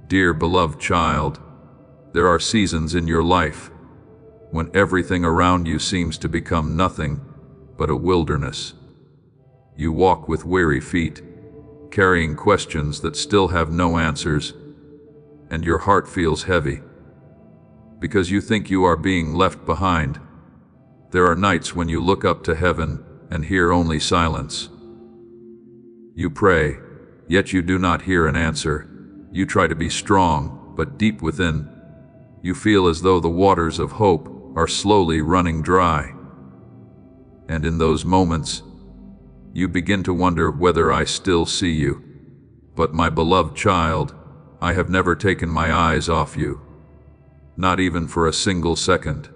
Dear beloved child, there are seasons in your life when everything around you seems to become nothing but a wilderness. You walk with weary feet, carrying questions that still have no answers, and your heart feels heavy because you think you are being left behind. There are nights when you look up to heaven and hear only silence. You pray, yet you do not hear an answer. You try to be strong, but deep within, you feel as though the waters of hope are slowly running dry. And in those moments, you begin to wonder whether I still see you. But my beloved child, I have never taken my eyes off you, not even for a single second.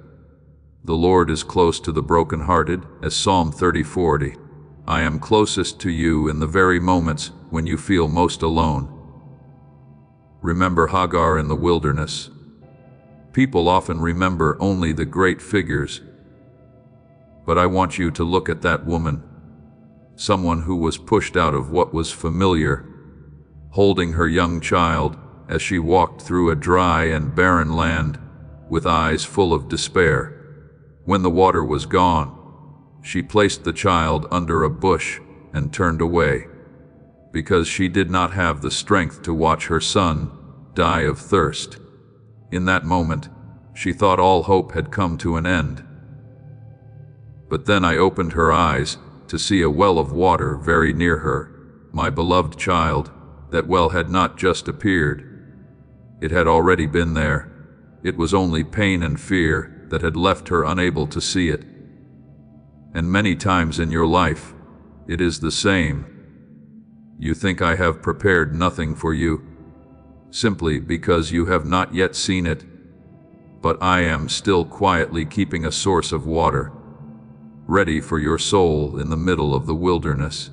The Lord is close to the brokenhearted, as Psalm 30:40. I am closest to you in the very moments when you feel most alone. Remember Hagar in the wilderness. People often remember only the great figures, but I want you to look at that woman, someone who was pushed out of what was familiar, holding her young child as she walked through a dry and barren land with eyes full of despair. When the water was gone, she placed the child under a bush and turned away, because she did not have the strength to watch her son die of thirst. In that moment, she thought all hope had come to an end. But then I opened her eyes to see a well of water very near her. My beloved child, that well had not just appeared. It had already been there. It was only pain and fear that had left her unable to see it. And many times in your life, it is the same. You think I have prepared nothing for you, simply because you have not yet seen it. But I am still quietly keeping a source of water, ready for your soul in the middle of the wilderness.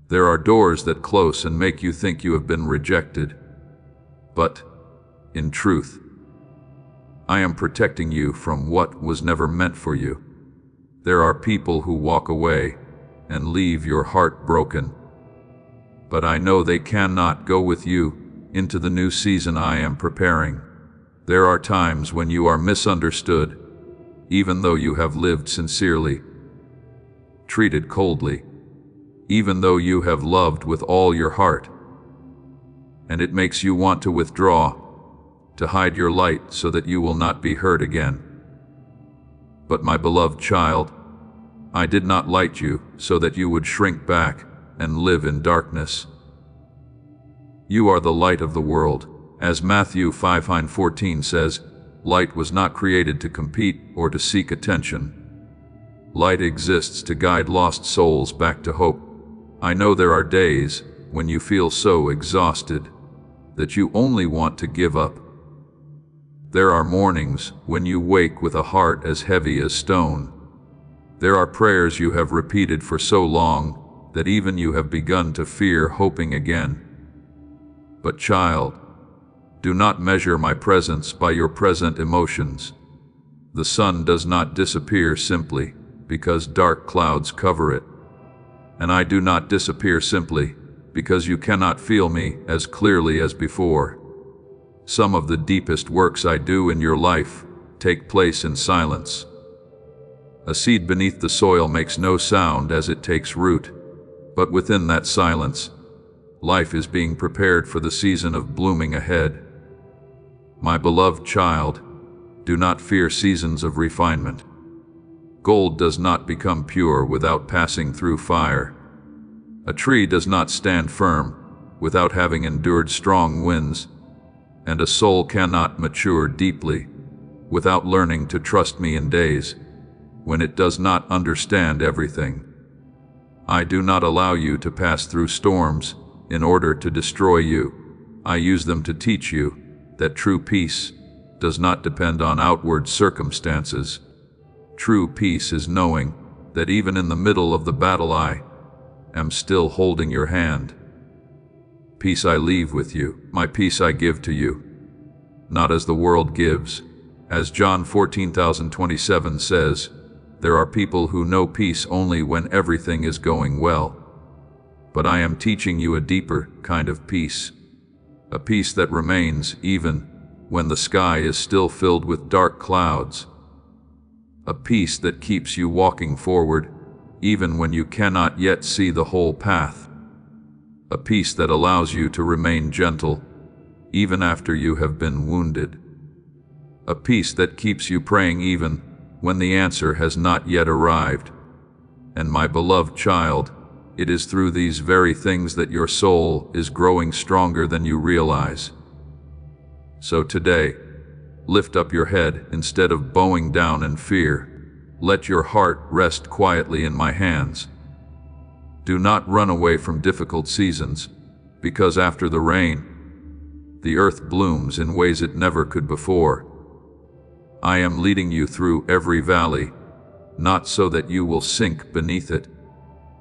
There are doors that close and make you think you have been rejected. But, in truth, I am protecting you from what was never meant for you. There are people who walk away and leave your heart broken. But I know they cannot go with you into the new season I am preparing. There are times when you are misunderstood, even though you have lived sincerely, treated coldly, even though you have loved with all your heart. And it makes you want to withdraw, to hide your light so that you will not be hurt again. But my beloved child, I did not light you so that you would shrink back and live in darkness. You are the light of the world. As Matthew 5:14 says, light was not created to compete or to seek attention. Light exists to guide lost souls back to hope. I know there are days when you feel so exhausted that you only want to give up. There are mornings when you wake with a heart as heavy as stone. There are prayers you have repeated for so long that even you have begun to fear hoping again. But child, do not measure my presence by your present emotions. The sun does not disappear simply because dark clouds cover it. And I do not disappear simply because you cannot feel me as clearly as before. Some of the deepest works I do in your life take place in silence. A seed beneath the soil makes no sound as it takes root, but within that silence, life is being prepared for the season of blooming ahead. My beloved child, do not fear seasons of refinement. Gold does not become pure without passing through fire. A tree does not stand firm without having endured strong winds, and a soul cannot mature deeply without learning to trust me in days when it does not understand everything. I do not allow you to pass through storms in order to destroy you. I use them to teach you that true peace does not depend on outward circumstances. True peace is knowing that even in the middle of the battle I am still holding your hand. Peace I leave with you, my peace I give to you, not as the world gives. As John 14:27 says, there are people who know peace only when everything is going well. But I am teaching you a deeper kind of peace, a peace that remains even when the sky is still filled with dark clouds, a peace that keeps you walking forward even when you cannot yet see the whole path, a peace that allows you to remain gentle even after you have been wounded, a peace that keeps you praying even when the answer has not yet arrived. And my beloved child, it is through these very things that your soul is growing stronger than you realize. So today, lift up your head instead of bowing down in fear. Let your heart rest quietly in my hands. Do not run away from difficult seasons, because after the rain, the earth blooms in ways it never could before. I am leading you through every valley, not so that you will sink beneath it,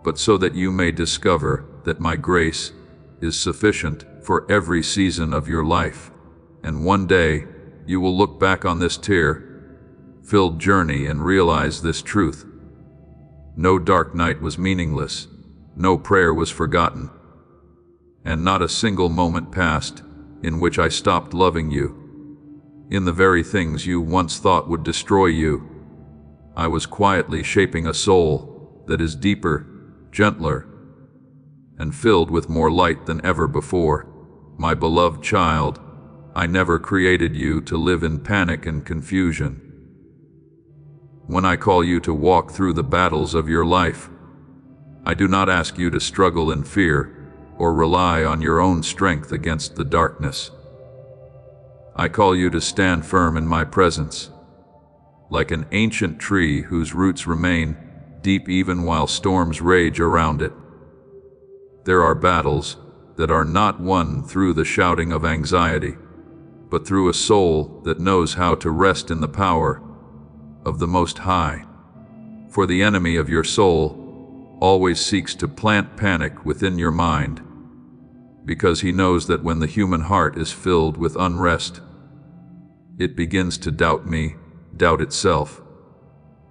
but so that you may discover that my grace is sufficient for every season of your life. And one day, you will look back on this tear-filled journey and realize this truth. No dark night was meaningless, no prayer was forgotten, and not a single moment passed in which I stopped loving you. In the very things you once thought would destroy you, I was quietly shaping a soul that is deeper, gentler, and filled with more light than ever before. My beloved child, I never created you to live in panic and confusion. When I call you to walk through the battles of your life, I do not ask you to struggle in fear or rely on your own strength against the darkness. I call you to stand firm in my presence, like an ancient tree whose roots remain deep even while storms rage around it. There are battles that are not won through the shouting of anxiety, but through a soul that knows how to rest in the power of the Most High. For the enemy of your soul always seeks to plant panic within your mind, because he knows that when the human heart is filled with unrest, it begins to doubt me, doubt itself,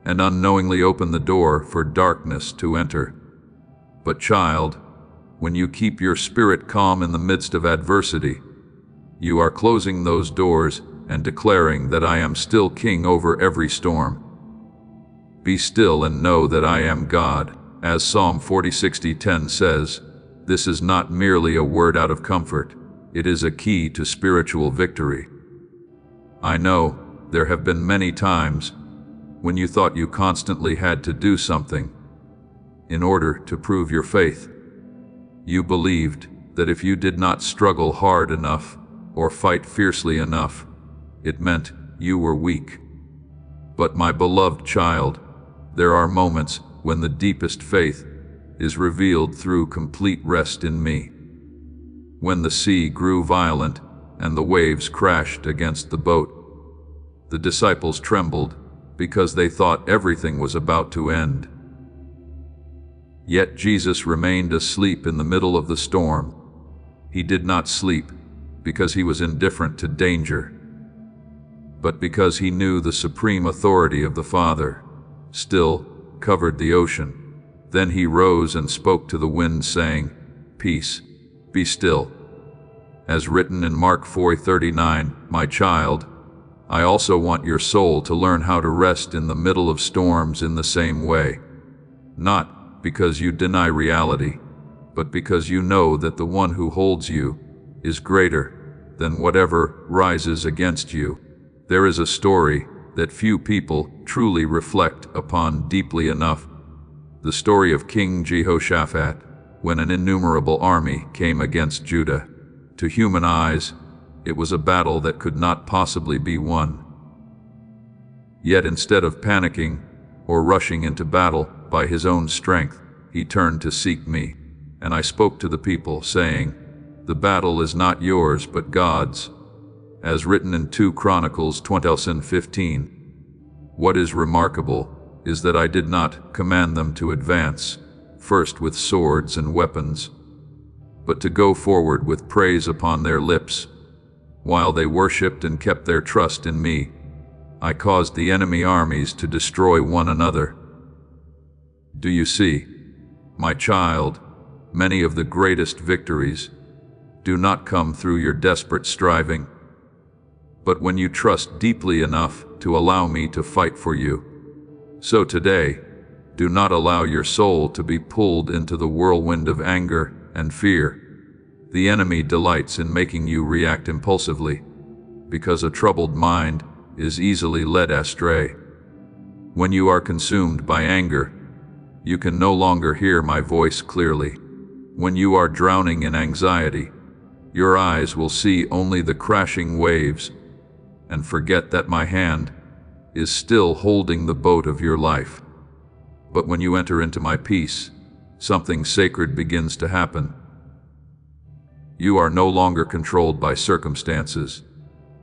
and unknowingly open the door for darkness to enter. But child, when you keep your spirit calm in the midst of adversity, you are closing those doors and declaring that I am still king over every storm. Be still and know that I am God. As Psalm 40:10 says, this is not merely a word out of comfort, it is a key to spiritual victory. I know there have been many times when you thought you constantly had to do something in order to prove your faith. You believed that if you did not struggle hard enough or fight fiercely enough, it meant you were weak. But my beloved child, there are moments when the deepest faith is revealed through complete rest in me. When the sea grew violent and the waves crashed against the boat, the disciples trembled because they thought everything was about to end. Yet Jesus remained asleep in the middle of the storm. He did not sleep because he was indifferent to danger, but because he knew the supreme authority of the Father still covered the ocean. Then he rose and spoke to the wind, saying, "Peace, be still." As written in Mark 4:39, my child, I also want your soul to learn how to rest in the middle of storms in the same way. Not because you deny reality, but because you know that the one who holds you is greater than whatever rises against you. There is a story that few people truly reflect upon deeply enough. The story of King Jehoshaphat, when an innumerable army came against Judah. To human eyes, it was a battle that could not possibly be won. Yet instead of panicking or rushing into battle by his own strength, he turned to seek me. And I spoke to the people, saying, "The battle is not yours, but God's." As written in 2 Chronicles 20:15. What is remarkable is that I did not command them to advance, first with swords and weapons, but to go forward with praise upon their lips. While they worshipped and kept their trust in me, I caused the enemy armies to destroy one another. Do you see, my child, many of the greatest victories do not come through your desperate striving, but when you trust deeply enough to allow me to fight for you. So today, do not allow your soul to be pulled into the whirlwind of anger and fear. The enemy delights in making you react impulsively, because a troubled mind is easily led astray. When you are consumed by anger, you can no longer hear my voice clearly. When you are drowning in anxiety, your eyes will see only the crashing waves and forget that my hand is still holding the boat of your life. But when you enter into my peace, something sacred begins to happen. You are no longer controlled by circumstances.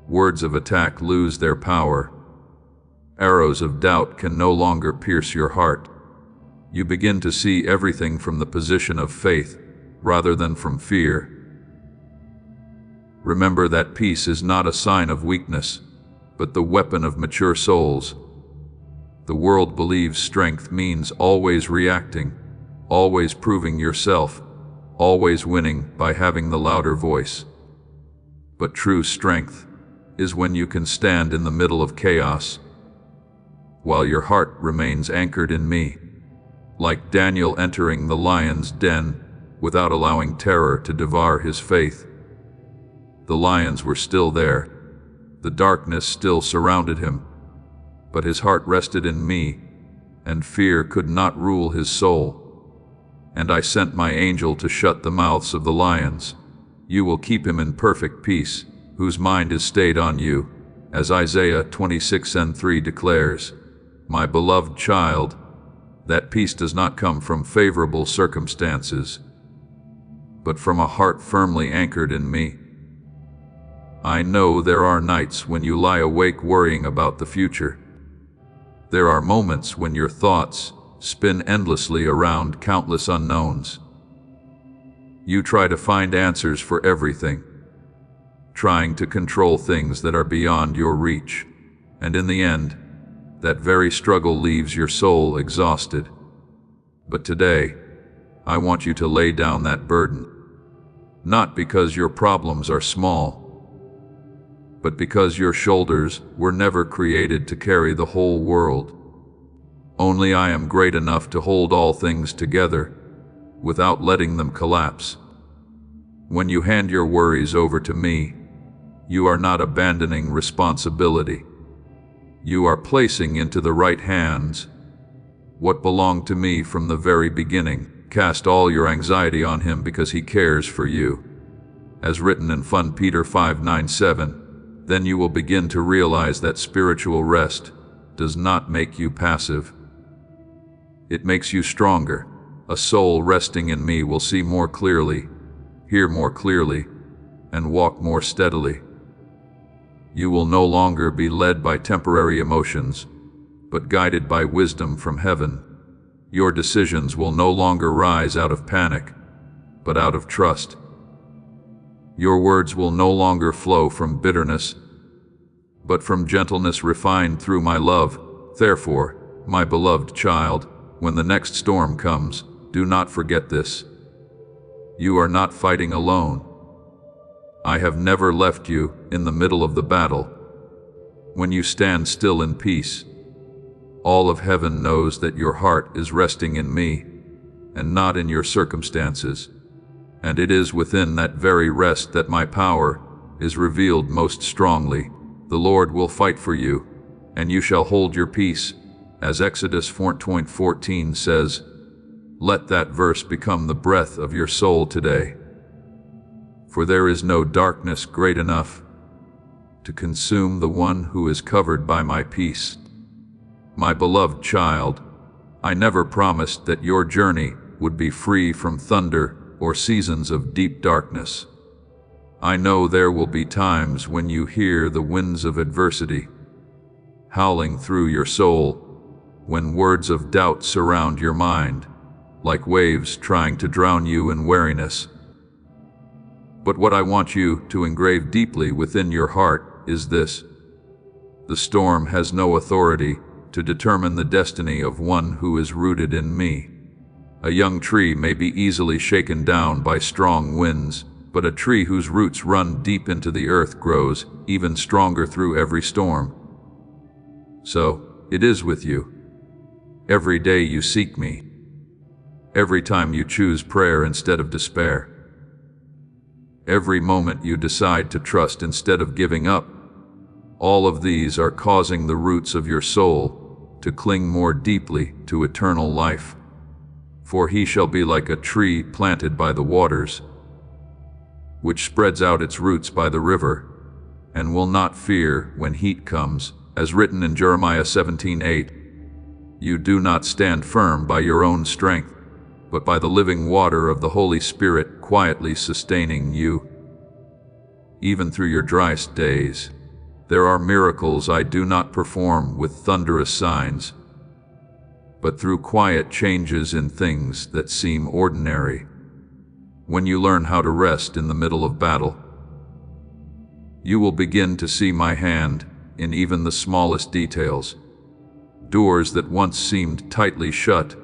Words of attack lose their power. Arrows of doubt can no longer pierce your heart. You begin to see everything from the position of faith rather than from fear. Remember that peace is not a sign of weakness, but the weapon of mature souls. The world believes strength means always reacting, always proving yourself, always winning by having the louder voice. But true strength is when you can stand in the middle of chaos, while your heart remains anchored in me, like Daniel entering the lion's den without allowing terror to devour his faith. The lions were still there. The darkness still surrounded him, but his heart rested in me, and fear could not rule his soul. And I sent my angel to shut the mouths of the lions. You will keep him in perfect peace, whose mind is stayed on you, as Isaiah 26:3 declares. My beloved child, that peace does not come from favorable circumstances, but from a heart firmly anchored in me. I know there are nights when you lie awake worrying about the future. There are moments when your thoughts spin endlessly around countless unknowns. You try to find answers for everything, trying to control things that are beyond your reach, and in the end, that very struggle leaves your soul exhausted. But today, I want you to lay down that burden, not because your problems are small, but because your shoulders were never created to carry the whole world. Only I am great enough to hold all things together without letting them collapse. When you hand your worries over to me, you are not abandoning responsibility. You are placing into the right hands what belonged to me from the very beginning. Cast all your anxiety on him because he cares for you. As written in 1 Peter 5:9-7, then you will begin to realize that spiritual rest does not make you passive. It makes you stronger. A soul resting in me will see more clearly, hear more clearly, and walk more steadily. You will no longer be led by temporary emotions, but guided by wisdom from heaven. Your decisions will no longer rise out of panic, but out of trust. Your words will no longer flow from bitterness, but from gentleness refined through my love. Therefore, my beloved child, when the next storm comes, do not forget this. You are not fighting alone. I have never left you in the middle of the battle. When you stand still in peace, all of heaven knows that your heart is resting in me, and not in your circumstances. And it is within that very rest that my power is revealed most strongly. The Lord will fight for you, and you shall hold your peace, as Exodus 4:14 says. Let that verse become the breath of your soul today. For there is no darkness great enough to consume the one who is covered by my peace. My beloved child, I never promised that your journey would be free from thunder or seasons of deep darkness. I know there will be times when you hear the winds of adversity howling through your soul, when words of doubt surround your mind, like waves trying to drown you in weariness. But what I want you to engrave deeply within your heart is this: the storm has no authority to determine the destiny of one who is rooted in me. A young tree may be easily shaken down by strong winds, but a tree whose roots run deep into the earth grows even stronger through every storm. So it is with you. Every day you seek me. Every time you choose prayer instead of despair. Every moment you decide to trust instead of giving up. All of these are causing the roots of your soul to cling more deeply to eternal life. For he shall be like a tree planted by the waters, which spreads out its roots by the river, and will not fear when heat comes, as written in Jeremiah 17:8. You do not stand firm by your own strength, but by the living water of the Holy Spirit quietly sustaining you. Even through your driest days, there are miracles I do not perform with thunderous signs, but through quiet changes in things that seem ordinary. When you learn how to rest in the middle of battle, you will begin to see my hand in even the smallest details. Doors that once seemed tightly shut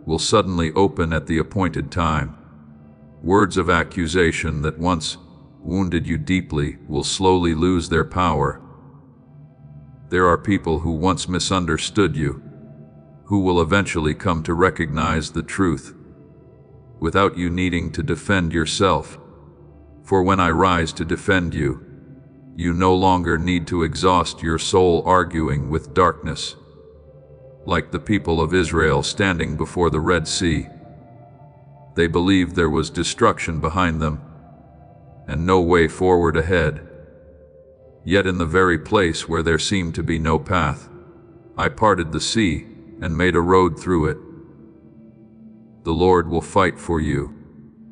will suddenly open at the appointed time. Words of accusation that once wounded you deeply will slowly lose their power. There are people who once misunderstood you, who will eventually come to recognize the truth, without you needing to defend yourself. For when I rise to defend you, you no longer need to exhaust your soul arguing with darkness. Like the people of Israel standing before the Red Sea, they believed there was destruction behind them and no way forward ahead. Yet in the very place where there seemed to be no path, I parted the sea and made a road through it. The Lord will fight for you.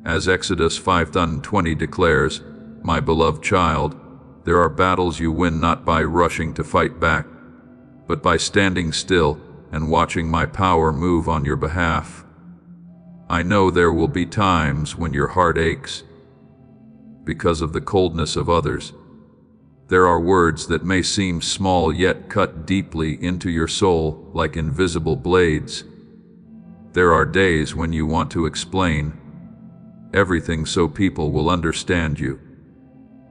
As Exodus 5:20 declares, my beloved child, there are battles you win not by rushing to fight back, but by standing still and watching my power move on your behalf. I know there will be times when your heart aches because of the coldness of others. There are words that may seem small yet cut deeply into your soul like invisible blades. There are days when you want to explain everything so people will understand you,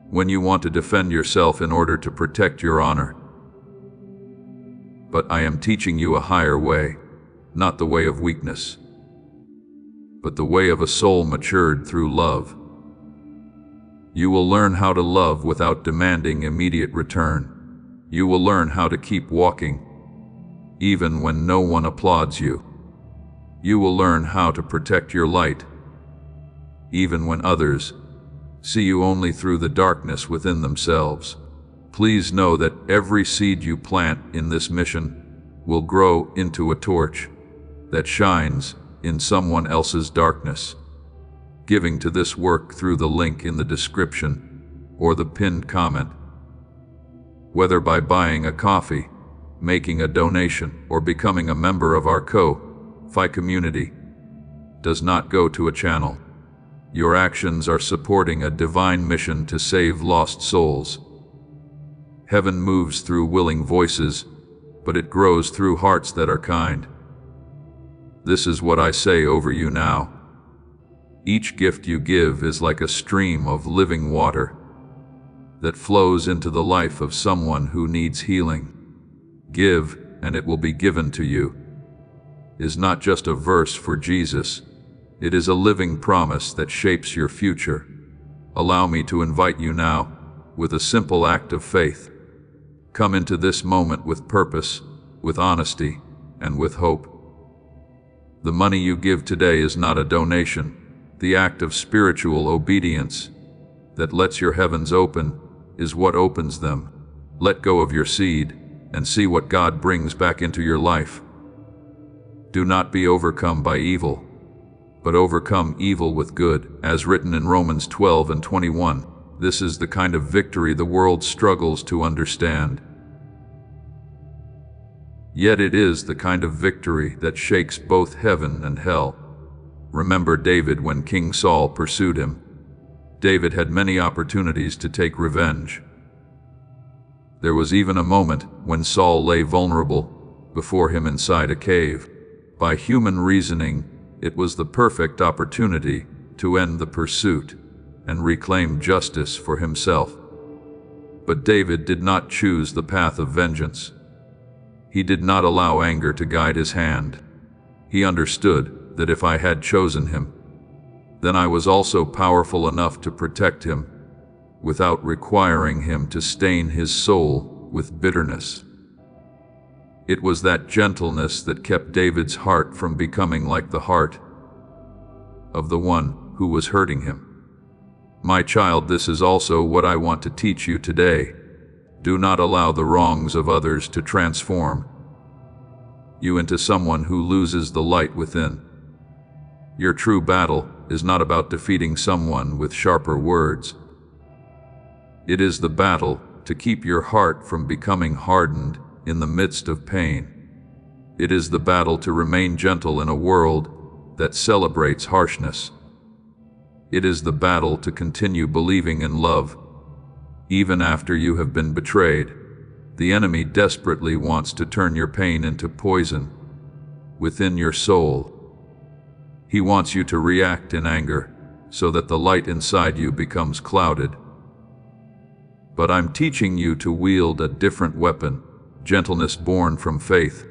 when you want to defend yourself in order to protect your honor. But I am teaching you a higher way, not the way of weakness, but the way of a soul matured through love. You will learn how to love without demanding immediate return. You will learn how to keep walking, even when no one applauds you. You will learn how to protect your light, even when others see you only through the darkness within themselves. Please know that every seed you plant in this mission will grow into a torch that shines in someone else's darkness. Giving to this work through the link in the description or the pinned comment. Whether by buying a coffee, making a donation, or becoming a member of our Ko-Fi community, does not go to a channel. Your actions are supporting a divine mission to save lost souls. Heaven moves through willing voices, but it grows through hearts that are kind. This is what I say over you now. Each gift you give is like a stream of living water that flows into the life of someone who needs healing. Give, and it will be given to you is not just a verse for Jesus. It is a living promise that shapes your future. Allow me to invite you now, with a simple act of faith. Come into this moment with purpose, with honesty, and with hope. The money you give today is not a donation. The act of spiritual obedience that lets your heavens open is what opens them. Let go of your seed and see what God brings back into your life. Do not be overcome by evil, but overcome evil with good, as written in Romans 12:21. This is the kind of victory the world struggles to understand. Yet it is the kind of victory that shakes both heaven and hell. Remember David when King Saul pursued him. David had many opportunities to take revenge. There was even a moment when Saul lay vulnerable before him inside a cave. By human reasoning, it was the perfect opportunity to end the pursuit. and reclaim justice for himself. But David did not choose the path of vengeance. He did not allow anger to guide his hand. He understood that if I had chosen him, then I was also powerful enough to protect him, without requiring him to stain his soul with bitterness. It was that gentleness that kept David's heart from becoming like the heart of the one who was hurting him. My child, this is also what I want to teach you today. Do not allow the wrongs of others to transform you into someone who loses the light within. Your true battle is not about defeating someone with sharper words. It is the battle to keep your heart from becoming hardened in the midst of pain. It is the battle to remain gentle in a world that celebrates harshness. It is the battle to continue believing in love, even after you have been betrayed. The enemy desperately wants to turn your pain into poison within your soul. He wants you to react in anger so that the light inside you becomes clouded. But I'm teaching you to wield a different weapon, gentleness born from faith.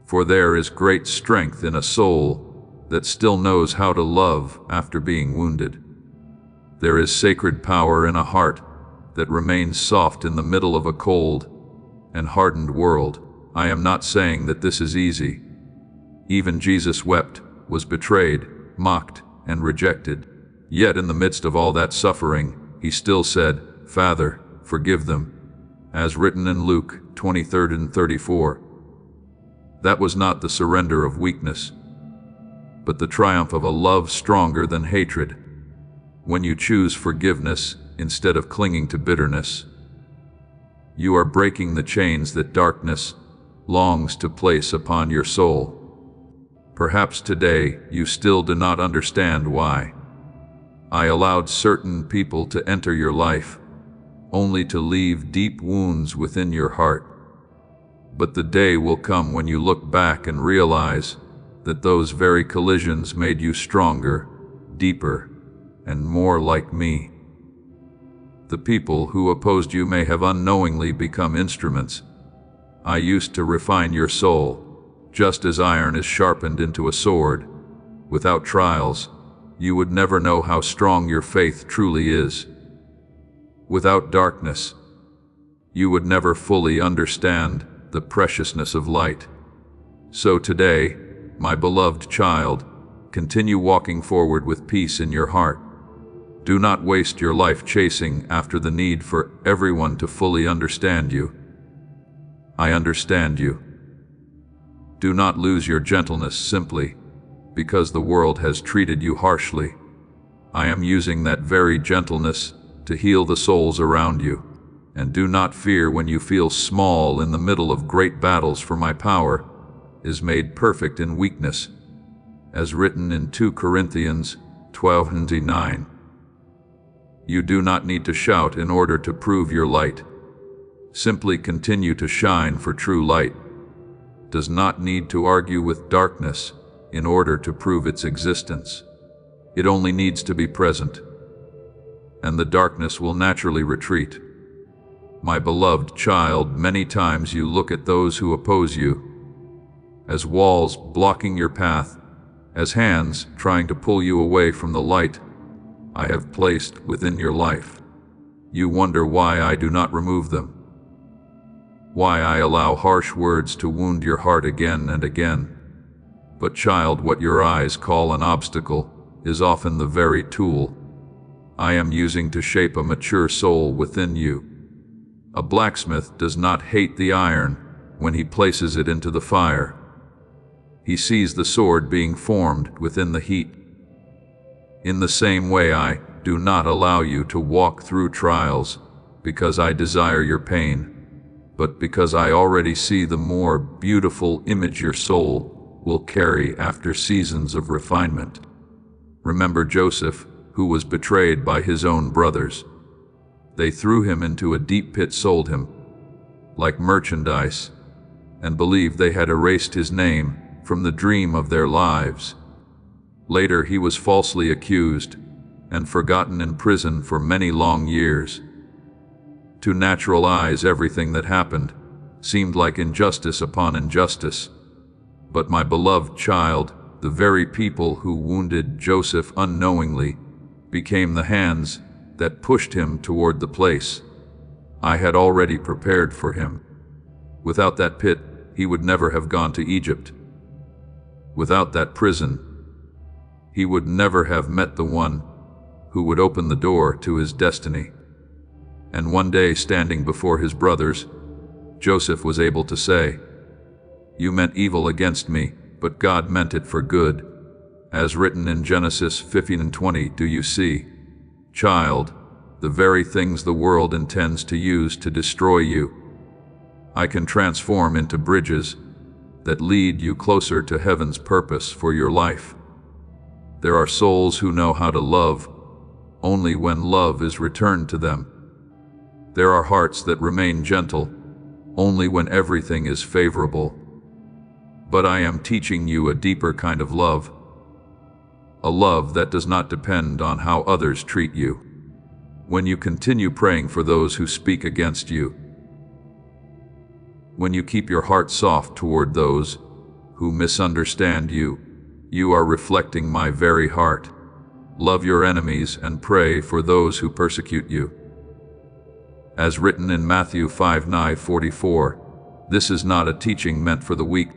For there is great strength in a soul that still knows how to love after being wounded. There is sacred power in a heart that remains soft in the middle of a cold and hardened world. I am not saying that this is easy. Even Jesus wept, was betrayed, mocked, and rejected. Yet in the midst of all that suffering, he still said, "Father, forgive them," as written in Luke 23 and 34. That was not the surrender of weakness, but the triumph of a love stronger than hatred. When you choose forgiveness instead of clinging to bitterness, you are breaking the chains that darkness longs to place upon your soul. Perhaps today you still do not understand why I allowed certain people to enter your life, only to leave deep wounds within your heart. But the day will come when you look back and realize that those very collisions made you stronger, deeper, and more like me. The people who opposed you may have unknowingly become instruments. I used to refine your soul, just as iron is sharpened into a sword. Without trials, you would never know how strong your faith truly is. Without darkness, you would never fully understand the preciousness of light. So today, my beloved child, continue walking forward with peace in your heart. Do not waste your life chasing after the need for everyone to fully understand you. I understand you. Do not lose your gentleness simply because the world has treated you harshly. I am using that very gentleness to heal the souls around you. And do not fear when you feel small in the middle of great battles, for my power is made perfect in weakness, as written in 2 Corinthians 12:9. You do not need to shout in order to prove your light. Simply continue to shine, for true light does not need to argue with darkness in order to prove its existence. It only needs to be present, and the darkness will naturally retreat. My beloved child, many times you look at those who oppose you as walls blocking your path, as hands trying to pull you away from the light I have placed within your life. You wonder why I do not remove them, why I allow harsh words to wound your heart again and again. But child, what your eyes call an obstacle is often the very tool I am using to shape a mature soul within you. A blacksmith does not hate the iron when he places it into the fire. He sees the sword being formed within the heat. In the same way, I do not allow you to walk through trials because I desire your pain, but because I already see the more beautiful image your soul will carry after seasons of refinement. Remember Joseph, who was betrayed by his own brothers. They threw him into a deep pit, sold him like merchandise, and believed they had erased his name from the dream of their lives. Later he was falsely accused and forgotten in prison for many long years. To natural eyes, everything that happened seemed like injustice upon injustice. But my beloved child, the very people who wounded Joseph unknowingly, became the hands that pushed him toward the place I had already prepared for him. Without that pit, he would never have gone to Egypt. Without that prison, he would never have met the one who would open the door to his destiny. And one day, standing before his brothers, Joseph was able to say, "You meant evil against me, but God meant it for good." As written in Genesis 15:20, do you see, child, the very things the world intends to use to destroy you, I can transform into bridges that lead you closer to heaven's purpose for your life. There are souls who know how to love only when love is returned to them. There are hearts that remain gentle only when everything is favorable. But I am teaching you a deeper kind of love, a love that does not depend on how others treat you. When you continue praying for those who speak against you, when you keep your heart soft toward those who misunderstand you, you are reflecting my very heart. Love your enemies and pray for those who persecute you. As written in Matthew 5:44, this is not a teaching meant for the weak,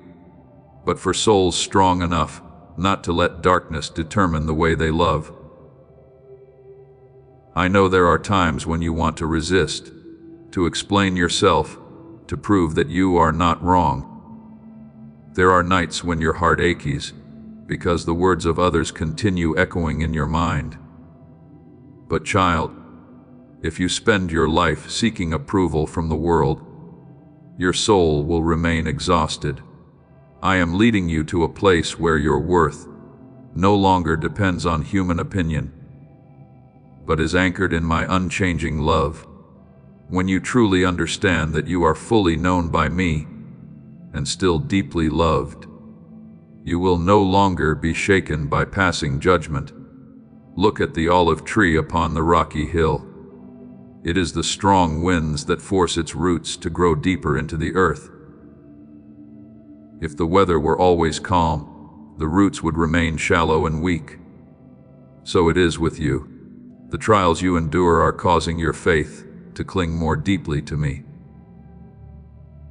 but for souls strong enough not to let darkness determine the way they love. I know there are times when you want to resist, to explain yourself, to prove that you are not wrong. There are nights when your heart aches because the words of others continue echoing in your mind. But child, if you spend your life seeking approval from the world, your soul will remain exhausted. I am leading you to a place where your worth no longer depends on human opinion, but is anchored in my unchanging love. When you truly understand that you are fully known by me and still deeply loved, you will no longer be shaken by passing judgment. Look at the olive tree upon the rocky hill. It is the strong winds that force its roots to grow deeper into the earth. If the weather were always calm, the roots would remain shallow and weak. So it is with you. The trials you endure are causing your faith to cling more deeply to me.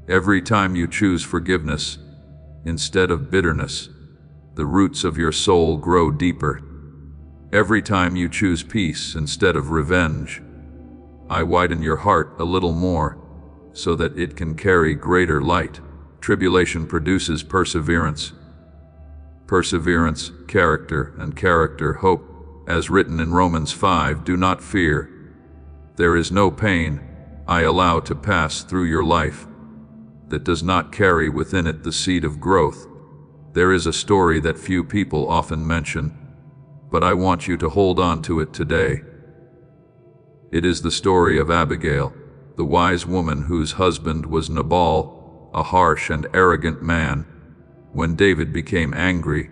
Every time you choose forgiveness instead of bitterness, the roots of your soul grow deeper. Every time you choose peace instead of revenge, I widen your heart a little more so that it can carry greater light. Tribulation produces perseverance. Perseverance, character, and character, hope. As written in Romans 5, do not fear. There is no pain I allow to pass through your life that does not carry within it the seed of growth. There is a story that few people often mention, but I want you to hold on to it today. It is the story of Abigail, the wise woman whose husband was Nabal, a harsh and arrogant man. When David became angry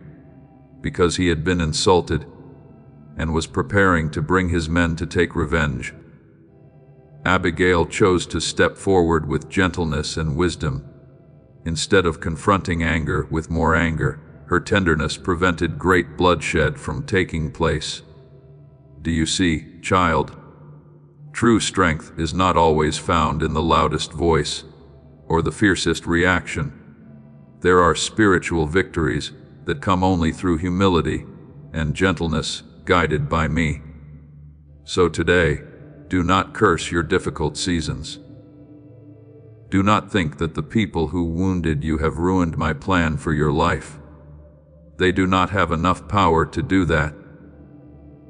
because he had been insulted and was preparing to bring his men to take revenge, Abigail chose to step forward with gentleness and wisdom. Instead of confronting anger with more anger, her tenderness prevented great bloodshed from taking place. Do you see, child? True strength is not always found in the loudest voice or the fiercest reaction. There are spiritual victories that come only through humility and gentleness, guided by me. So today, do not curse your difficult seasons. Do not think that the people who wounded you have ruined my plan for your life. They do not have enough power to do that.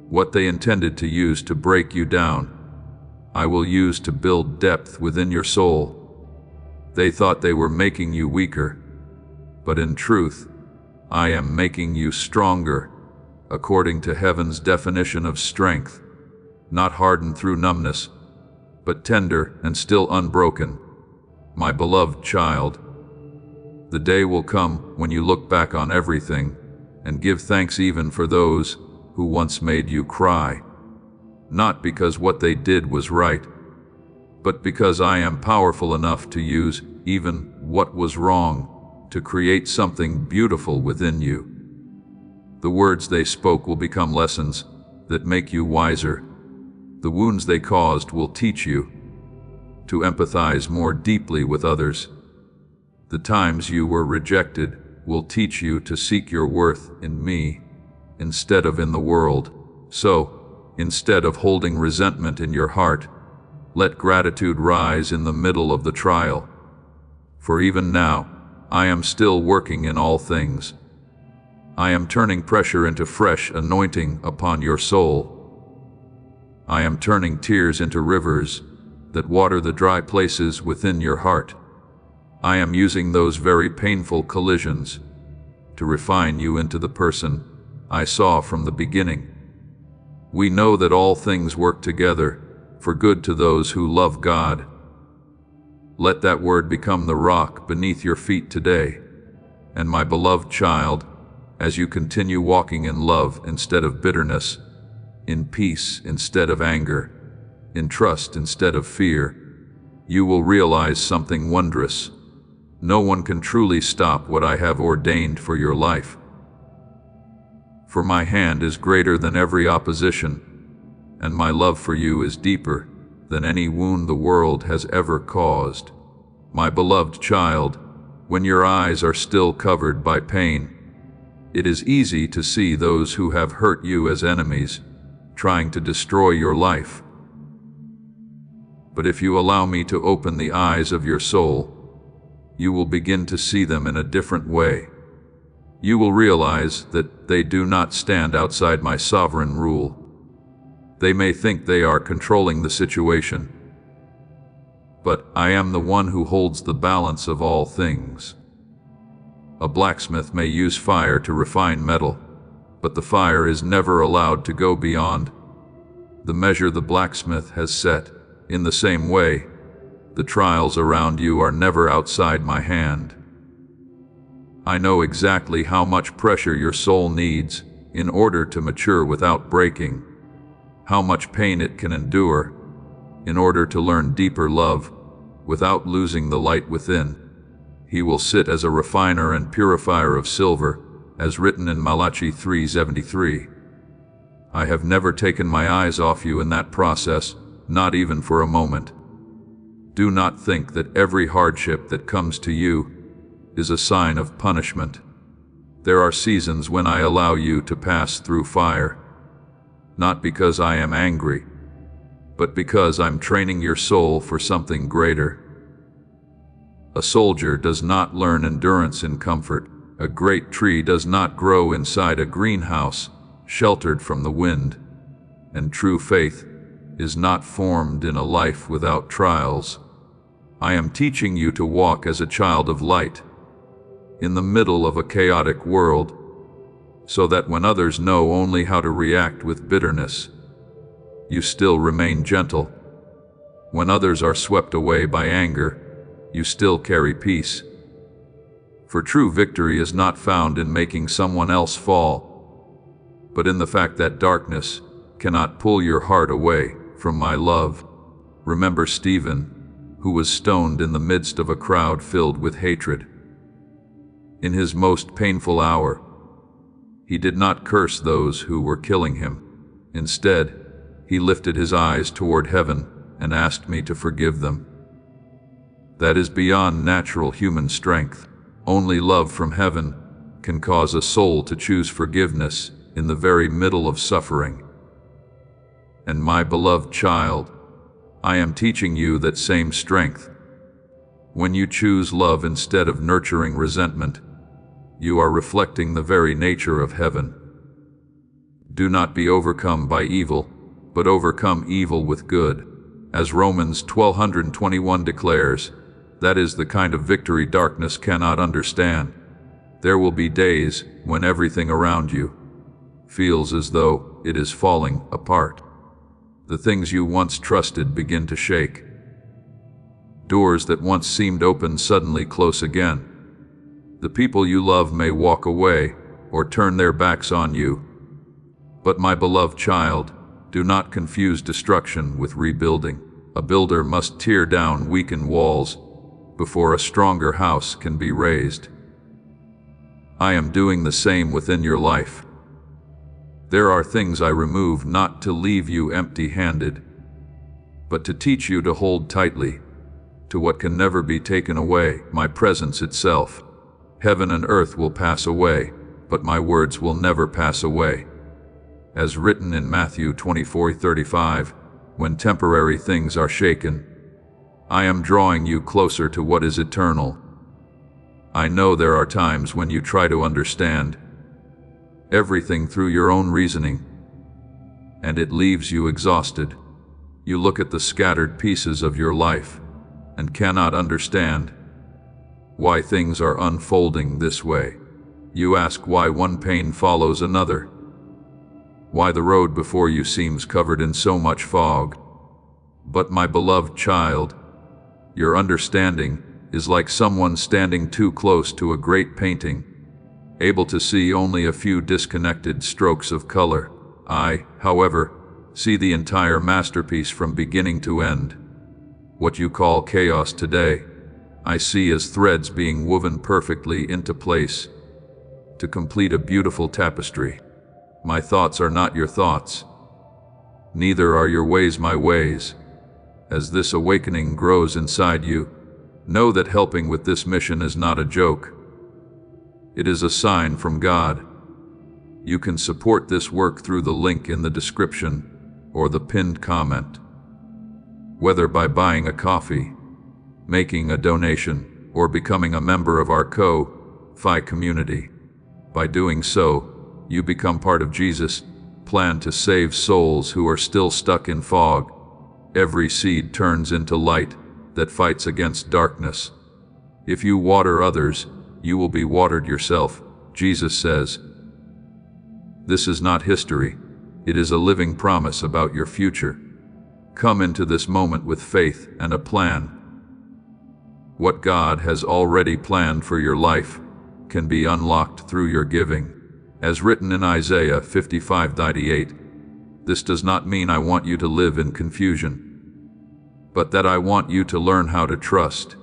What they intended to use to break you down, I will use to build depth within your soul. They thought they were making you weaker, but in truth, I am making you stronger, according to heaven's definition of strength, not hardened through numbness, but tender and still unbroken. My beloved child, the day will come when you look back on everything and give thanks even for those who once made you cry. not because what they did was right, but because I am powerful enough to use even what was wrong to create something beautiful within you. The words they spoke will become lessons that make you wiser. The wounds they caused will teach you to empathize more deeply with others. The times you were rejected will teach you to seek your worth in me instead of in the world. So, instead of holding resentment in your heart, let gratitude rise in the middle of the trial. For even now, I am still working in all things. I am turning pressure into fresh anointing upon your soul. I am turning tears into rivers that water the dry places within your heart. I am using those very painful collisions to refine you into the person I saw from the beginning. We know that all things work together for good to those who love God. Let that word become the rock beneath your feet today. And my beloved child, as you continue walking in love instead of bitterness, in peace instead of anger, in trust instead of fear, you will realize something wondrous. No one can truly stop what I have ordained for your life. For my hand is greater than every opposition, and my love for you is deeper than any wound the world has ever caused. My beloved child, when your eyes are still covered by pain, it is easy to see those who have hurt you as enemies, trying to destroy your life. But if you allow me to open the eyes of your soul, you will begin to see them in a different way. You will realize that they do not stand outside my sovereign rule. They may think they are controlling the situation, but I am the one who holds the balance of all things. A blacksmith may use fire to refine metal, but the fire is never allowed to go beyond the measure the blacksmith has set. In the same way, the trials around you are never outside my hand. I know exactly how much pressure your soul needs in order to mature without breaking, how much pain it can endure in order to learn deeper love without losing the light within. He will sit as a refiner and purifier of silver, as written in Malachi 3:73. I have never taken my eyes off you in that process, not even for a moment. Do not think that every hardship that comes to you is a sign of punishment. There are seasons when I allow you to pass through fire, not because I am angry, but because I'm training your soul for something greater. A soldier does not learn endurance in comfort. A great tree does not grow inside a greenhouse, sheltered from the wind. And true faith is not formed in a life without trials. I am teaching you to walk as a child of light, in the middle of a chaotic world, so that when others know only how to react with bitterness, you still remain gentle. When others are swept away by anger, you still carry peace. For true victory is not found in making someone else fall, but in the fact that darkness cannot pull your heart away from my love. Remember Stephen, who was stoned in the midst of a crowd filled with hatred. In his most painful hour, he did not curse those who were killing him. Instead, he lifted his eyes toward heaven and asked me to forgive them. That is beyond natural human strength. Only love from heaven can cause a soul to choose forgiveness in the very middle of suffering. And my beloved child, I am teaching you that same strength. When you choose love instead of nurturing resentment, you are reflecting the very nature of heaven. Do not be overcome by evil, but overcome evil with good. As Romans 12:21 declares, that is the kind of victory darkness cannot understand. There will be days when everything around you feels as though it is falling apart. The things you once trusted begin to shake. Doors that once seemed open suddenly close again. The people you love may walk away or turn their backs on you. But my beloved child, Do not confuse destruction with rebuilding. A builder must tear down weakened walls before a stronger house can be raised. I am doing the same within your life. There are things I remove not to leave you empty-handed, but to teach you to hold tightly to what can never be taken away, my presence itself. Heaven and earth will pass away, but my words will never pass away. As written in Matthew 24:35, when temporary things are shaken, I am drawing you closer to what is eternal. I know there are times when you try to understand everything through your own reasoning, and it leaves you exhausted. You look at the scattered pieces of your life and cannot understand why things are unfolding this way. You ask why one pain follows another, why the road before you seems covered in so much fog. But my beloved child, your understanding is like someone standing too close to a great painting, able to see only a few disconnected strokes of color. I, however, see the entire masterpiece from beginning to end. What you call chaos today, I see as threads being woven perfectly into place to complete a beautiful tapestry. My thoughts are not your thoughts, neither are your ways my ways. As this awakening grows inside you, know that helping with this mission is not a joke. It is a sign from God. You can support this work through the link in the description or the pinned comment, whether by buying a coffee, making a donation, or becoming a member of our Ko-Fi community. By doing so, you become part of Jesus' plan to save souls who are still stuck in fog. Every seed turns into light that fights against darkness. If you water others, you will be watered yourself, Jesus says. This is not history. It is a living promise about your future. Come into this moment with faith and a plan. What God has already planned for your life can be unlocked through your giving. As written in Isaiah 55:8, this does not mean I want you to live in confusion, but that I want you to learn how to trust,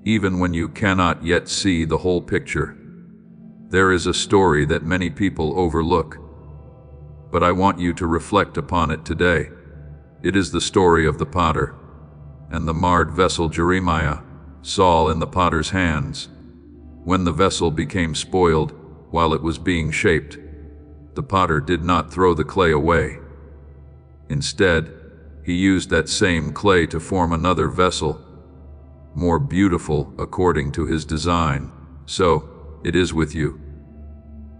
even when you cannot yet see the whole picture. There is a story that many people overlook, but I want you to reflect upon it today. It is the story of the potter and the marred vessel Jeremiah saw in the potter's hands. When the vessel became spoiled while it was being shaped, the potter did not throw the clay away. Instead, he used that same clay to form another vessel, more beautiful according to his design. So, it is with you.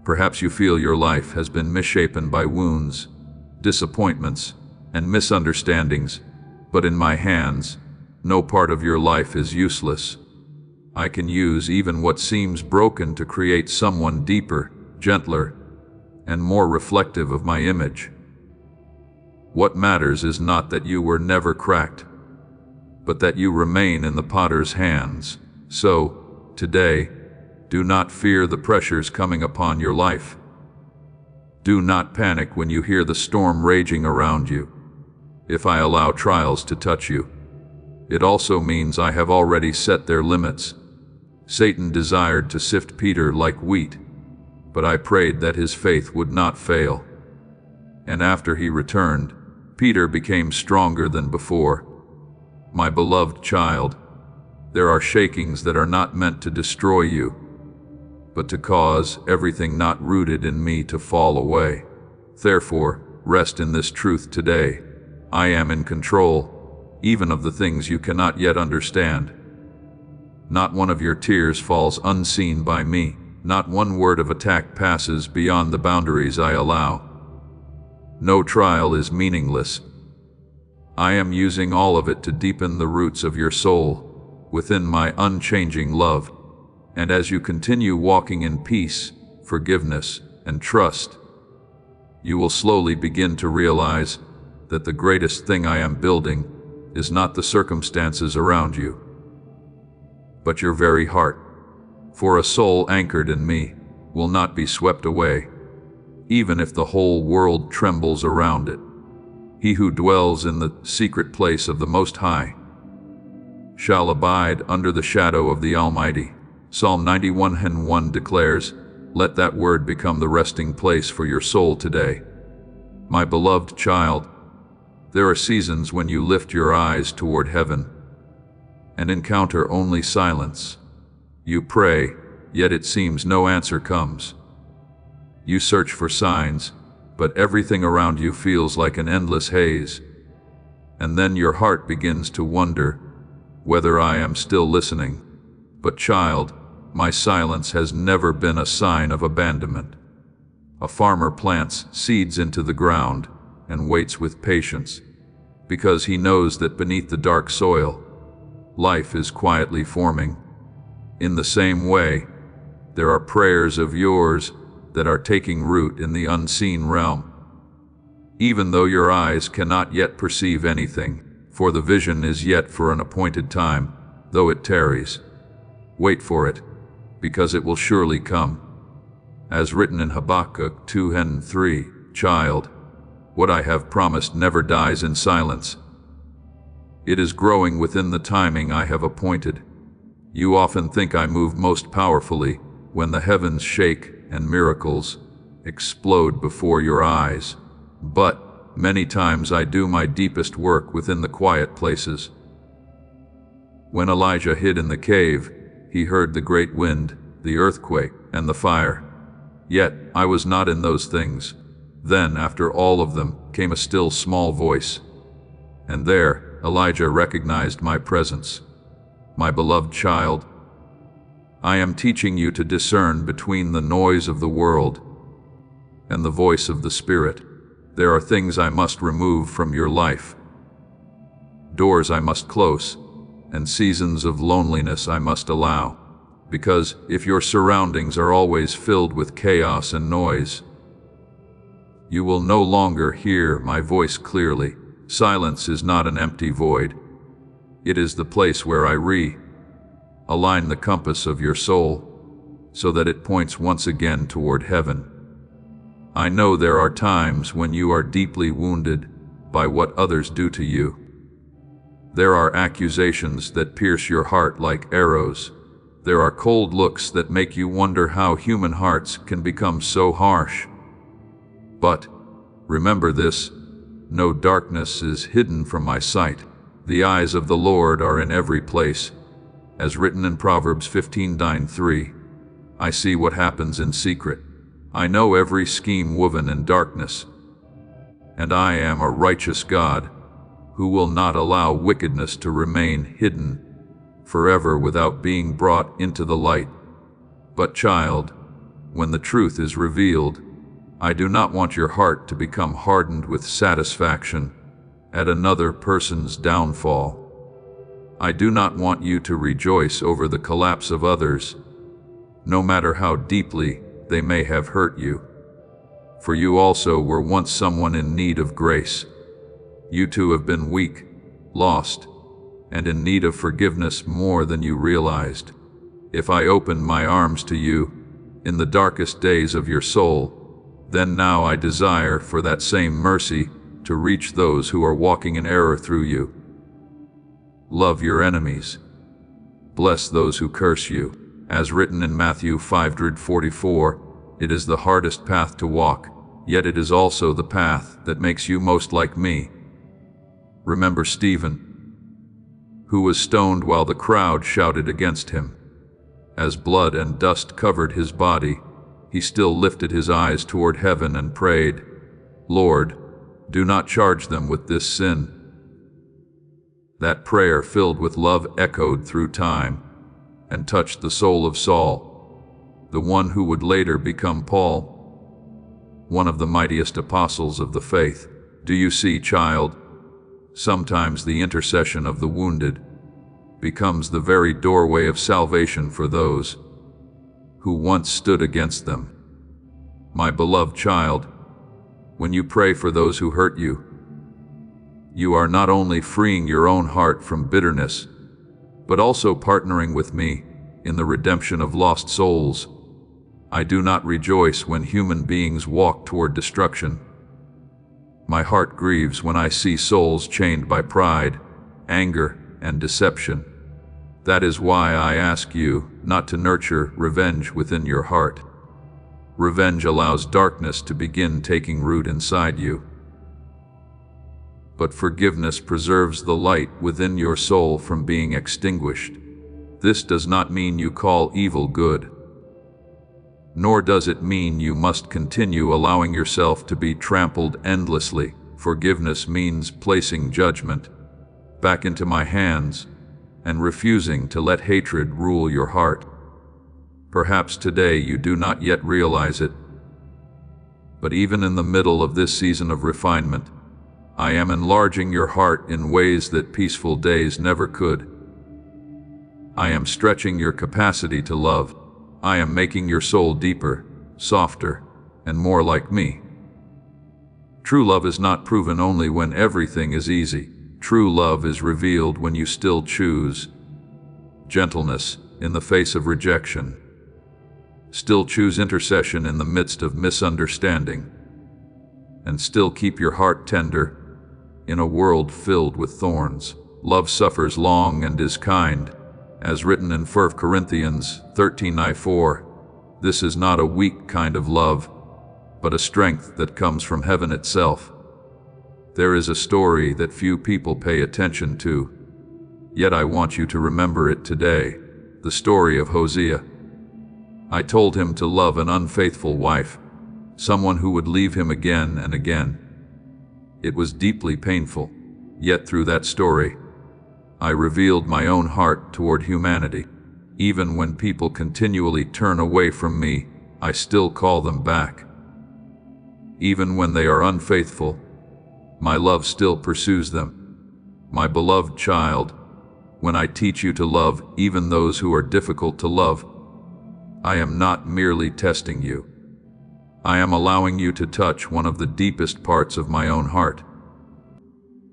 Perhaps you feel your life has been misshapen by wounds, disappointments, and misunderstandings, but in my hands, no part of your life is useless. I can use even what seems broken to create someone deeper, gentler, and more reflective of my image. What matters is not that you were never cracked, but that you remain in the potter's hands. So, today, do not fear the pressures coming upon your life. Do not panic when you hear the storm raging around you. If I allow trials to touch you, it also means I have already set their limits. Satan desired to sift Peter like wheat, but I prayed that his faith would not fail. And after he returned, Peter became stronger than before. My beloved child, there are shakings that are not meant to destroy you, but to cause everything not rooted in me to fall away. Therefore, rest in this truth today. I am in control, even of the things you cannot yet understand. Not one of your tears falls unseen by me. Not one word of attack passes beyond the boundaries I allow. No trial is meaningless. I am using all of it to deepen the roots of your soul within my unchanging love. And as you continue walking in peace, forgiveness, and trust, you will slowly begin to realize that the greatest thing I am building is not the circumstances around you, but your very heart. For a soul anchored in me will not be swept away, even if the whole world trembles around it. He who dwells in the secret place of the Most High shall abide under the shadow of the Almighty. Psalm 91:1 declares, "Let that word become the resting place for your soul today." My beloved child, there are seasons when you lift your eyes toward heaven and encounter only silence. You pray, yet it seems no answer comes. You search for signs, but everything around you feels like an endless haze. And then your heart begins to wonder whether I am still listening. But child, my silence has never been a sign of abandonment. A farmer plants seeds into the ground and waits with patience, because he knows that beneath the dark soil, life is quietly forming. In the same way, there are prayers of yours that are taking root in the unseen realm. Even though your eyes cannot yet perceive anything, for the vision is yet for an appointed time, though it tarries. Wait for it, because it will surely come. As written in Habakkuk 2:3, "Child, what I have promised never dies in silence. It is growing within the timing I have appointed." You often think I move most powerfully when the heavens shake and miracles explode before your eyes. But many times I do my deepest work within the quiet places. When Elijah hid in the cave, he heard the great wind, the earthquake, and the fire. Yet I was not in those things. Then, after all of them, came a still small voice. And there Elijah recognized my presence. My beloved child, I am teaching you to discern between the noise of the world and the voice of the Spirit. There are things I must remove from your life, doors I must close, and seasons of loneliness I must allow. Because if your surroundings are always filled with chaos and noise, you will no longer hear my voice clearly. Silence is not an empty void. It is the place where I align the compass of your soul, so that it points once again toward heaven. I know there are times when you are deeply wounded by what others do to you. There are accusations that pierce your heart like arrows. There are cold looks that make you wonder how human hearts can become so harsh. But remember this, no darkness is hidden from my sight. The eyes of the Lord are in every place. As written in Proverbs 15:3, I see what happens in secret. I know every scheme woven in darkness. And I am a righteous God who will not allow wickedness to remain hidden forever without being brought into the light. But child, when the truth is revealed, I do not want your heart to become hardened with satisfaction at another person's downfall. I do not want you to rejoice over the collapse of others, no matter how deeply they may have hurt you. For you also were once someone in need of grace. You too have been weak, lost, and in need of forgiveness more than you realized. If I opened my arms to you in the darkest days of your soul, then now I desire for that same mercy to reach those who are walking in error through you. Love your enemies. Bless those who curse you. As written in Matthew 5:44, it is the hardest path to walk, yet it is also the path that makes you most like me. Remember Stephen, who was stoned while the crowd shouted against him. As blood and dust covered his body, he still lifted his eyes toward heaven and prayed, "Lord, do not charge them with this sin." That prayer, filled with love, echoed through time and touched the soul of Saul, the one who would later become Paul, one of the mightiest apostles of the faith. Do you see, child? Sometimes the intercession of the wounded becomes the very doorway of salvation for those who once stood against them. My beloved child, when you pray for those who hurt you, you are not only freeing your own heart from bitterness, but also partnering with me in the redemption of lost souls. I do not rejoice when human beings walk toward destruction, My heart grieves when I see souls chained by pride, anger, and deception. That is why I ask you not to nurture revenge within your heart. Revenge allows darkness to begin taking root inside you. But forgiveness preserves the light within your soul from being extinguished. This does not mean you call evil good, nor does it mean you must continue allowing yourself to be trampled endlessly. Forgiveness means placing judgment back into my hands and refusing to let hatred rule your heart. Perhaps today you do not yet realize it, but even in the middle of this season of refinement, I am enlarging your heart in ways that peaceful days never could. I am stretching your capacity to love. I am making your soul deeper, softer, and more like me. True love is not proven only when everything is easy. True love is revealed when you still choose gentleness in the face of rejection, still choose intercession in the midst of misunderstanding, and still keep your heart tender in a world filled with thorns. Love suffers long and is kind, as written in 1 Corinthians 13:4. This is not a weak kind of love, but a strength that comes from heaven itself. There is a story that few people pay attention to, yet I want you to remember it today, the story of Hosea. I told him to love an unfaithful wife, someone who would leave him again and again. It was deeply painful, yet through that story, I revealed my own heart toward humanity. Even when people continually turn away from me, I still call them back. Even when they are unfaithful, my love still pursues them. My beloved child, when I teach you to love even those who are difficult to love, I am not merely testing you. I am allowing you to touch one of the deepest parts of my own heart.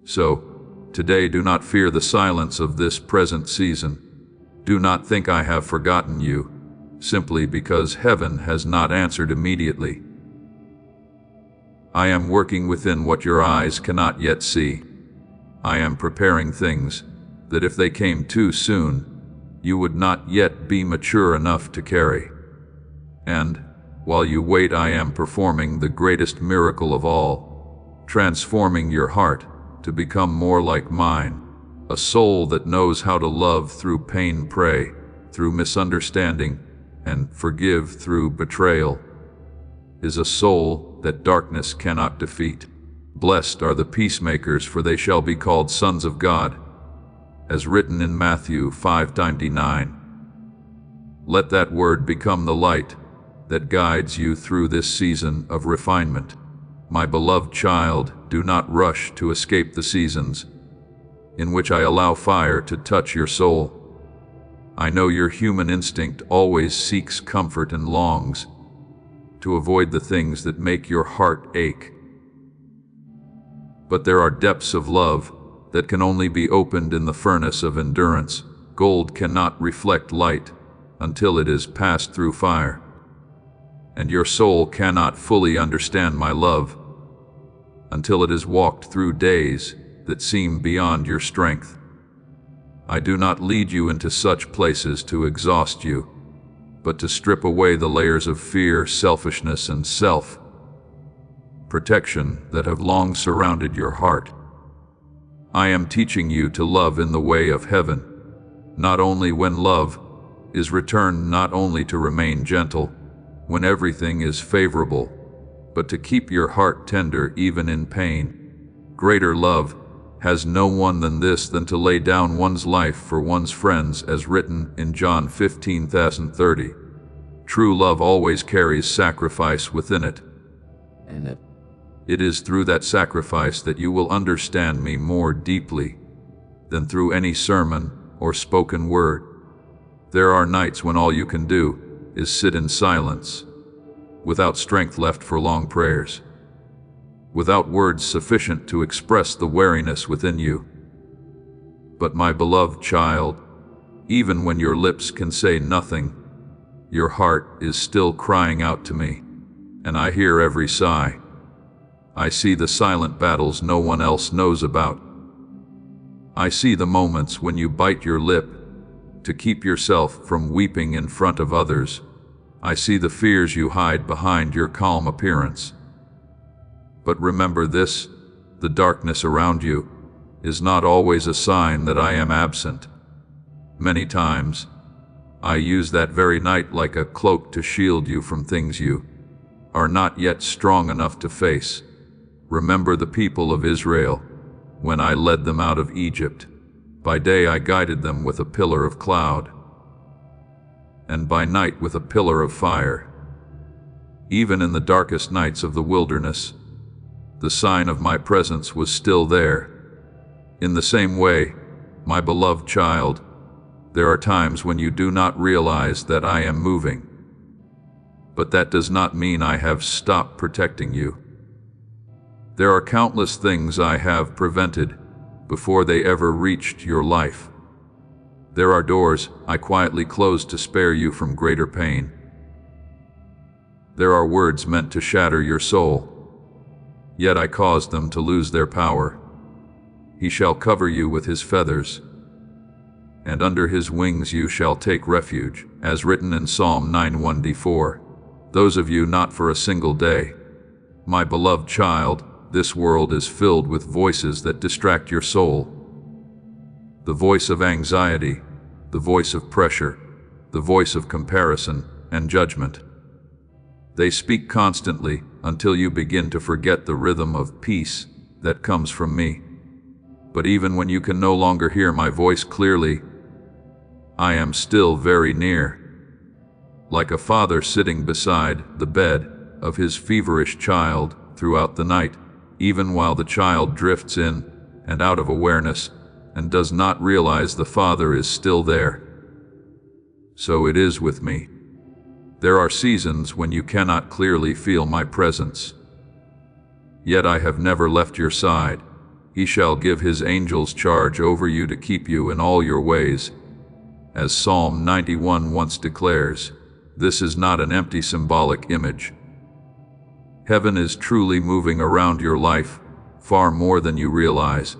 So, today do not fear the silence of this present season. Do not think I have forgotten you, simply because heaven has not answered immediately. I am working within what your eyes cannot yet see. I am preparing things that if they came too soon, you would not yet be mature enough to carry. And, while you wait, I am performing the greatest miracle of all, transforming your heart to become more like mine. A soul that knows how to love through pain, pray through misunderstanding, and forgive through betrayal, is a soul that darkness cannot defeat. Blessed are the peacemakers, for they shall be called sons of God, as written in Matthew 5:29. Let that word become the light that guides you through this season of refinement. My beloved child, do not rush to escape the seasons in which I allow fire to touch your soul. I know your human instinct always seeks comfort and longs to avoid the things that make your heart ache. But there are depths of love that can only be opened in the furnace of endurance. Gold cannot reflect light until it is passed through fire, and your soul cannot fully understand my love until it has walked through days that seem beyond your strength. I do not lead you into such places to exhaust you, but to strip away the layers of fear, selfishness, and self-protection that have long surrounded your heart. I am teaching you to love in the way of heaven, not only when love is returned, not only to remain gentle when everything is favorable, but to keep your heart tender even in pain. Greater love has no one than this, than to lay down one's life for one's friends, as written in John 15:30. True love always carries sacrifice within it. It is through that sacrifice that you will understand me more deeply than through any sermon or spoken word. There are nights when all you can do is sit in silence, without strength left for long prayers, without words sufficient to express the weariness within you. But my beloved child, even when your lips can say nothing, your heart is still crying out to me, and I hear every sigh. I see the silent battles no one else knows about. I see the moments when you bite your lip to keep yourself from weeping in front of others. I see the fears you hide behind your calm appearance. But remember this, the darkness around you is not always a sign that I am absent. Many times, I use that very night like a cloak to shield you from things you are not yet strong enough to face. Remember the people of Israel when I led them out of Egypt. By day I guided them with a pillar of cloud, and by night with a pillar of fire. Even in the darkest nights of the wilderness, the sign of my presence was still there. In the same way, my beloved child, there are times when you do not realize that I am moving. But that does not mean I have stopped protecting you. There are countless things I have prevented before they ever reached your life. There are doors I quietly closed to spare you from greater pain. There are words meant to shatter your soul, yet I caused them to lose their power. He shall cover you with his feathers, and under his wings you shall take refuge, as written in Psalm 9:1-4. Those of you not for a single day. My beloved child, this world is filled with voices that distract your soul. The voice of anxiety, the voice of pressure, the voice of comparison and judgment. They speak constantly until you begin to forget the rhythm of peace that comes from me. But even when you can no longer hear my voice clearly, I am still very near. Like a father sitting beside the bed of his feverish child throughout the night, even while the child drifts in and out of awareness and does not realize the father is still there. So it is with me. There are seasons when you cannot clearly feel my presence. Yet I have never left your side. He shall give his angels charge over you to keep you in all your ways. As Psalm 91 once declares, this is not an empty symbolic image. Heaven is truly moving around your life, far more than you realize.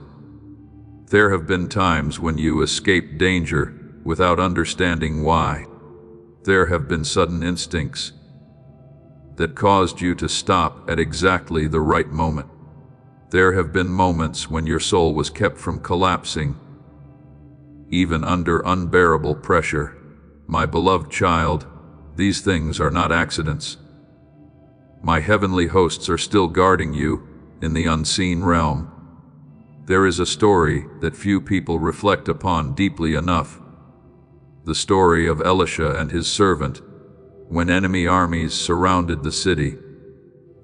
There have been times when you escaped danger without understanding why. There have been sudden instincts that caused you to stop at exactly the right moment. There have been moments when your soul was kept from collapsing, even under unbearable pressure. My beloved child, these things are not accidents. My heavenly hosts are still guarding you in the unseen realm. There is a story that few people reflect upon deeply enough. The story of Elisha and his servant when enemy armies surrounded the city.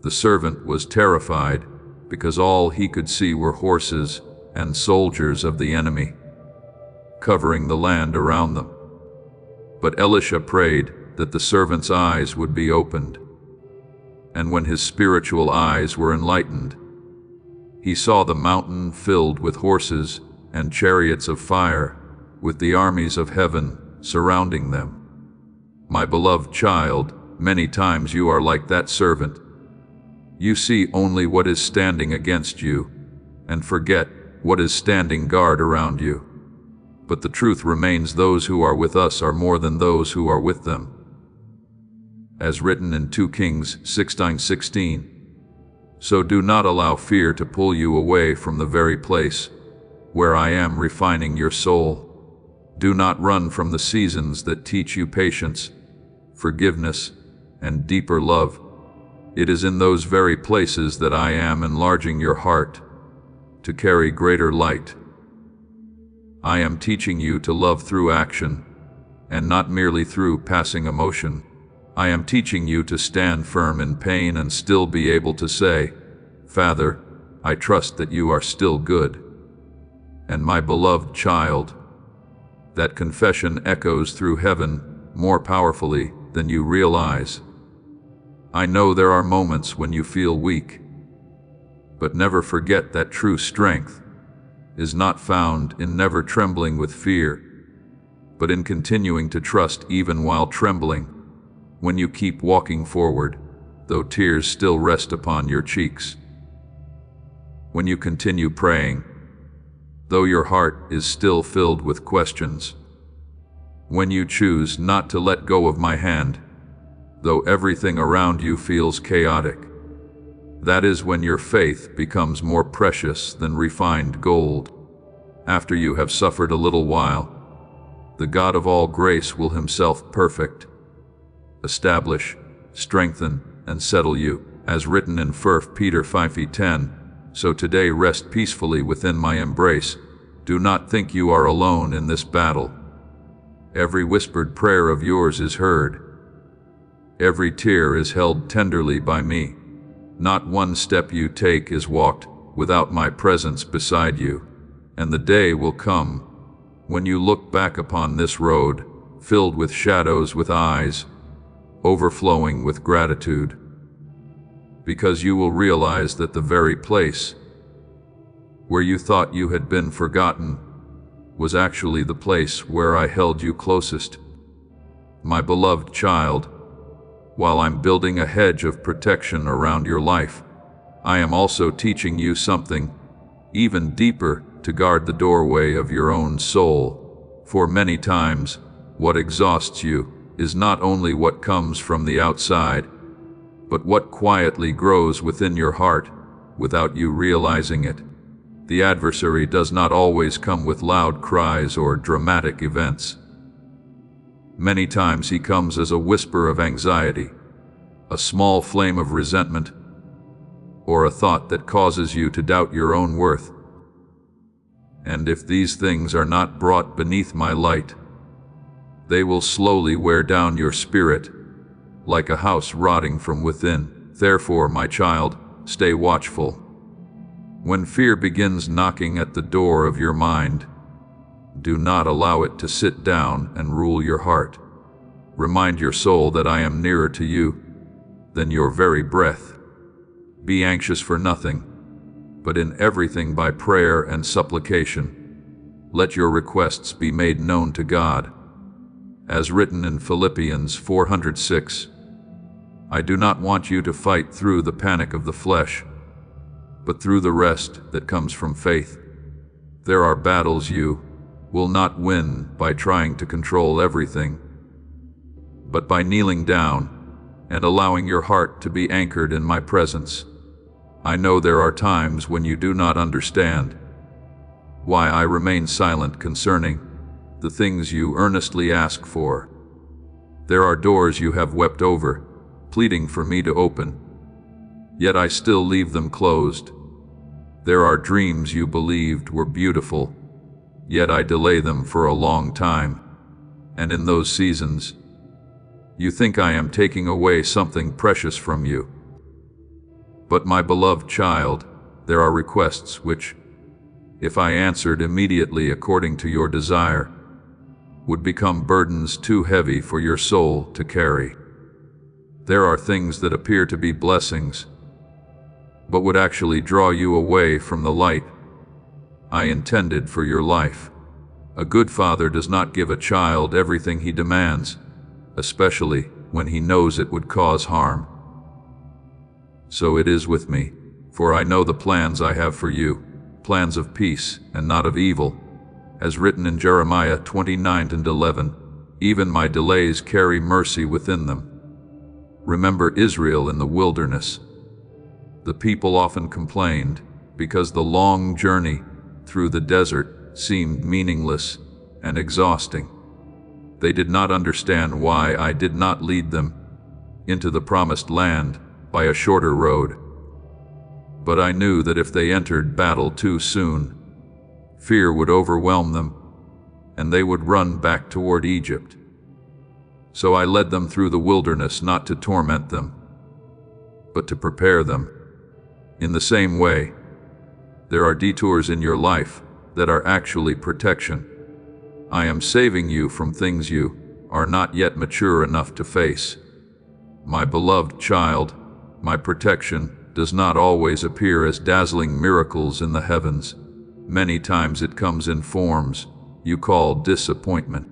The servant was terrified because all he could see were horses and soldiers of the enemy covering the land around them. But Elisha prayed that the servant's eyes would be opened. And when his spiritual eyes were enlightened, he saw the mountain filled with horses and chariots of fire, with the armies of heaven surrounding them. My beloved child, many times you are like that servant. You see only what is standing against you, and forget what is standing guard around you. But the truth remains, those who are with us are more than those who are with them. As written in 2 Kings 16:16. So do not allow fear to pull you away from the very place where I am refining your soul. Do not run from the seasons that teach you patience, forgiveness, and deeper love. It is in those very places that I am enlarging your heart to carry greater light. I am teaching you to love through action and not merely through passing emotion. I am teaching you to stand firm in pain and still be able to say, Father, I trust that you are still good. And my beloved child, that confession echoes through heaven more powerfully than you realize. I know there are moments when you feel weak, but never forget that true strength is not found in never trembling with fear, but in continuing to trust even while trembling. When you keep walking forward, though tears still rest upon your cheeks. when you continue praying, though your heart is still filled with questions. When you choose not to let go of my hand, though everything around you feels chaotic. That is when your faith becomes more precious than refined gold. After you have suffered a little while, the God of all grace will himself perfect, establish, strengthen, and settle you, as written in 1 Peter 5:10. So today rest peacefully within my embrace. Do not think you are alone in this battle. Every whispered prayer of yours is heard. Every tear is held tenderly by me. Not one step you take is walked without my presence beside you, and the day will come when you look back upon this road, filled with shadows, with eyes overflowing with gratitude, because you will realize that the very place where you thought you had been forgotten was actually the place where I held you closest. My beloved child, while I'm building a hedge of protection around your life, I am also teaching you something even deeper to guard the doorway of your own soul. For many times, what exhausts you is not only what comes from the outside, but what quietly grows within your heart without you realizing it. The adversary does not always come with loud cries or dramatic events. Many times he comes as a whisper of anxiety, a small flame of resentment, or a thought that causes you to doubt your own worth. And if these things are not brought beneath my light, they will slowly wear down your spirit, like a house rotting from within. Therefore, my child, stay watchful. When fear begins knocking at the door of your mind, do not allow it to sit down and rule your heart. Remind your soul that I am nearer to you than your very breath. Be anxious for nothing, but in everything by prayer and supplication, let your requests be made known to God. As written in Philippians 4:6, I do not want you to fight through the panic of the flesh, but through the rest that comes from faith. There are battles you will not win by trying to control everything, but by kneeling down and allowing your heart to be anchored in my presence. I know there are times when you do not understand why I remain silent concerning the things you earnestly ask for. There are doors you have wept over, pleading for me to open, yet I still leave them closed. There are dreams you believed were beautiful, yet I delay them for a long time. And in those seasons, you think I am taking away something precious from you. But my beloved child, there are requests which, if I answered immediately according to your desire, would become burdens too heavy for your soul to carry. There are things that appear to be blessings, but would actually draw you away from the light I intended for your life. A good father does not give a child everything he demands, especially when he knows it would cause harm. So it is with me, for I know the plans I have for you, plans of peace and not of evil, as written in Jeremiah 29:11. Even my delays carry mercy within them. Remember Israel in the wilderness. The people often complained because the long journey through the desert seemed meaningless and exhausting. They did not understand why I did not lead them into the promised land by a shorter road. But I knew that if they entered battle too soon, fear would overwhelm them, and they would run back toward Egypt. So I led them through the wilderness not to torment them, but to prepare them. In the same way, there are detours in your life that are actually protection. I am saving you from things you are not yet mature enough to face. My beloved child, my protection does not always appear as dazzling miracles in the heavens. Many times it comes in forms you call disappointment.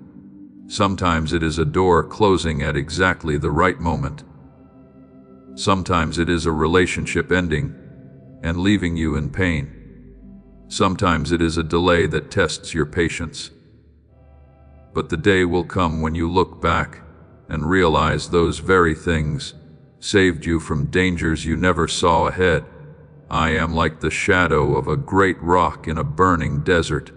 Sometimes it is a door closing at exactly the right moment. Sometimes it is a relationship ending and leaving you in pain. Sometimes it is a delay that tests your patience. But the day will come when you look back and realize those very things saved you from dangers you never saw ahead. I am like the shadow of a great rock in a burning desert.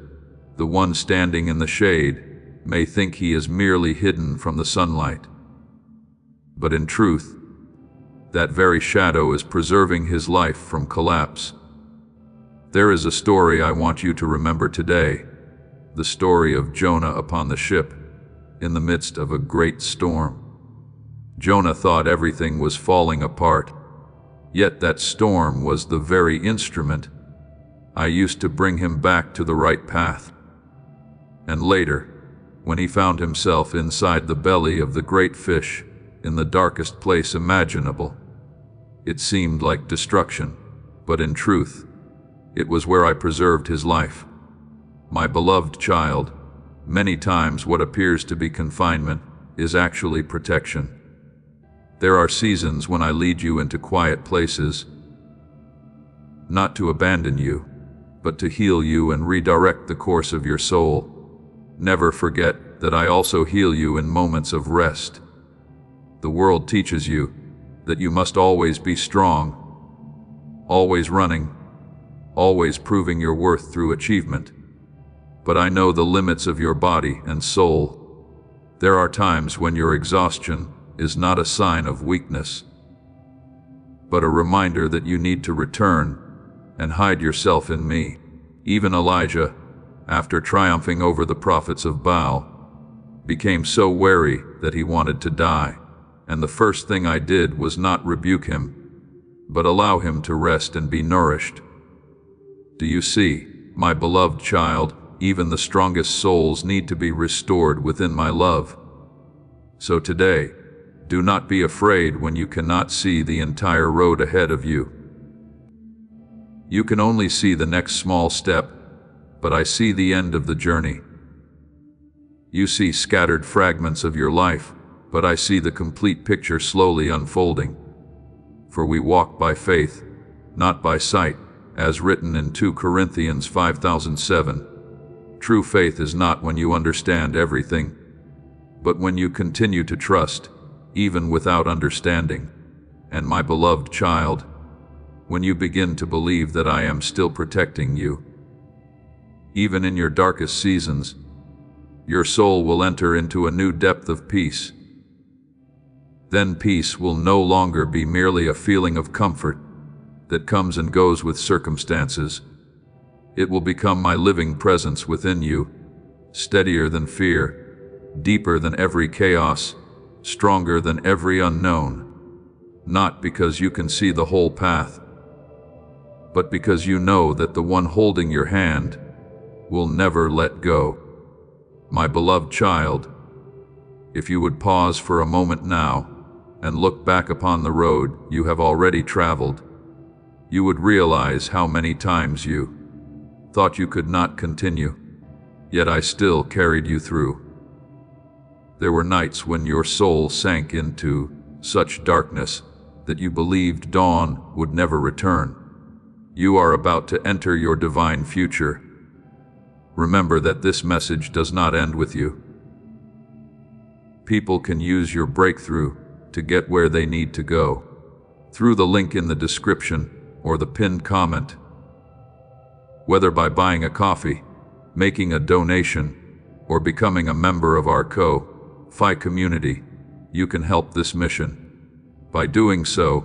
The one standing in the shade may think he is merely hidden from the sunlight. But in truth, that very shadow is preserving his life from collapse. There is a story I want you to remember today, the story of Jonah upon the ship, in the midst of a great storm. Jonah thought everything was falling apart, yet that storm was the very instrument I used to bring him back to the right path. And later, when he found himself inside the belly of the great fish, in the darkest place imaginable, it seemed like destruction, but in truth, it was where I preserved his life. My beloved child, many times what appears to be confinement is actually protection. There are seasons when I lead you into quiet places, not to abandon you, but to heal you and redirect the course of your soul. Never forget that I also heal you in moments of rest. The world teaches you that you must always be strong, always running, always proving your worth through achievement. But I know the limits of your body and soul. There are times when your exhaustion is not a sign of weakness, but a reminder that you need to return and hide yourself in me. Even Elijah, after triumphing over the prophets of Baal, became so weary that he wanted to die. And the first thing I did was not rebuke him, but allow him to rest and be nourished. Do you see, my beloved child, even the strongest souls need to be restored within my love. So today, do not be afraid when you cannot see the entire road ahead of you. You can only see the next small step, but I see the end of the journey. You see scattered fragments of your life, but I see the complete picture slowly unfolding. For we walk by faith, not by sight, as written in 2 Corinthians 5:7. True faith is not when you understand everything, but when you continue to trust, even without understanding. And my beloved child, when you begin to believe that I am still protecting you, even in your darkest seasons, your soul will enter into a new depth of peace. Then peace will no longer be merely a feeling of comfort that comes and goes with circumstances. It will become my living presence within you, steadier than fear, deeper than every chaos, stronger than every unknown. Not because you can see the whole path, but because you know that the one holding your hand will never let go. My beloved child, if you would pause for a moment now and look back upon the road you have already traveled, you would realize how many times you thought you could not continue, yet I still carried you through. There were nights when your soul sank into such darkness that you believed dawn would never return. You are about to enter your divine future. Remember that this message does not end with you. People can use your breakthrough to get where they need to go, through the link in the description or the pinned comment. Whether by buying a coffee, making a donation, or becoming a member of our Ko-Fi community, you can help this mission. By doing so,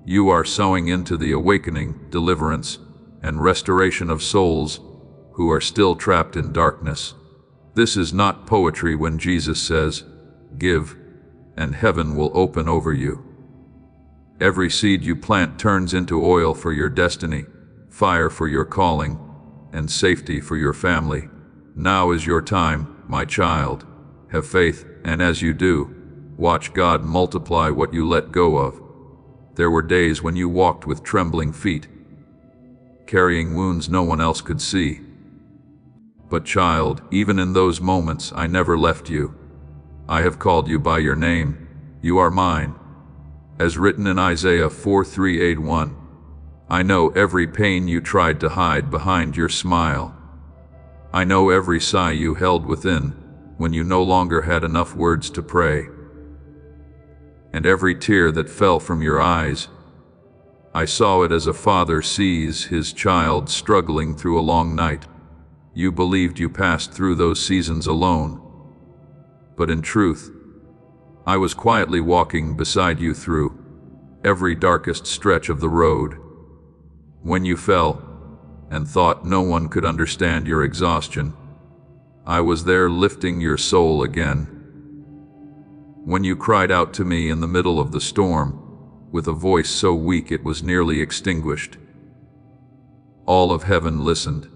you are sowing into the awakening, deliverance, and restoration of souls who are still trapped in darkness. This is not poetry when Jesus says, "Give, and heaven will open over you." Every seed you plant turns into oil for your destiny, fire for your calling, and safety for your family. Now is your time, my child. Have faith, and as you do, watch God multiply what you let go of. There were days when you walked with trembling feet, carrying wounds no one else could see. But child, even in those moments I never left you. I have called you by your name. You are mine. As written in Isaiah 43:1, I know every pain you tried to hide behind your smile. I know every sigh you held within when you no longer had enough words to pray. And every tear that fell from your eyes, I saw it as a father sees his child struggling through a long night. You believed you passed through those seasons alone, but in truth, I was quietly walking beside you through every darkest stretch of the road. When you fell and thought no one could understand your exhaustion, I was there lifting your soul again. When you cried out to me in the middle of the storm, with a voice so weak it was nearly extinguished, all of heaven listened.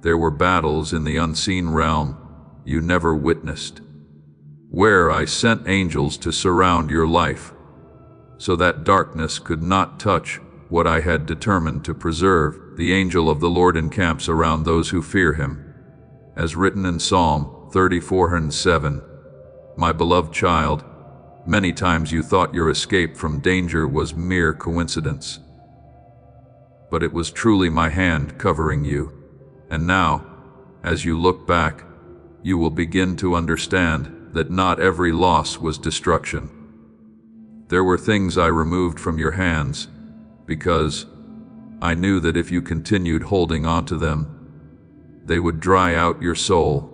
There were battles in the unseen realm you never witnessed, where I sent angels to surround your life, so that darkness could not touch what I had determined to preserve. The angel of the Lord encamps around those who fear him, as written in Psalm 34:7. My beloved child, many times you thought your escape from danger was mere coincidence, but it was truly my hand covering you. And now, as you look back, you will begin to understand that not every loss was destruction. There were things I removed from your hands because I knew that if you continued holding on to them, they would dry out your soul.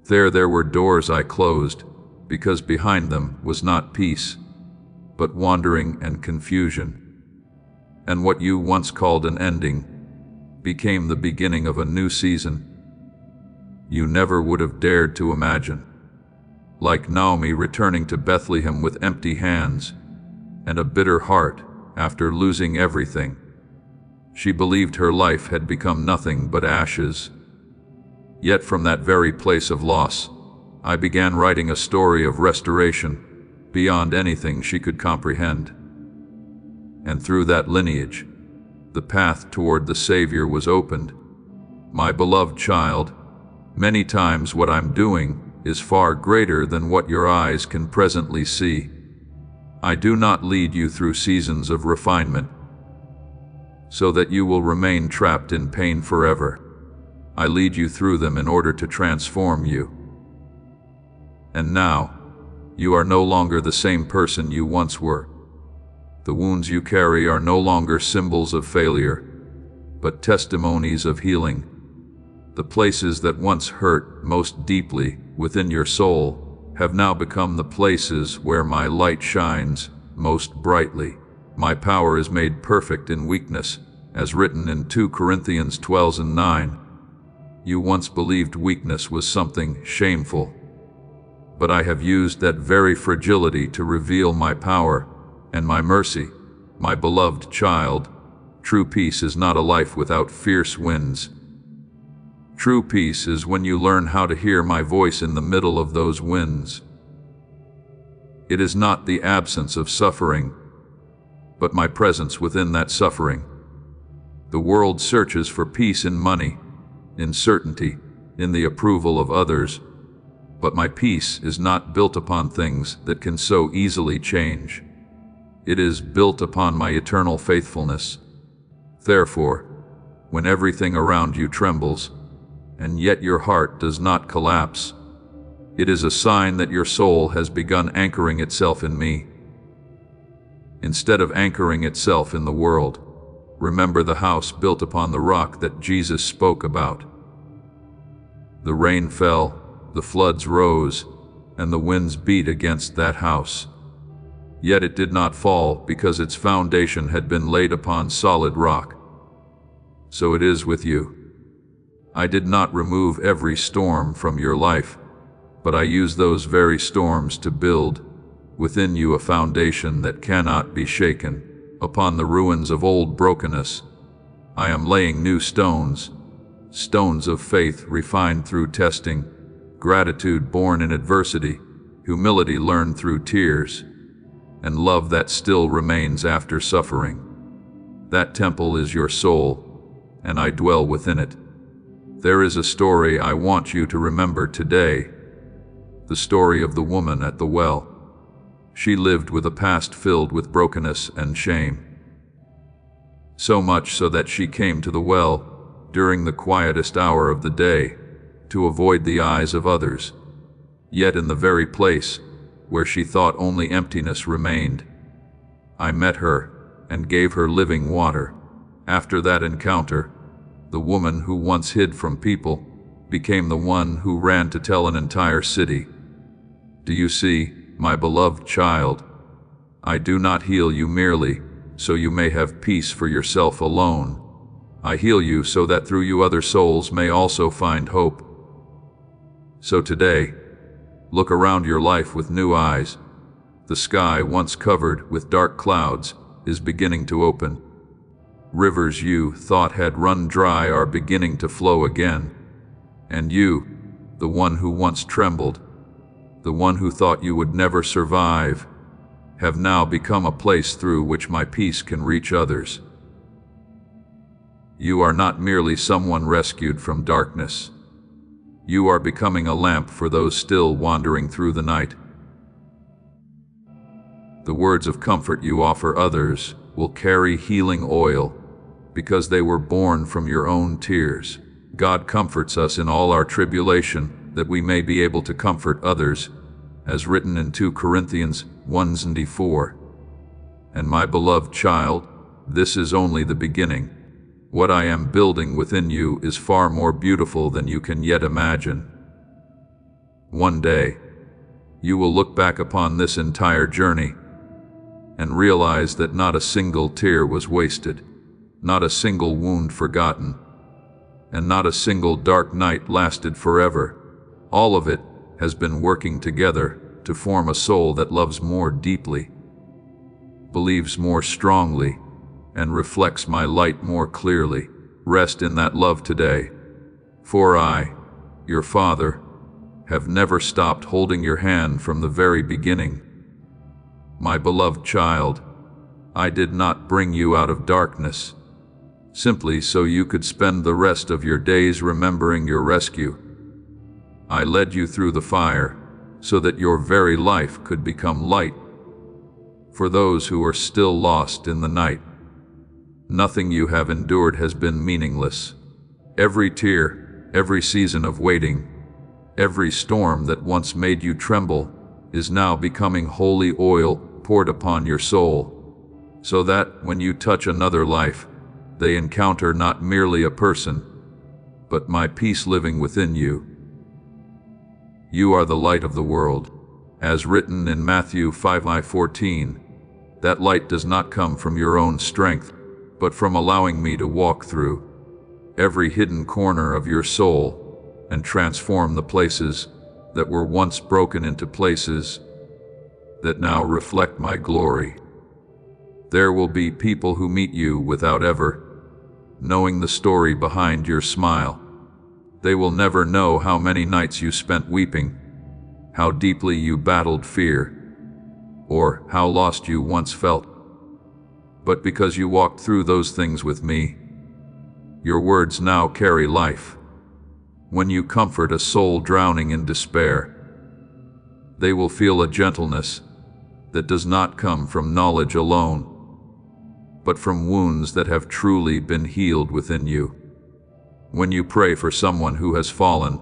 There were doors I closed because behind them was not peace, but wandering and confusion. And what you once called an ending became the beginning of a new season you never would have dared to imagine. Like Naomi returning to Bethlehem with empty hands and a bitter heart after losing everything. She believed her life had become nothing but ashes. Yet from that very place of loss, I began writing a story of restoration beyond anything she could comprehend. And through that lineage, the path toward the Savior was opened. My beloved child, many times what I'm doing is far greater than what your eyes can presently see. I do not lead you through seasons of refinement, so that you will remain trapped in pain forever. I lead you through them in order to transform you. And now, you are no longer the same person you once were. The wounds you carry are no longer symbols of failure, but testimonies of healing. The places that once hurt most deeply within your soul have now become the places where my light shines most brightly. My power is made perfect in weakness, as written in 2 Corinthians 12:9. You once believed weakness was something shameful, but I have used that very fragility to reveal my power and my mercy. My beloved child, true peace is not a life without fierce winds. True peace is when you learn how to hear my voice in the middle of those winds. It is not the absence of suffering, but my presence within that suffering. The world searches for peace in money, in certainty, in the approval of others, but my peace is not built upon things that can so easily change. It is built upon my eternal faithfulness. Therefore, when everything around you trembles, and yet your heart does not collapse, it is a sign that your soul has begun anchoring itself in me. Instead of anchoring itself in the world, remember the house built upon the rock that Jesus spoke about. The rain fell, the floods rose, and the winds beat against that house. Yet it did not fall because its foundation had been laid upon solid rock. So it is with you. I did not remove every storm from your life, but I used those very storms to build within you a foundation that cannot be shaken. Upon the ruins of old brokenness, I am laying new stones, stones of faith refined through testing, gratitude born in adversity, humility learned through tears, and love that still remains after suffering. That temple is your soul, and I dwell within it. There is a story I want you to remember today, the story of the woman at the well. She lived with a past filled with brokenness and shame. so much so that she came to the well during the quietest hour of the day to avoid the eyes of others. Yet in the very place where she thought only emptiness remained, I met her and gave her living water. After that encounter, the woman who once hid from people became the one who ran to tell an entire city. Do you see, my beloved child? I do not heal you merely so you may have peace for yourself alone. I heal you so that through you other souls may also find hope. So today, look around your life with new eyes. The sky, once covered with dark clouds, is beginning to open. Rivers you thought had run dry are beginning to flow again. And you, the one who once trembled, the one who thought you would never survive, have now become a place through which my peace can reach others. You are not merely someone rescued from darkness. You are becoming a lamp for those still wandering through the night. The words of comfort you offer others will carry healing oil because they were born from your own tears. God comforts us in all our tribulation that we may be able to comfort others, as written in 2 Corinthians 1:4. And my beloved child, this is only the beginning. What I am building within you is far more beautiful than you can yet imagine. One day, you will look back upon this entire journey and realize that not a single tear was wasted, not a single wound forgotten, and not a single dark night lasted forever. All of it has been working together to form a soul that loves more deeply, believes more strongly, and reflects my light more clearly. Rest in that love today, for I, your Father, have never stopped holding your hand from the very beginning. My beloved child, I did not bring you out of darkness simply so you could spend the rest of your days remembering your rescue. I led you through the fire so that your very life could become light for those who are still lost in the night. Nothing you have endured has been meaningless. Every tear, every season of waiting, every storm that once made you tremble is now becoming holy oil poured upon your soul, so that when you touch another life, they encounter not merely a person, but my peace living within you. You are the light of the world, as written in Matthew 5:14. That light does not come from your own strength, but from allowing me to walk through every hidden corner of your soul and transform the places that were once broken into places that now reflect my glory. There will be people who meet you without ever knowing the story behind your smile. They will never know how many nights you spent weeping, how deeply you battled fear, or how lost you once felt. But because you walked through those things with me, your words now carry life. When you comfort a soul drowning in despair, they will feel a gentleness that does not come from knowledge alone, but from wounds that have truly been healed within you. When you pray for someone who has fallen,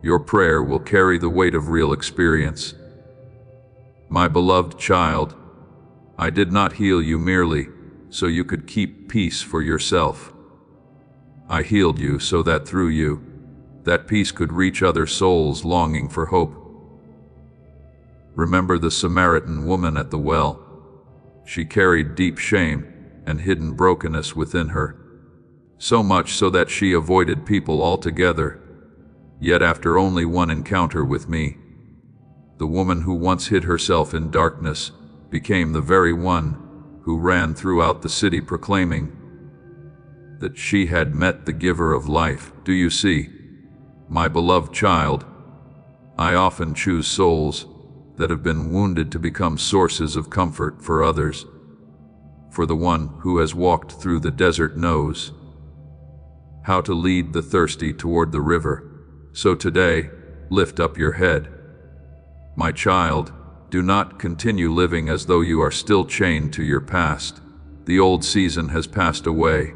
your prayer will carry the weight of real experience. My beloved child, I did not heal you merely so you could keep peace for yourself. I healed you so that through you, that peace could reach other souls longing for hope. Remember the Samaritan woman at the well. She carried deep shame and hidden brokenness within her, so much so that she avoided people altogether. Yet after only one encounter with me, the woman who once hid herself in darkness became the very one who ran throughout the city proclaiming that she had met the giver of life. Do you see, my beloved child, I often choose souls that have been wounded to become sources of comfort for others. For the one who has walked through the desert knows how to lead the thirsty toward the river. So today, lift up your head. My child, do not continue living as though you are still chained to your past. The old season has passed away.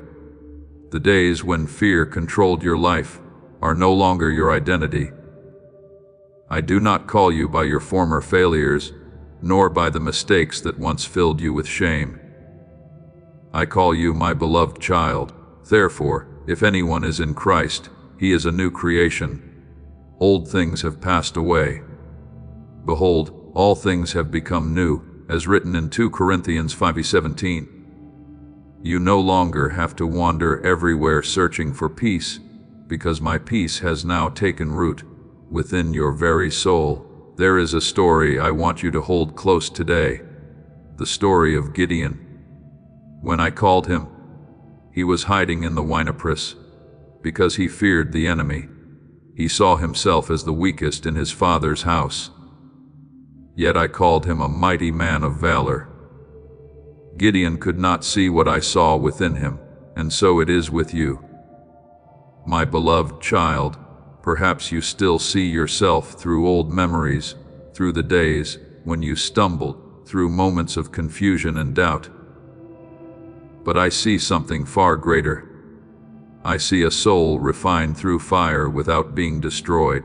The days when fear controlled your life are no longer your identity. I do not call you by your former failures, nor by the mistakes that once filled you with shame. I call you my beloved child. Therefore, if anyone is in Christ, he is a new creation. Old things have passed away. Behold, all things have become new, as written in 2 Corinthians 5:17. You no longer have to wander everywhere searching for peace, because my peace has now taken root within your very soul. There is a story I want you to hold close today, the story of Gideon. When I called him, he was hiding in the winepress, because he feared the enemy. He saw himself as the weakest in his father's house. Yet I called him a mighty man of valor. Gideon could not see what I saw within him, and so it is with you. My beloved child, perhaps you still see yourself through old memories, through the days when you stumbled, through moments of confusion and doubt. But I see something far greater. I see a soul refined through fire without being destroyed.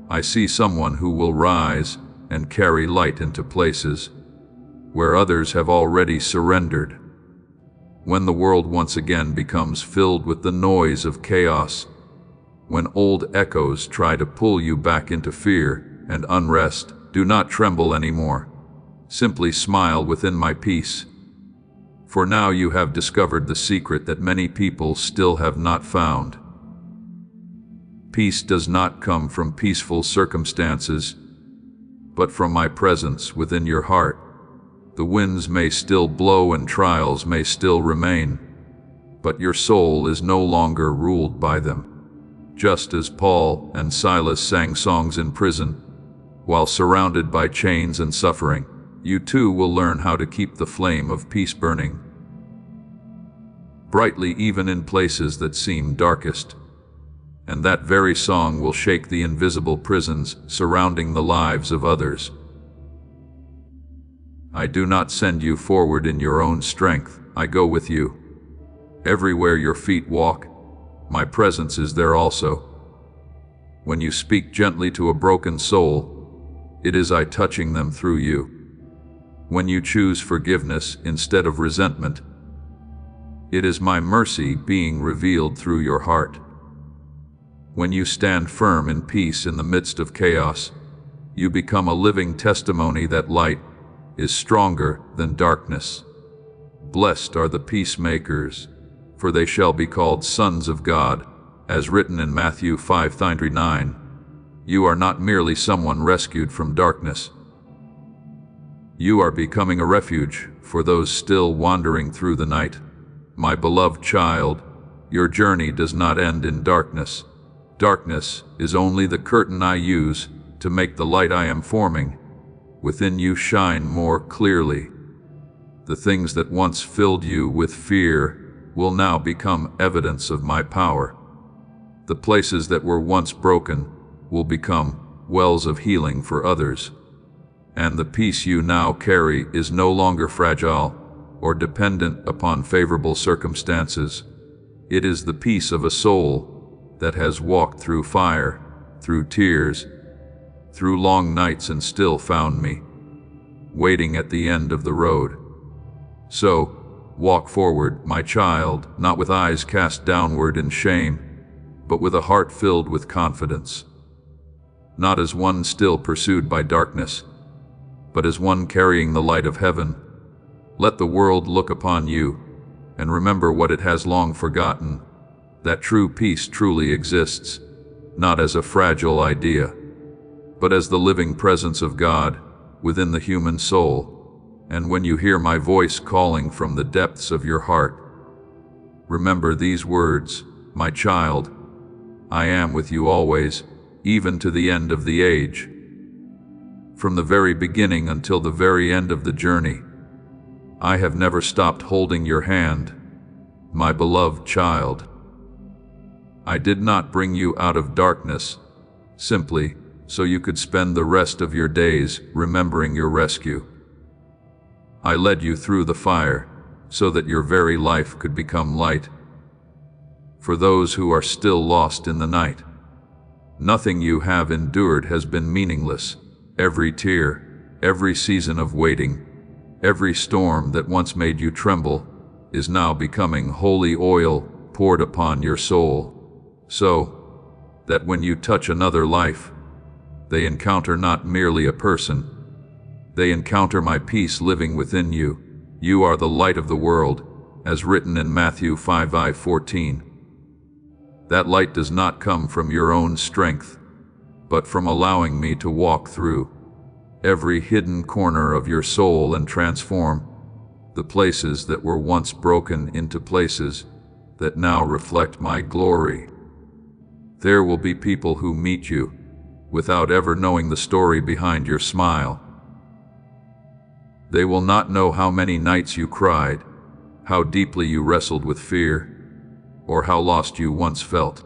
I see someone who will rise and carry light into places where others have already surrendered. When the world once again becomes filled with the noise of chaos, when old echoes try to pull you back into fear and unrest, do not tremble anymore. Simply smile within my peace. For now you have discovered the secret that many people still have not found. Peace does not come from peaceful circumstances, but from my presence within your heart. The winds may still blow and trials may still remain, but your soul is no longer ruled by them. Just as Paul and Silas sang songs in prison, while surrounded by chains and suffering, you too will learn how to keep the flame of peace burning brightly even in places that seem darkest. And that very song will shake the invisible prisons surrounding the lives of others. I do not send you forward in your own strength. I go with you. Everywhere your feet walk, my presence is there also. When you speak gently to a broken soul, it is I touching them through you. When you choose forgiveness instead of resentment, it is my mercy being revealed through your heart. When you stand firm in peace in the midst of chaos, you become a living testimony that light is stronger than darkness. Blessed are the peacemakers, for they shall be called sons of God, as written in Matthew 5:39. You are not merely someone rescued from darkness. You are becoming a refuge for those still wandering through the night. My beloved child, your journey does not end in darkness. Darkness is only the curtain I use to make the light I am forming within you shine more clearly. The things that once filled you with fear will now become evidence of my power. The places that were once broken will become wells of healing for others. And the peace you now carry is no longer fragile or dependent upon favorable circumstances. It is the peace of a soul that has walked through fire, through tears, through long nights and still found me, waiting at the end of the road. So, walk forward, my child, not with eyes cast downward in shame, but with a heart filled with confidence. Not as one still pursued by darkness, but as one carrying the light of heaven. Let the world look upon you and remember what it has long forgotten, that true peace truly exists, not as a fragile idea, but as the living presence of God within the human soul. And when you hear my voice calling from the depths of your heart, remember these words, my child, I am with you always, even to the end of the age. From the very beginning until the very end of the journey, I have never stopped holding your hand, my beloved child. I did not bring you out of darkness, simply so you could spend the rest of your days remembering your rescue. I led you through the fire, so that your very life could become light. For those who are still lost in the night, nothing you have endured has been meaningless. Every tear, every season of waiting, every storm that once made you tremble is now becoming holy oil poured upon your soul, so that when you touch another life, they encounter not merely a person, they encounter my peace living within you. You are the light of the world, as written in Matthew 5:14. That light does not come from your own strength, but from allowing me to walk through every hidden corner of your soul and transform the places that were once broken into places that now reflect my glory. There will be people who meet you without ever knowing the story behind your smile. They will not know how many nights you cried, how deeply you wrestled with fear, or how lost you once felt.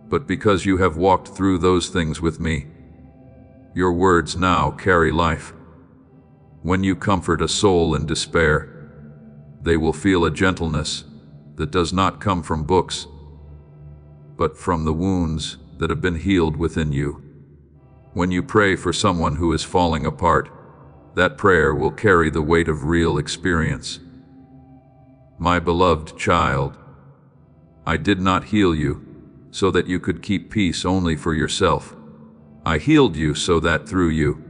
But because you have walked through those things with me, your words now carry life. When you comfort a soul in despair, they will feel a gentleness that does not come from books, but from the wounds that have been healed within you. When you pray for someone who is falling apart, that prayer will carry the weight of real experience. My beloved child, I did not heal you so that you could keep peace only for yourself. I healed you so that through you,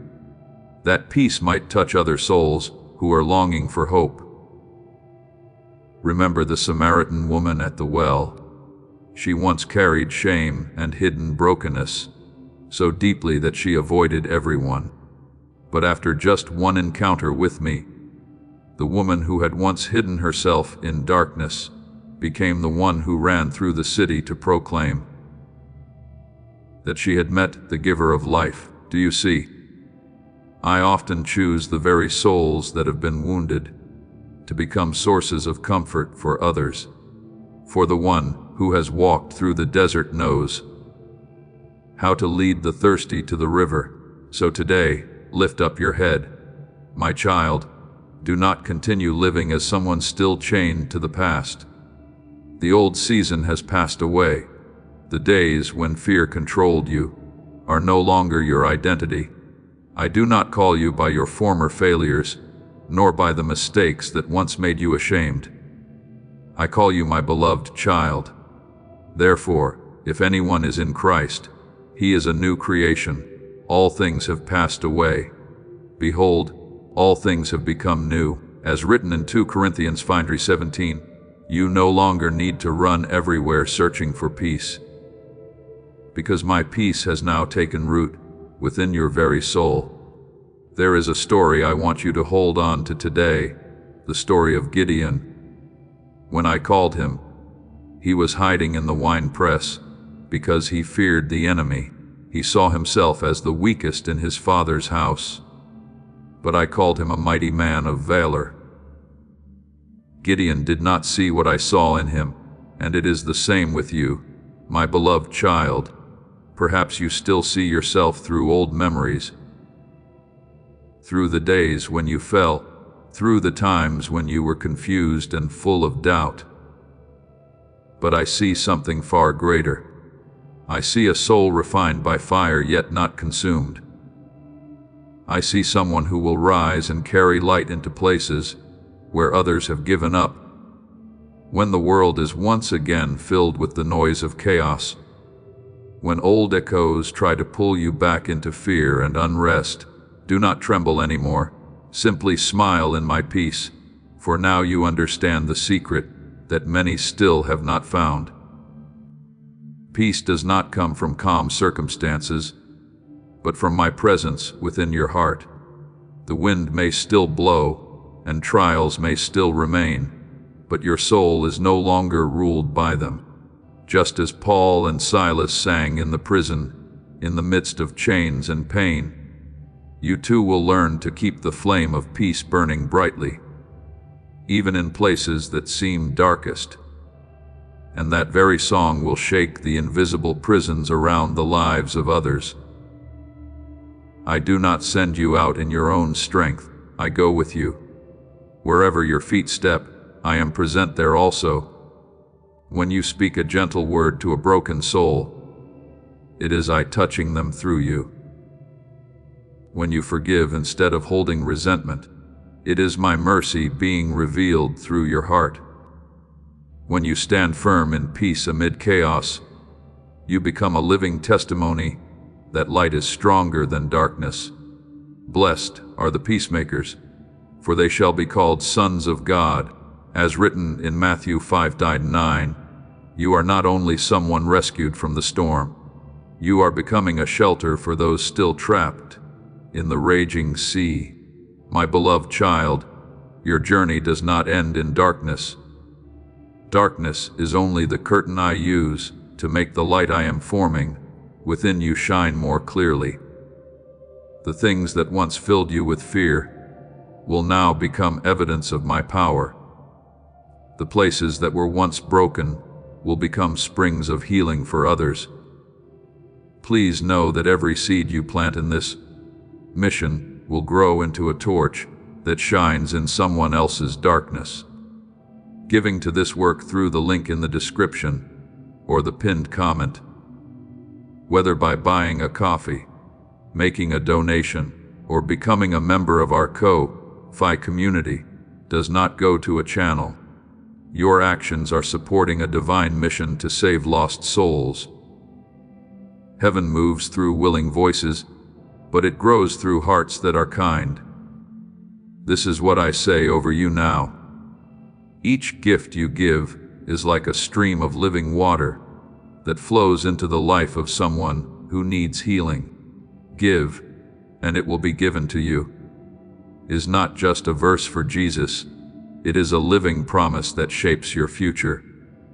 that peace might touch other souls who are longing for hope. Remember the Samaritan woman at the well. She once carried shame and hidden brokenness so deeply that she avoided everyone. But after just one encounter with me, the woman who had once hidden herself in darkness became the one who ran through the city to proclaim that she had met the giver of life. Do you see? I often choose the very souls that have been wounded to become sources of comfort for others. For the one who has walked through the desert knows how to lead the thirsty to the river. So today, lift up your head, my child. Do not continue living as someone still chained to the past. The old season has passed away. The days when fear controlled you are no longer your identity. I do not call you by your former failures, nor by the mistakes that once made you ashamed. I call you my beloved child. Therefore, if anyone is in Christ, he is a new creation. All things have passed away. Behold, all things have become new. As written in 2 Corinthians 5:17, you no longer need to run everywhere searching for peace, because my peace has now taken root within your very soul. There is a story I want you to hold on to today, the story of Gideon. When I called him, he was hiding in the winepress because he feared the enemy. He saw himself as the weakest in his father's house. But I called him a mighty man of valor. Gideon did not see what I saw in him, and it is the same with you, my beloved child. Perhaps you still see yourself through old memories, through the days when you fell, through the times when you were confused and full of doubt. But I see something far greater. I see a soul refined by fire yet not consumed. I see someone who will rise and carry light into places where others have given up. When the world is once again filled with the noise of chaos, when old echoes try to pull you back into fear and unrest, do not tremble anymore. Simply smile in my peace, for now you understand the secret that many still have not found. Peace does not come from calm circumstances, but from my presence within your heart. The wind may still blow, and trials may still remain, but your soul is no longer ruled by them. Just as Paul and Silas sang in the prison, in the midst of chains and pain, you too will learn to keep the flame of peace burning brightly, even in places that seem darkest. And that very song will shake the invisible prisons around the lives of others. I do not send you out in your own strength. I go with you. Wherever your feet step, I am present there also. When you speak a gentle word to a broken soul, it is I touching them through you. When you forgive instead of holding resentment, it is my mercy being revealed through your heart. When you stand firm in peace amid chaos, you become a living testimony that light is stronger than darkness. Blessed are the peacemakers, for they shall be called sons of God. As written in Matthew 5:9, you are not only someone rescued from the storm, you are becoming a shelter for those still trapped in the raging sea. My beloved child, your journey does not end in darkness. Darkness is only the curtain I use to make the light I am forming within you shine more clearly. The things that once filled you with fear will now become evidence of my power. The places that were once broken will become springs of healing for others. Please know that every seed you plant in this mission will grow into a torch that shines in someone else's darkness. Giving to this work through the link in the description or the pinned comment, whether by buying a coffee, making a donation, or becoming a member of our Ko-Fi community, does not go to a channel. Your actions are supporting a divine mission to save lost souls. Heaven moves through willing voices, but it grows through hearts that are kind. This is what I say over you now. Each gift you give is like a stream of living water that flows into the life of someone who needs healing. Give, and it will be given to you is not just a verse for Jesus. It is a living promise that shapes your future.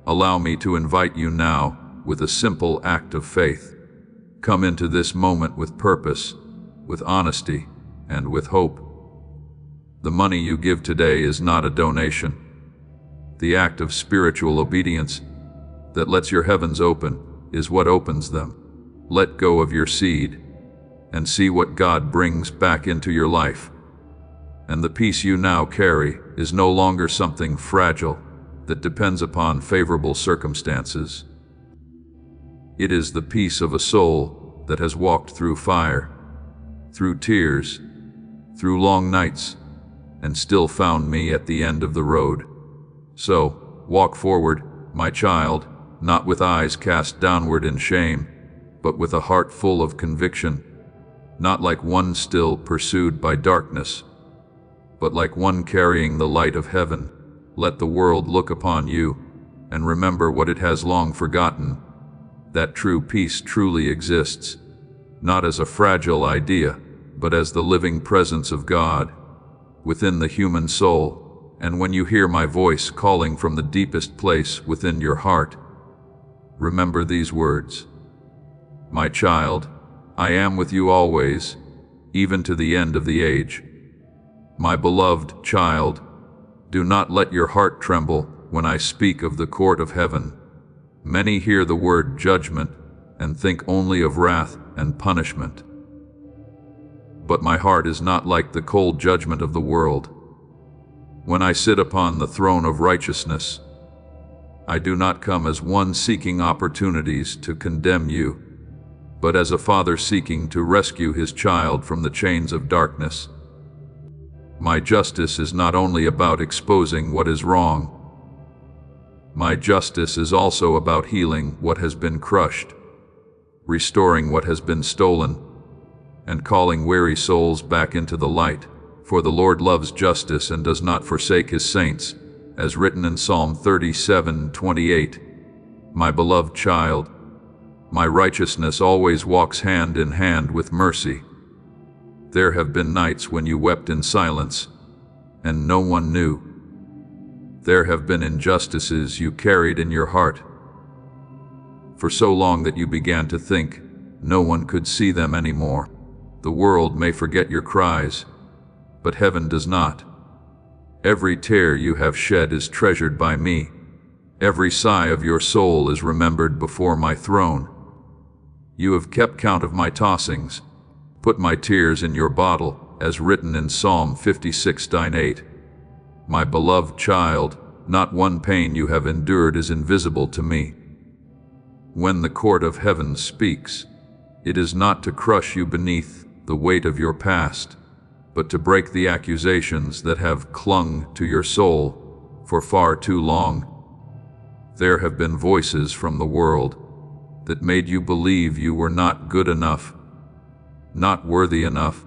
Allow me to invite you now with a simple act of faith. Come into this moment with purpose, with honesty, and with hope. The money you give today is not a donation. The act of spiritual obedience that lets your heavens open is what opens them. Let go of your seed and see what God brings back into your life. And the peace you now carry is no longer something fragile that depends upon favorable circumstances. It is the peace of a soul that has walked through fire, through tears, through long nights, and still found me at the end of the road. So, walk forward, my child, not with eyes cast downward in shame, but with a heart full of conviction, not like one still pursued by darkness, but like one carrying the light of heaven. Let the world look upon you and remember what it has long forgotten, that true peace truly exists, not as a fragile idea, but as the living presence of God within the human soul. And when you hear my voice calling from the deepest place within your heart, remember these words. My child, I am with you always, even to the end of the age. My beloved child, do not let your heart tremble when I speak of the court of heaven. Many hear the word judgment and think only of wrath and punishment. But my heart is not like the cold judgment of the world. When I sit upon the throne of righteousness, I do not come as one seeking opportunities to condemn you, but as a father seeking to rescue his child from the chains of darkness. My justice is not only about exposing what is wrong. My justice is also about healing what has been crushed, restoring what has been stolen, and calling weary souls back into the light. For the Lord loves justice and does not forsake his saints, as written in Psalm 37:28. My beloved child, my righteousness always walks hand in hand with mercy. There have been nights when you wept in silence, and no one knew. There have been injustices you carried in your heart for so long that you began to think no one could see them anymore. The world may forget your cries, but heaven does not. Every tear you have shed is treasured by me. Every sigh of your soul is remembered before my throne. You have kept count of my tossings. Put my tears in your bottle, as written in Psalm 56:8. My beloved child, not one pain you have endured is invisible to me. When the court of heaven speaks, it is not to crush you beneath the weight of your past, but to break the accusations that have clung to your soul for far too long. There have been voices from the world that made you believe you were not good enough, not worthy enough,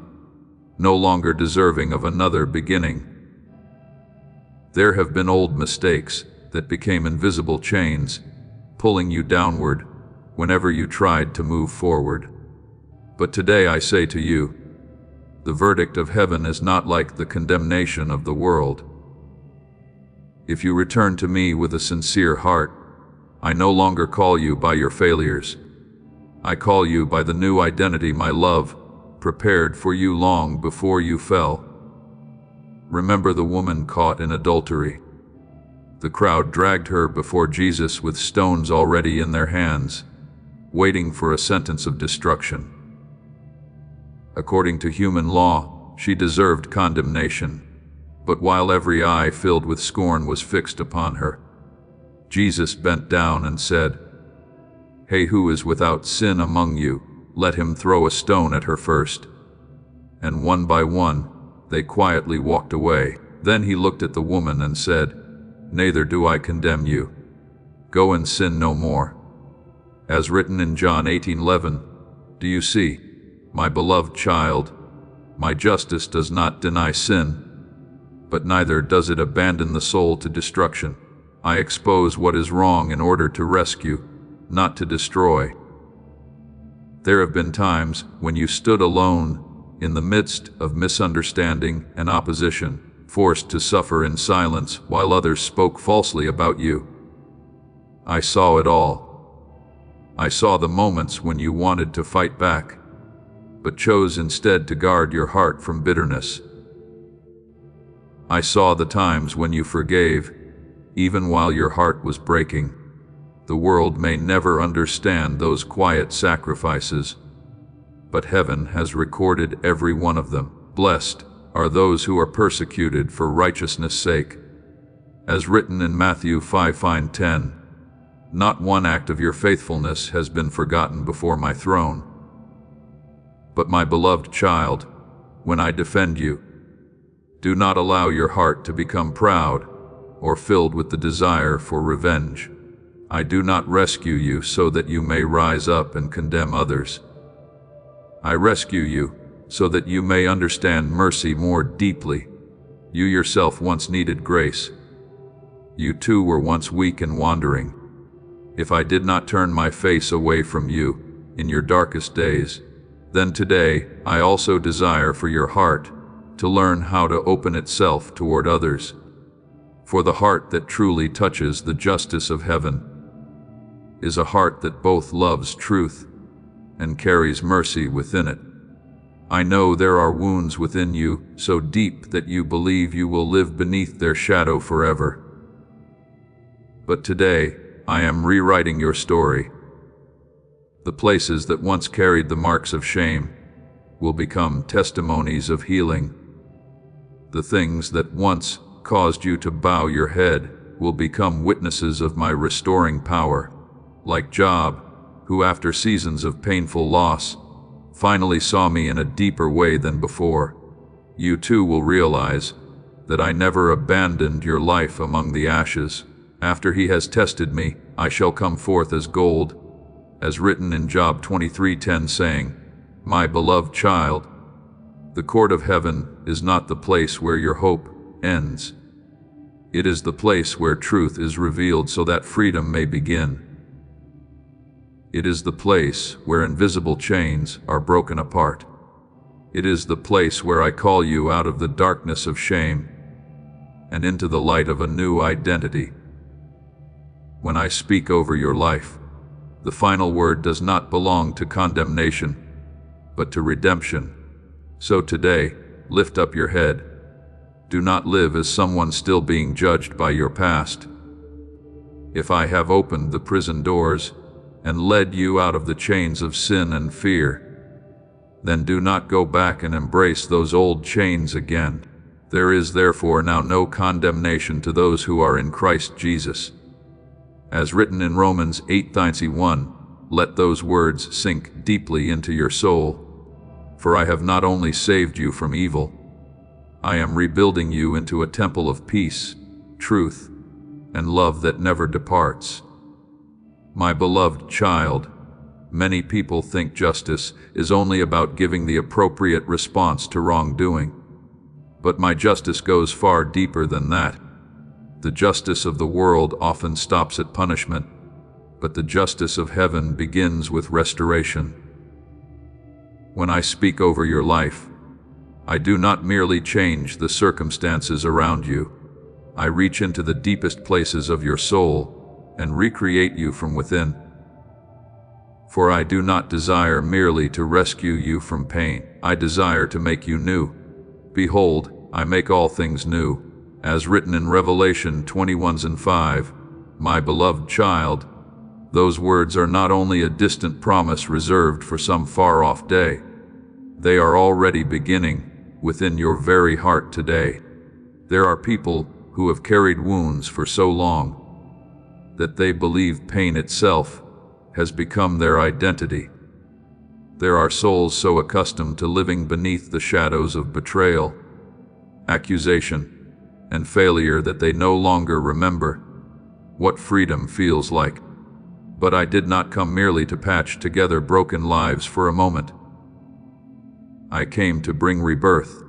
no longer deserving of another beginning. There have been old mistakes that became invisible chains, pulling you downward whenever you tried to move forward. But today I say to you, the verdict of heaven is not like the condemnation of the world. If you return to me with a sincere heart, I no longer call you by your failures. I call you by the new identity my love prepared for you long before you fell. Remember the woman caught in adultery. The crowd dragged her before Jesus with stones already in their hands, waiting for a sentence of destruction. According to human law, she deserved condemnation, but while every eye filled with scorn was fixed upon her, Jesus bent down and said, "Hey, who is without sin among you? Let him throw a stone at her first." And one by one, they quietly walked away. Then he looked at the woman and said, "Neither do I condemn you. Go and sin no more." As written in John 18:11, do you see, my beloved child, my justice does not deny sin, but neither does it abandon the soul to destruction. I expose what is wrong in order to rescue, not to destroy. There have been times when you stood alone in the midst of misunderstanding and opposition, forced to suffer in silence while others spoke falsely about you. I saw it all. I saw the moments when you wanted to fight back, but chose instead to guard your heart from bitterness. I saw the times when you forgave, even while your heart was breaking. The world may never understand those quiet sacrifices, but heaven has recorded every one of them. Blessed are those who are persecuted for righteousness' sake. As written in Matthew 5:10, not one act of your faithfulness has been forgotten before my throne. But my beloved child, when I defend you, do not allow your heart to become proud or filled with the desire for revenge. I do not rescue you so that you may rise up and condemn others. I rescue you so that you may understand mercy more deeply. You yourself once needed grace. You too were once weak and wandering. If I did not turn my face away from you in your darkest days, then today I also desire for your heart to learn how to open itself toward others. For the heart that truly touches the justice of heaven is a heart that both loves truth and carries mercy within it. I know there are wounds within you so deep that you believe you will live beneath their shadow forever. But today, I am rewriting your story. The places that once carried the marks of shame will become testimonies of healing. The things that once caused you to bow your head will become witnesses of my restoring power. Like Job, who after seasons of painful loss, finally saw me in a deeper way than before, you too will realize that I never abandoned your life among the ashes. After he has tested me, I shall come forth as gold, as written in Job 23:10, saying, "My beloved child, the court of heaven is not the place where your hope ends. It is the place where truth is revealed so that freedom may begin. It is the place where invisible chains are broken apart. It is the place where I call you out of the darkness of shame and into the light of a new identity. When I speak over your life, the final word does not belong to condemnation, but to redemption. So today, lift up your head. Do not live as someone still being judged by your past. If I have opened the prison doors and led you out of the chains of sin and fear, then do not go back and embrace those old chains again. There is therefore now no condemnation to those who are in Christ Jesus. As written in Romans 8:31, let those words sink deeply into your soul. For I have not only saved you from evil, I am rebuilding you into a temple of peace, truth, and love that never departs. My beloved child, many people think justice is only about giving the appropriate response to wrongdoing. But my justice goes far deeper than that. The justice of the world often stops at punishment, but the justice of heaven begins with restoration. When I speak over your life, I do not merely change the circumstances around you. I reach into the deepest places of your soul and recreate you from within. For I do not desire merely to rescue you from pain. I desire to make you new. Behold, I make all things new. As written in Revelation 21:5, my beloved child, those words are not only a distant promise reserved for some far-off day. They are already beginning within your very heart today. There are people who have carried wounds for so long that they believe pain itself has become their identity. There are souls so accustomed to living beneath the shadows of betrayal, accusation, and failure that they no longer remember what freedom feels like. But I did not come merely to patch together broken lives for a moment. I came to bring rebirth,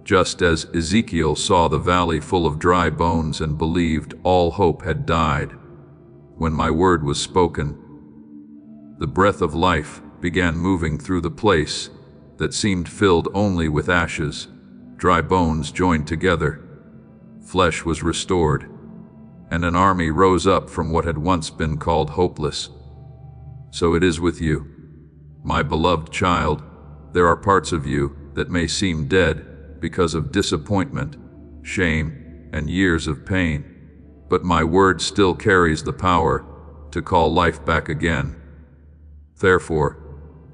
just as Ezekiel saw the valley full of dry bones and believed all hope had died. When my word was spoken, the breath of life began moving through the place that seemed filled only with ashes. Dry bones joined together, flesh was restored, and an army rose up from what had once been called hopeless. So it is with you, my beloved child. There are parts of you that may seem dead because of disappointment, shame, and years of pain, but my word still carries the power to call life back again. Therefore,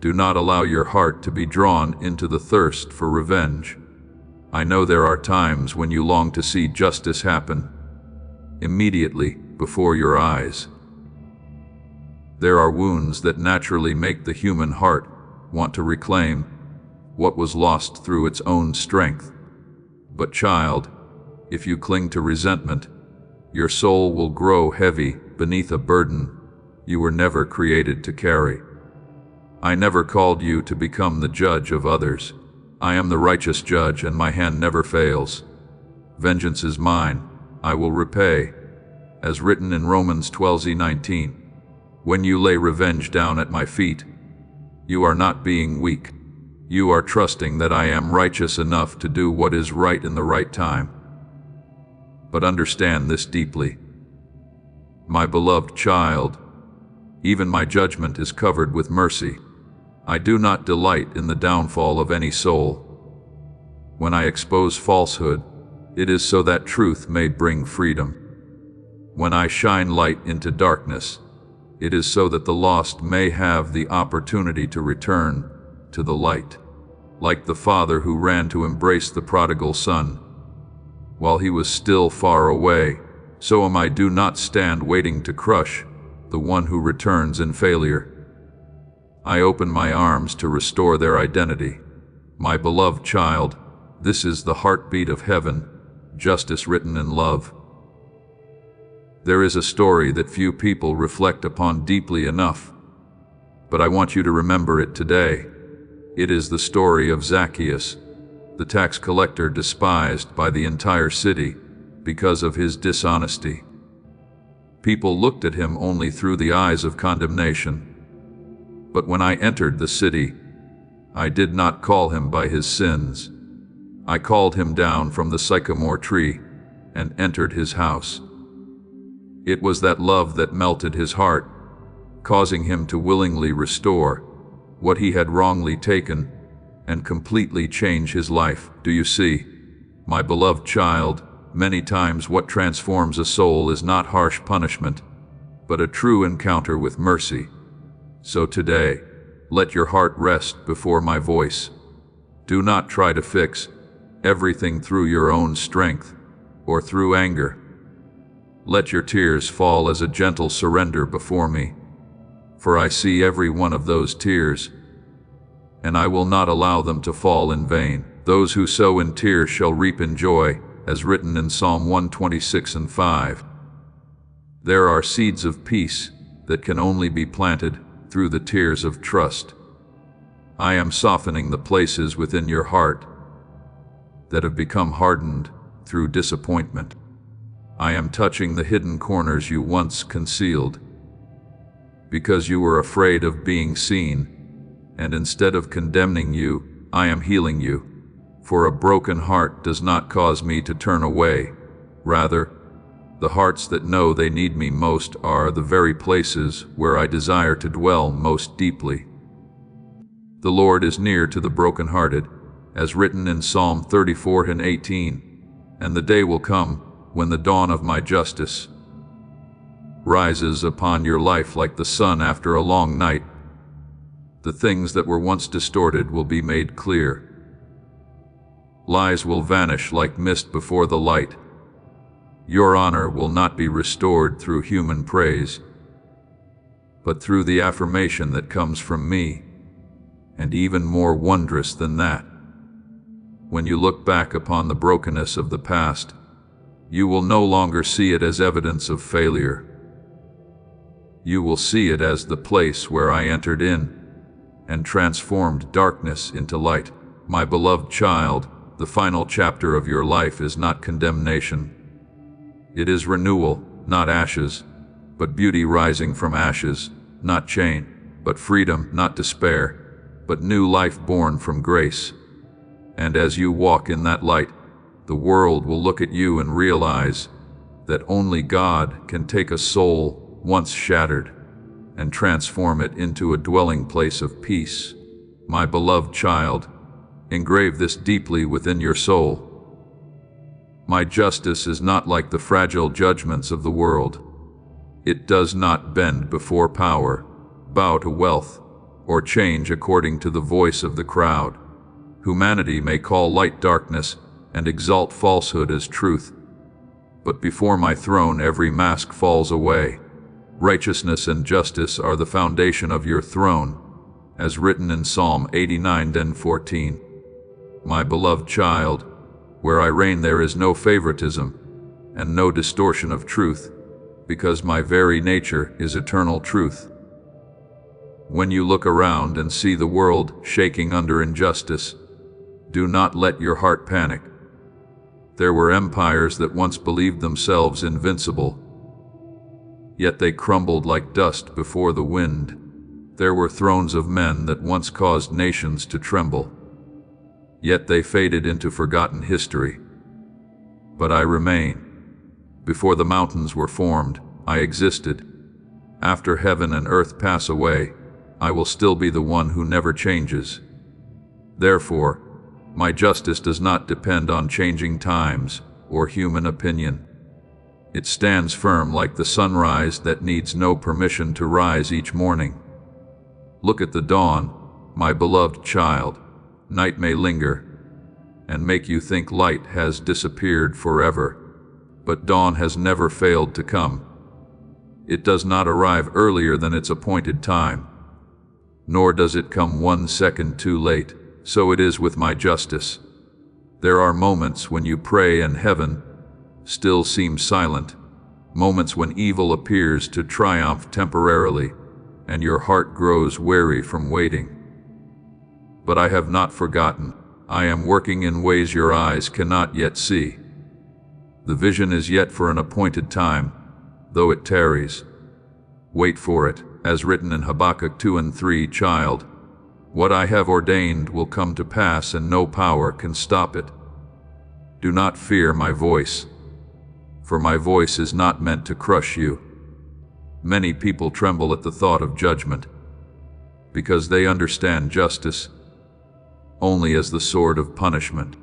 do not allow your heart to be drawn into the thirst for revenge. I know there are times when you long to see justice happen immediately before your eyes. There are wounds that naturally make the human heart want to reclaim what was lost through its own strength. But child, if you cling to resentment, your soul will grow heavy beneath a burden you were never created to carry. I never called you to become the judge of others. I am the righteous judge, and my hand never fails. Vengeance is mine, I will repay, as written in Romans 12:19. When you lay revenge down at my feet, you are not being weak. You are trusting that I am righteous enough to do what is right in the right time. But understand this deeply. My beloved child, even my judgment is covered with mercy. I do not delight in the downfall of any soul. When I expose falsehood, it is so that truth may bring freedom. When I shine light into darkness, it is so that the lost may have the opportunity to return to the light. Like the father who ran to embrace the prodigal son while he was still far away, so am I. Do not stand waiting to crush the one who returns in failure. I open my arms to restore their identity. My beloved child, this is the heartbeat of heaven, justice written in love. There is a story that few people reflect upon deeply enough, but I want you to remember it today. It is the story of Zacchaeus, the tax collector despised by the entire city because of his dishonesty. People looked at him only through the eyes of condemnation. But when I entered the city, I did not call him by his sins. I called him down from the sycamore tree and entered his house. It was that love that melted his heart, causing him to willingly restore what he had wrongly taken and completely change his life. Do you see, my beloved child, many times what transforms a soul is not harsh punishment, but a true encounter with mercy. So today, let your heart rest before my voice. Do not try to fix everything through your own strength or through anger. Let your tears fall as a gentle surrender before me, for I see every one of those tears, and I will not allow them to fall in vain. Those who sow in tears shall reap in joy, as written in Psalm 126:5. There are seeds of peace that can only be planted through the tears of trust. I am softening the places within your heart that have become hardened through disappointment. I am touching the hidden corners you once concealed, because you were afraid of being seen, and instead of condemning you, I am healing you. For a broken heart does not cause me to turn away. Rather, the hearts that know they need me most are the very places where I desire to dwell most deeply. The Lord is near to the brokenhearted, as written in Psalm 34:18, and the day will come when the dawn of my justice rises upon your life like the sun after a long night. The things that were once distorted will be made clear. Lies will vanish like mist before the light. Your honor will not be restored through human praise, but through the affirmation that comes from me, and even more wondrous than that. When you look back upon the brokenness of the past, you will no longer see it as evidence of failure. You will see it as the place where I entered in and transformed darkness into light. My beloved child, the final chapter of your life is not condemnation. It is renewal, not ashes, but beauty rising from ashes, not chain, but freedom, not despair, but new life born from grace. And as you walk in that light, the world will look at you and realize that only God can take a soul once shattered and transform it into a dwelling place of peace. My beloved child, engrave this deeply within your soul. My justice is not like the fragile judgments of the world. It does not bend before power, bow to wealth, or change according to the voice of the crowd. Humanity may call light darkness and exalt falsehood as truth, but before my throne every mask falls away. Righteousness and justice are the foundation of your throne, as written in Psalm 89:14. My beloved child, where I reign there is no favoritism and no distortion of truth, because my very nature is eternal truth. When you look around and see the world shaking under injustice, do not let your heart panic. There were empires that once believed themselves invincible, yet they crumbled like dust before the wind. There were thrones of men that once caused nations to tremble, yet they faded into forgotten history. But I remain. Before the mountains were formed, I existed. After heaven and earth pass away, I will still be the one who never changes. Therefore, my justice does not depend on changing times or human opinion. It stands firm like the sunrise that needs no permission to rise each morning. Look at the dawn, my beloved child. Night may linger and make you think light has disappeared forever, but dawn has never failed to come. It does not arrive earlier than its appointed time, nor does it come 1 second too late. So it is with my justice. There are moments when you pray and heaven still seems silent, moments when evil appears to triumph temporarily, and your heart grows weary from waiting. But I have not forgotten. I am working in ways your eyes cannot yet see. The vision is yet for an appointed time, though it tarries. Wait for it, as written in Habakkuk 2:3, child. What I have ordained will come to pass, and no power can stop it. Do not fear my voice, for my voice is not meant to crush you. Many people tremble at the thought of judgment, because they understand justice only as the sword of punishment.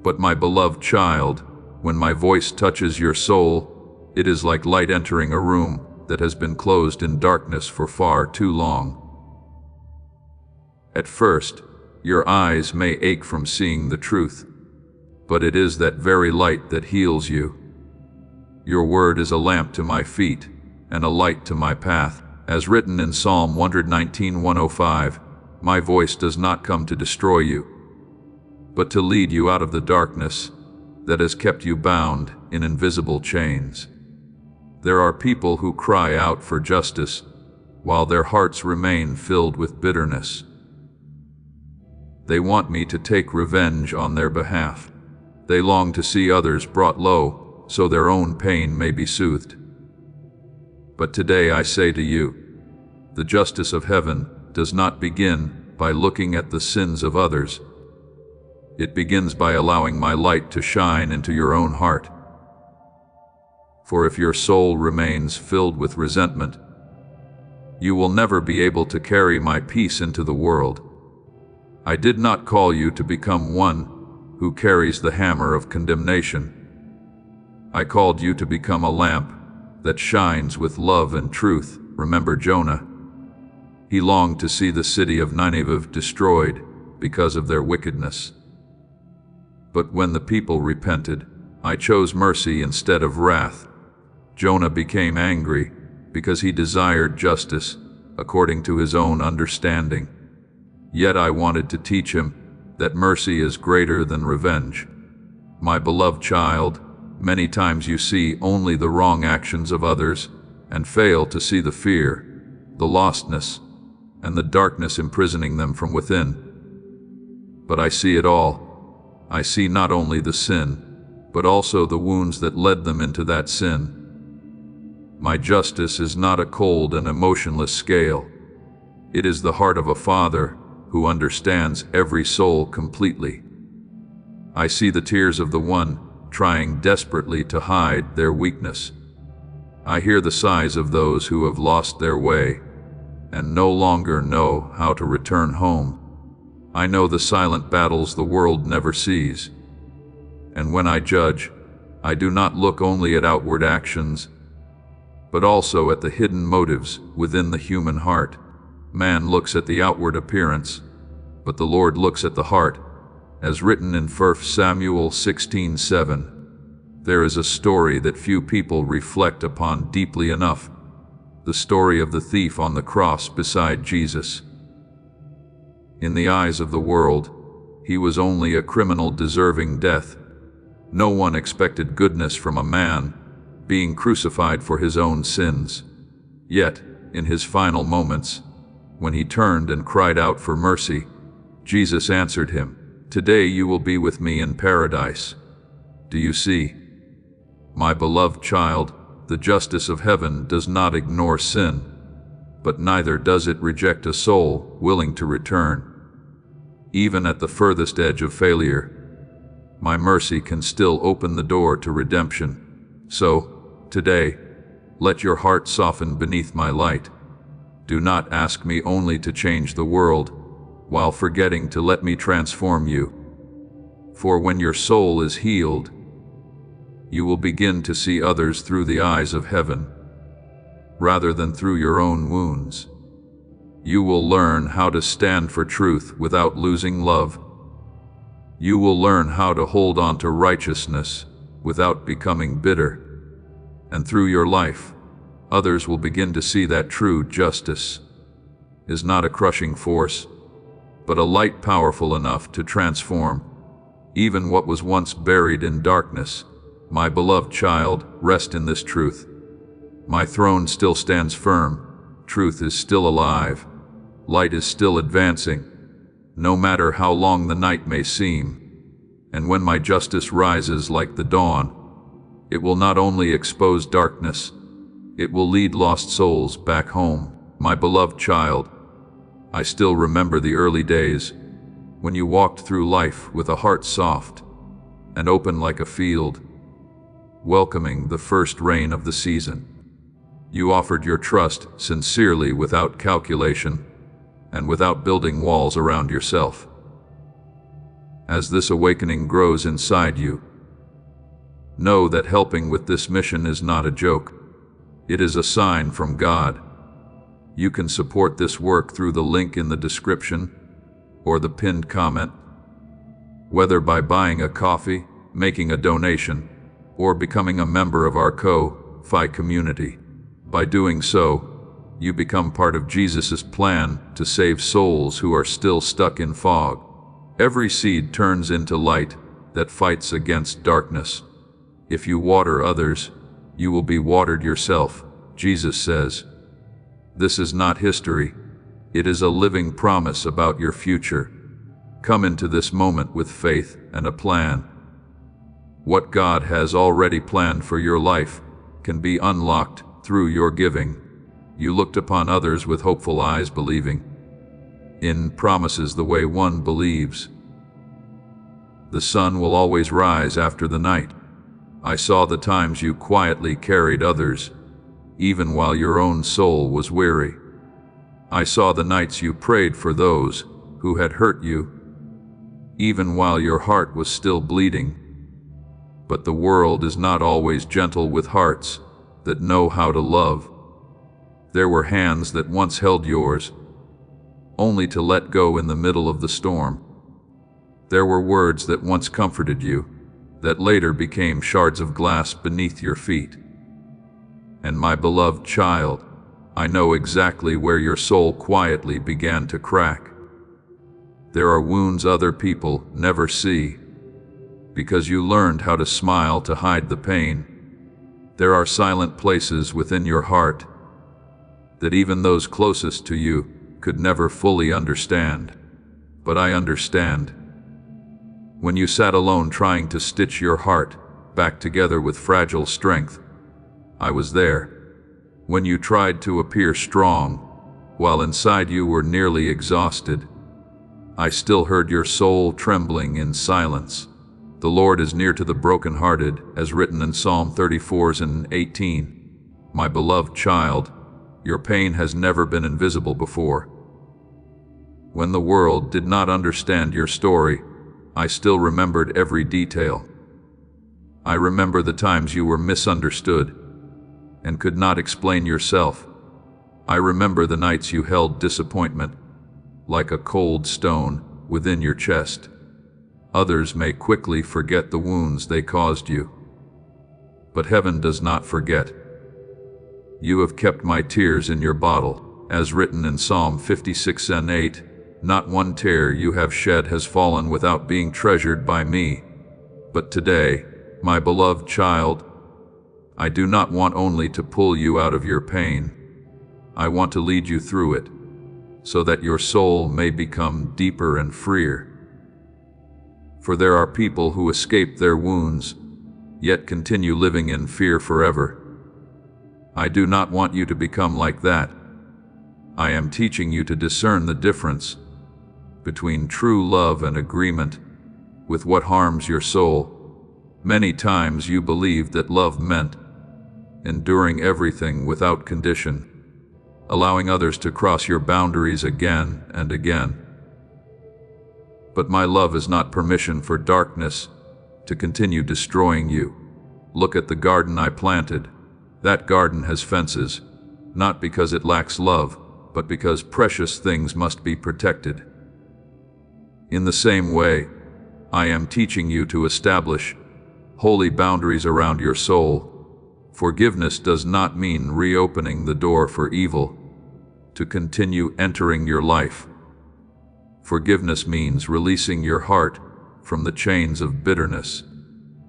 But my beloved child, when my voice touches your soul, it is like light entering a room that has been closed in darkness for far too long. At first, your eyes may ache from seeing the truth, but it is that very light that heals you. Your word is a lamp to my feet and a light to my path. As written in Psalm 119:105, my voice does not come to destroy you, but to lead you out of the darkness that has kept you bound in invisible chains. There are people who cry out for justice while their hearts remain filled with bitterness. They want me to take revenge on their behalf. They long to see others brought low so their own pain may be soothed. But today I say to you, the justice of heaven does not begin by looking at the sins of others. It begins by allowing my light to shine into your own heart. For if your soul remains filled with resentment, you will never be able to carry my peace into the world. I did not call you to become one who carries the hammer of condemnation. I called you to become a lamp that shines with love and truth. Remember Jonah? He longed to see the city of Nineveh destroyed because of their wickedness. But when the people repented, I chose mercy instead of wrath. Jonah became angry because he desired justice according to his own understanding. Yet I wanted to teach him that mercy is greater than revenge. My beloved child, many times you see only the wrong actions of others and fail to see the fear, the lostness, and the darkness imprisoning them from within. But I see it all. I see not only the sin, but also the wounds that led them into that sin. My justice is not a cold and emotionless scale. It is the heart of a father who understands every soul completely. I see the tears of the one trying desperately to hide their weakness. I hear the sighs of those who have lost their way and no longer know how to return home. I know the silent battles the world never sees. And when I judge, I do not look only at outward actions, but also at the hidden motives within the human heart. Man looks at the outward appearance, but the Lord looks at the heart. As written in 1 Samuel 16:7, there is a story that few people reflect upon deeply enough, the story of the thief on the cross beside Jesus. In the eyes of the world, he was only a criminal deserving death. No one expected goodness from a man being crucified for his own sins. Yet, in his final moments, when he turned and cried out for mercy, Jesus answered him, "Today you will be with me in paradise." Do you see? My beloved child, the justice of heaven does not ignore sin, but neither does it reject a soul willing to return. Even at the furthest edge of failure, my mercy can still open the door to redemption. So, today, let your heart soften beneath my light. Do not ask me only to change the world, while forgetting to let me transform you. For when your soul is healed, you will begin to see others through the eyes of heaven, rather than through your own wounds. You will learn how to stand for truth without losing love. You will learn how to hold on to righteousness without becoming bitter. And through your life, others will begin to see that true justice is not a crushing force, but a light powerful enough to transform even what was once buried in darkness. My beloved child, rest in this truth. My throne still stands firm. Truth is still alive. Light is still advancing, no matter how long the night may seem. And when my justice rises like the dawn, it will not only expose darkness, it will lead lost souls back home. My beloved child, I still remember the early days when you walked through life with a heart soft and open like a field, welcoming the first rain of the season. You offered your trust sincerely without calculation and without building walls around yourself. As this awakening grows inside you, know that helping with this mission is not a joke. It is a sign from God. You can support this work through the link in the description or the pinned comment, whether by buying a coffee making a donation, or becoming a member of our Ko-Fi community. By doing so, you become part of Jesus' plan to save souls who are still stuck in fog. Every seed turns into light that fights against darkness. If you water others, you will be watered yourself, Jesus says. This is not history. It is a living promise about your future. Come into this moment with faith and a plan. What God has already planned for your life can be unlocked through your giving. You looked upon others with hopeful eyes, believing in promises the way one believes. The sun will always rise after the night. I saw the times you quietly carried others, even while your own soul was weary. I saw the nights you prayed for those who had hurt you, even while your heart was still bleeding. But the world is not always gentle with hearts that know how to love. There were hands that once held yours, only to let go in the middle of the storm. There were words that once comforted you, that later became shards of glass beneath your feet. And my beloved child, I know exactly where your soul quietly began to crack. There are wounds other people never see, because you learned how to smile to hide the pain. There are silent places within your heart that even those closest to you could never fully understand. But I understand. When you sat alone trying to stitch your heart back together with fragile strength, I was there. When you tried to appear strong, while inside you were nearly exhausted, I still heard your soul trembling in silence. The Lord is near to the brokenhearted, as written in Psalm 34:18. My beloved child, your pain has never been invisible before. When the world did not understand your story, I still remembered every detail. I remember the times you were misunderstood and could not explain yourself. I remember the nights you held disappointment like a cold stone within your chest. Others may quickly forget the wounds they caused you, but heaven does not forget. You have kept my tears in your bottle, as written in Psalm 56:8. Not one tear you have shed has fallen without being treasured by me. But today, my beloved child, I do not want only to pull you out of your pain. I want to lead you through it, so that your soul may become deeper and freer. For there are people who escape their wounds, yet continue living in fear forever. I do not want you to become like that. I am teaching you to discern the difference between true love and agreement with what harms your soul. Many times you believed that love meant enduring everything without condition, allowing others to cross your boundaries again and again. But my love is not permission for darkness to continue destroying you. Look at the garden I planted. That garden has fences, not because it lacks love, but because precious things must be protected. In the same way, I am teaching you to establish holy boundaries around your soul. Forgiveness does not mean reopening the door for evil to continue entering your life. Forgiveness means releasing your heart from the chains of bitterness,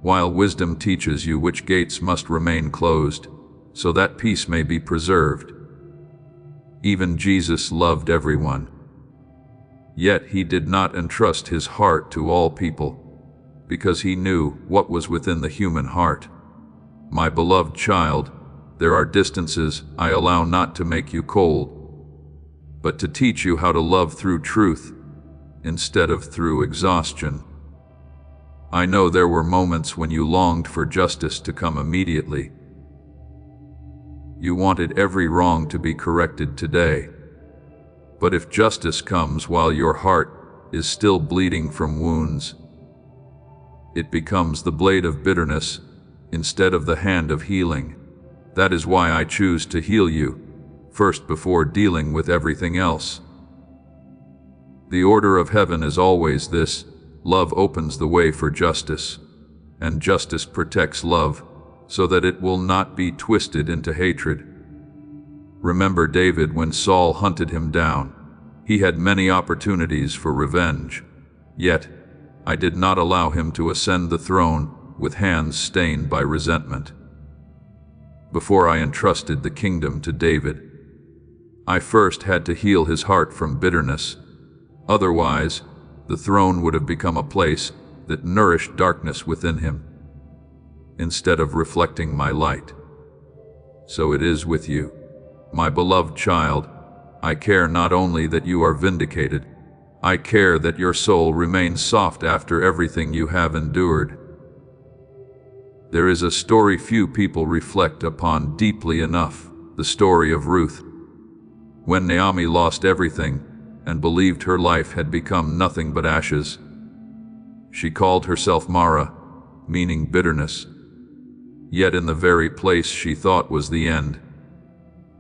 while wisdom teaches you which gates must remain closed, so that peace may be preserved. Even Jesus loved everyone, yet he did not entrust his heart to all people, because he knew what was within the human heart. My beloved child, there are distances I allow not to make you cold, but to teach you how to love through truth instead of through exhaustion. I know there were moments when you longed for justice to come immediately. You wanted every wrong to be corrected today. But if justice comes while your heart is still bleeding from wounds, it becomes the blade of bitterness instead of the hand of healing. That is why I choose to heal you first before dealing with everything else. The order of heaven is always this: love opens the way for justice, and justice protects love so that it will not be twisted into hatred. Remember David when Saul hunted him down. He had many opportunities for revenge, yet I did not allow him to ascend the throne with hands stained by resentment. Before I entrusted the kingdom to David, I first had to heal his heart from bitterness. Otherwise, the throne would have become a place that nourished darkness within him, instead of reflecting my light. So it is with you, my beloved child. I care not only that you are vindicated, I care that your soul remains soft after everything you have endured. There is a story few people reflect upon deeply enough, the story of Ruth. When Naomi lost everything and believed her life had become nothing but ashes, she called herself Mara, meaning bitterness. Yet in the very place she thought was the end,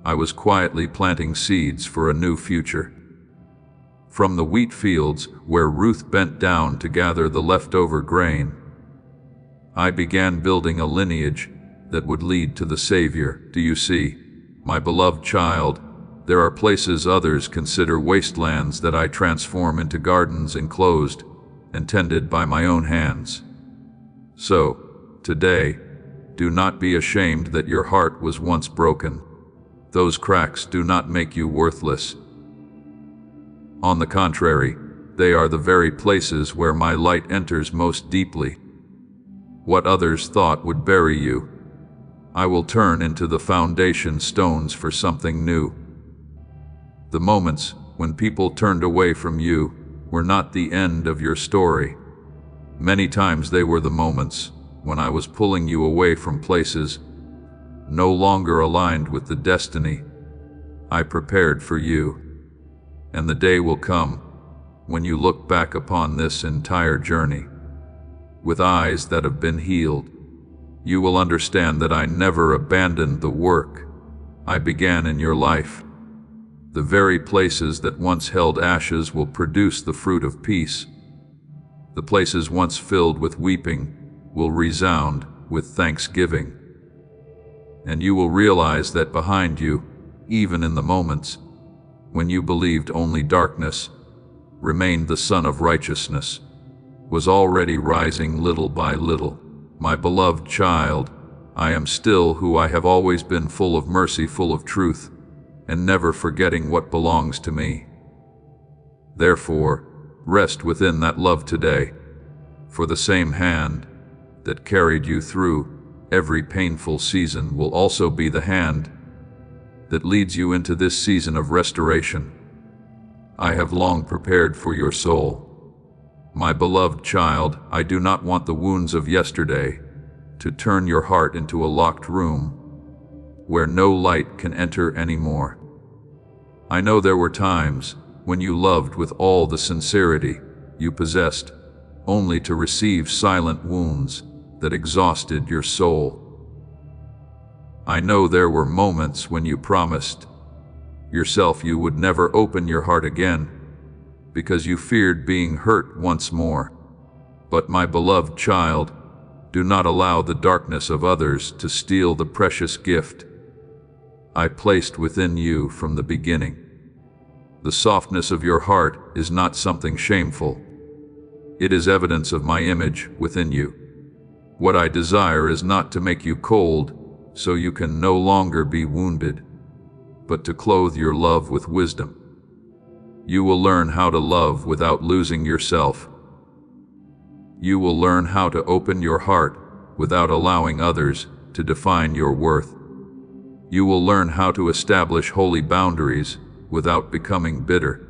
I was quietly planting seeds for a new future. From the wheat fields where Ruth bent down to gather the leftover grain, I began building a lineage that would lead to the Savior. Do you see, my beloved child, there are places others consider wastelands that I transform into gardens enclosed and tended by my own hands. So, today, do not be ashamed that your heart was once broken. Those cracks do not make you worthless. On the contrary, they are the very places where my light enters most deeply. What others thought would bury you, I will turn into the foundation stones for something new. The moments when people turned away from you were not the end of your story. Many times they were the moments when I was pulling you away from places no longer aligned with the destiny I prepared for you. And the day will come when you look back upon this entire journey with eyes that have been healed. You will understand that I never abandoned the work I began in your life. The very places that once held ashes will produce the fruit of peace. The places once filled with weeping will resound with thanksgiving. And you will realize that behind you, even in the moments when you believed only darkness, remained the Sun of Righteousness, was already rising little by little. My beloved child, I am still who I have always been, full of mercy, full of truth, and never forgetting what belongs to me. Therefore, rest within that love today, for the same hand that carried you through every painful season will also be the hand that leads you into this season of restoration I have long prepared for your soul. My beloved child, I do not want the wounds of yesterday to turn your heart into a locked room where no light can enter anymore. I know there were times when you loved with all the sincerity you possessed, only to receive silent wounds that exhausted your soul. I know there were moments when you promised yourself you would never open your heart again because you feared being hurt once more. But my beloved child, do not allow the darkness of others to steal the precious gift I placed within you from the beginning. The softness of your heart is not something shameful. It is evidence of my image within you. What I desire is not to make you cold so you can no longer be wounded, but to clothe your love with wisdom. You will learn how to love without losing yourself. You will learn how to open your heart without allowing others to define your worth. You will learn how to establish holy boundaries without becoming bitter.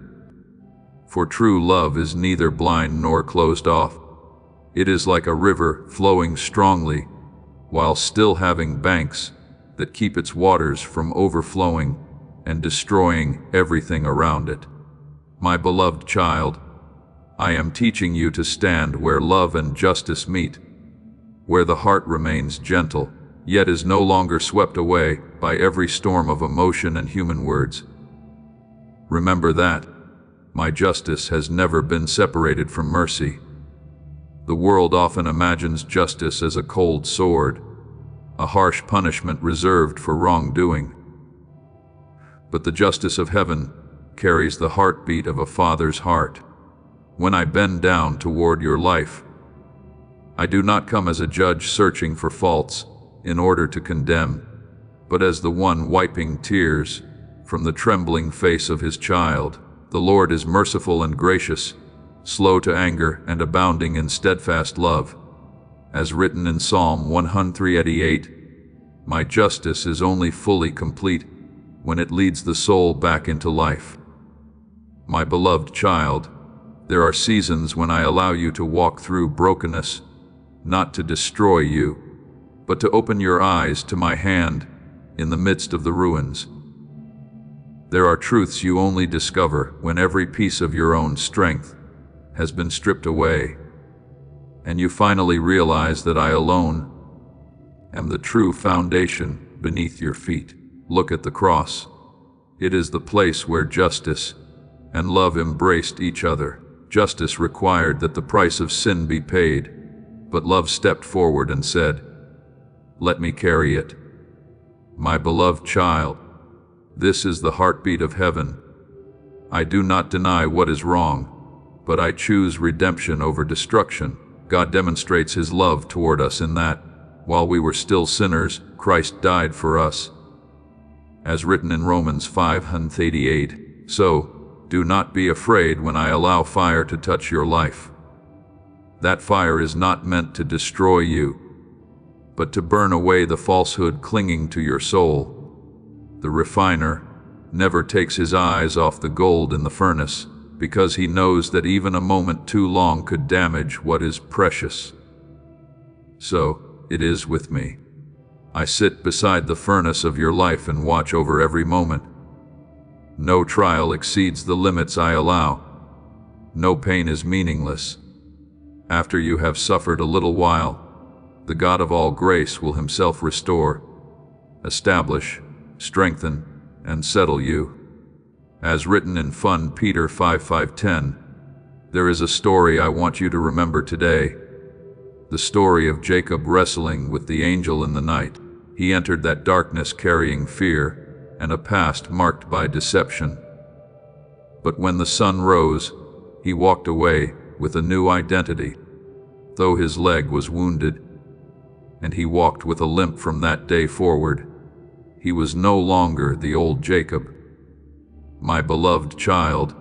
For true love is neither blind nor closed off. It is like a river flowing strongly while still having banks that keep its waters from overflowing and destroying everything around it. My beloved child, I am teaching you to stand where love and justice meet, where the heart remains gentle, yet is no longer swept away by every storm of emotion and human words. Remember that my justice has never been separated from mercy. The world often imagines justice as a cold sword, a harsh punishment reserved for wrongdoing. But the justice of heaven carries the heartbeat of a father's heart. When I bend down toward your life, I do not come as a judge searching for faults in order to condemn, but as the one wiping tears from the trembling face of his child. The Lord is merciful and gracious, slow to anger and abounding in steadfast love. As written in Psalm 138, my justice is only fully complete when it leads the soul back into life. My beloved child, there are seasons when I allow you to walk through brokenness, not to destroy you, but to open your eyes to my hand in the midst of the ruins. There are truths you only discover when every piece of your own strength has been stripped away, and you finally realize that I alone am the true foundation beneath your feet. Look at the cross. It is the place where justice and love embraced each other. Justice required that the price of sin be paid, but love stepped forward and said, "Let me carry it." My beloved child, this is the heartbeat of heaven. I do not deny what is wrong, but I choose redemption over destruction. God demonstrates his love toward us in that, while we were still sinners, Christ died for us. As written in Romans 5:88, so, do not be afraid when I allow fire to touch your life. That fire is not meant to destroy you, but to burn away the falsehood clinging to your soul. The refiner never takes his eyes off the gold in the furnace, because he knows that even a moment too long could damage what is precious. So, it is with me. I sit beside the furnace of your life and watch over every moment. No trial exceeds the limits I allow. No pain is meaningless. After you have suffered a little while, the God of all grace will himself restore, establish, strengthen, and settle you. As written in 1 Peter 5:5-10, there is a story I want you to remember today. The story of Jacob wrestling with the angel in the night. He entered that darkness carrying fear and a past marked by deception. But when the sun rose, he walked away with a new identity, though his leg was wounded, and he walked with a limp from that day forward. He was no longer the old Jacob. My beloved child,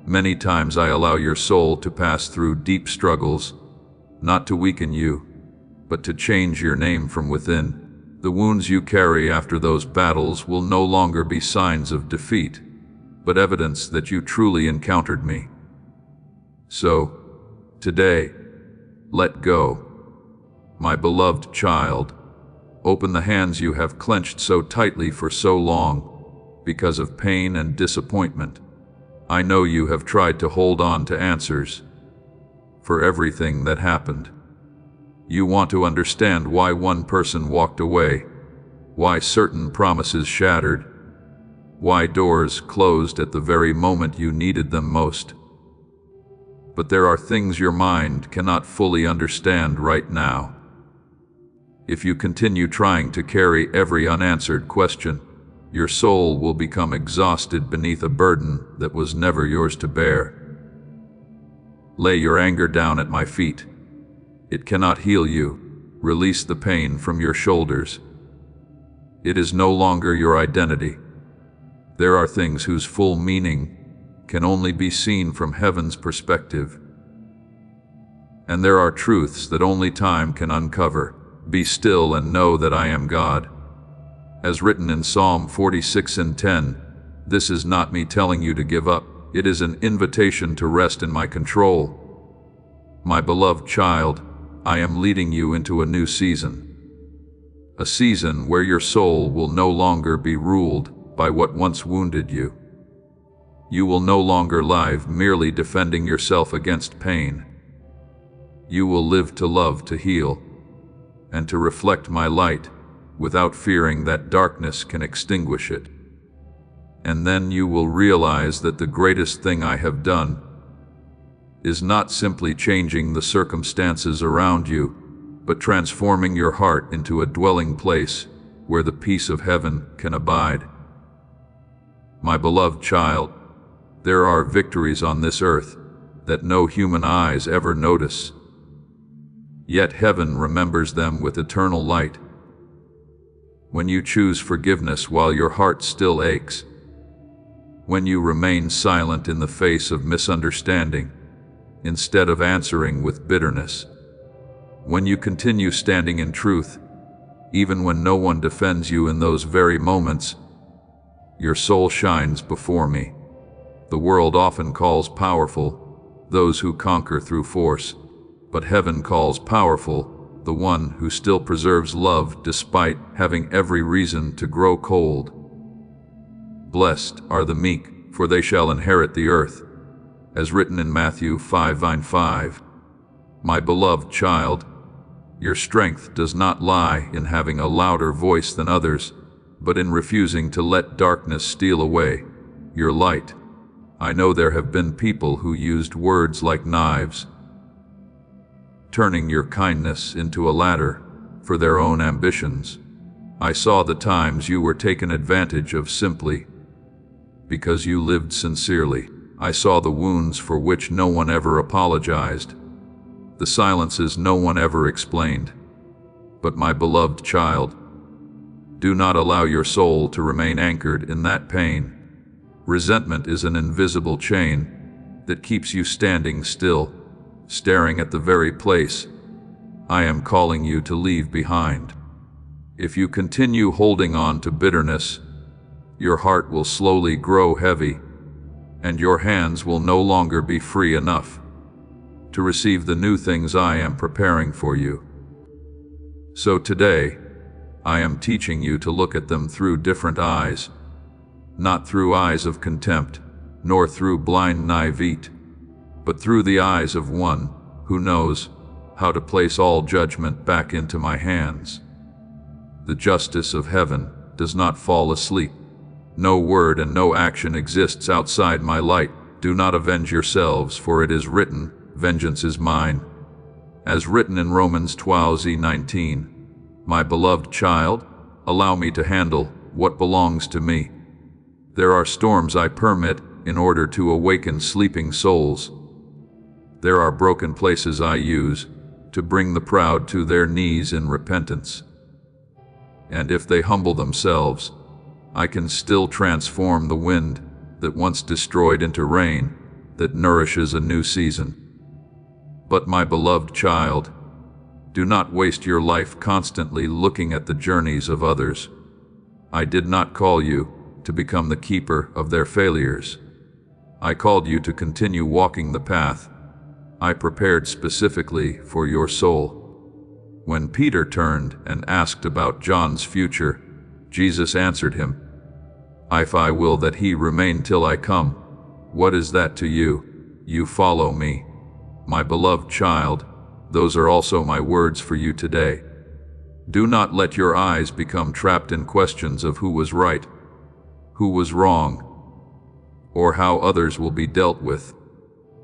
many times I allow your soul to pass through deep struggles, not to weaken you, but to change your name from within. The wounds you carry after those battles will no longer be signs of defeat, but evidence that you truly encountered me. So, today, let go. My beloved child, open the hands you have clenched so tightly for so long because of pain and disappointment. I know you have tried to hold on to answers for everything that happened. You want to understand why one person walked away, why certain promises shattered, why doors closed at the very moment you needed them most. But there are things your mind cannot fully understand right now. If you continue trying to carry every unanswered question, your soul will become exhausted beneath a burden that was never yours to bear. Lay your anger down at my feet. It cannot heal you. Release the pain from your shoulders. It is no longer your identity. There are things whose full meaning can only be seen from heaven's perspective. And there are truths that only time can uncover. Be still and know that I am God. As written in Psalm 46:10, this is not me telling you to give up. It is an invitation to rest in my control. My beloved child, I am leading you into a new season. A season where your soul will no longer be ruled by what once wounded you. You will no longer live merely defending yourself against pain. You will live to love, to heal, and to reflect my light without fearing that darkness can extinguish it. And then you will realize that the greatest thing I have done is not simply changing the circumstances around you, but transforming your heart into a dwelling place where the peace of heaven can abide. My beloved child, there are victories on this earth that no human eyes ever notice. Yet heaven remembers them with eternal light. When you choose forgiveness while your heart still aches, when you remain silent in the face of misunderstanding, instead of answering with bitterness, when you continue standing in truth, even when no one defends you in those very moments, your soul shines before me. The world often calls powerful those who conquer through force, but heaven calls powerful the one who still preserves love despite having every reason to grow cold. Blessed are the meek, for they shall inherit the earth, as written in Matthew 5:5. My beloved child, your strength does not lie in having a louder voice than others, but in refusing to let darkness steal away your light. I know there have been people who used words like knives, turning your kindness into a ladder for their own ambitions. I saw the times you were taken advantage of simply because you lived sincerely. I saw the wounds for which no one ever apologized, the silences no one ever explained. But my beloved child, do not allow your soul to remain anchored in that pain. Resentment is an invisible chain that keeps you standing still, staring at the very place I am calling you to leave behind. If you continue holding on to bitterness, your heart will slowly grow heavy, and your hands will no longer be free enough to receive the new things I am preparing for you. So today, I am teaching you to look at them through different eyes, not through eyes of contempt, nor through blind naivete, but through the eyes of one who knows how to place all judgment back into my hands. The justice of heaven does not fall asleep. No word and no action exists outside my light. Do not avenge yourselves, for it is written, vengeance is mine. As written in Romans 12:19, my beloved child, allow me to handle what belongs to me. There are storms I permit in order to awaken sleeping souls. There are broken places I use to bring the proud to their knees in repentance. And if they humble themselves, I can still transform the wind that once destroyed into rain that nourishes a new season. But my beloved child, do not waste your life constantly looking at the journeys of others. I did not call you to become the keeper of their failures. I called you to continue walking the path I prepared specifically for your soul. When Peter turned and asked about John's future, Jesus answered him, "If I will that he remain till I come, what is that to you? You follow me." My beloved child, those are also my words for you today. Do not let your eyes become trapped in questions of who was right, who was wrong, or how others will be dealt with.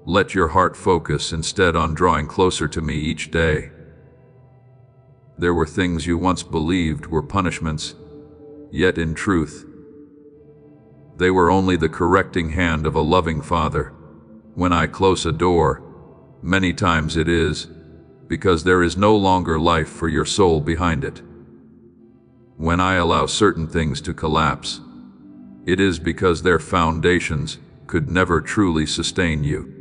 Let your heart focus instead on drawing closer to me each day. There were things you once believed were punishments, yet in truth, they were only the correcting hand of a loving Father. When I close a door, many times it is because there is no longer life for your soul behind it. When I allow certain things to collapse, it is because their foundations could never truly sustain you.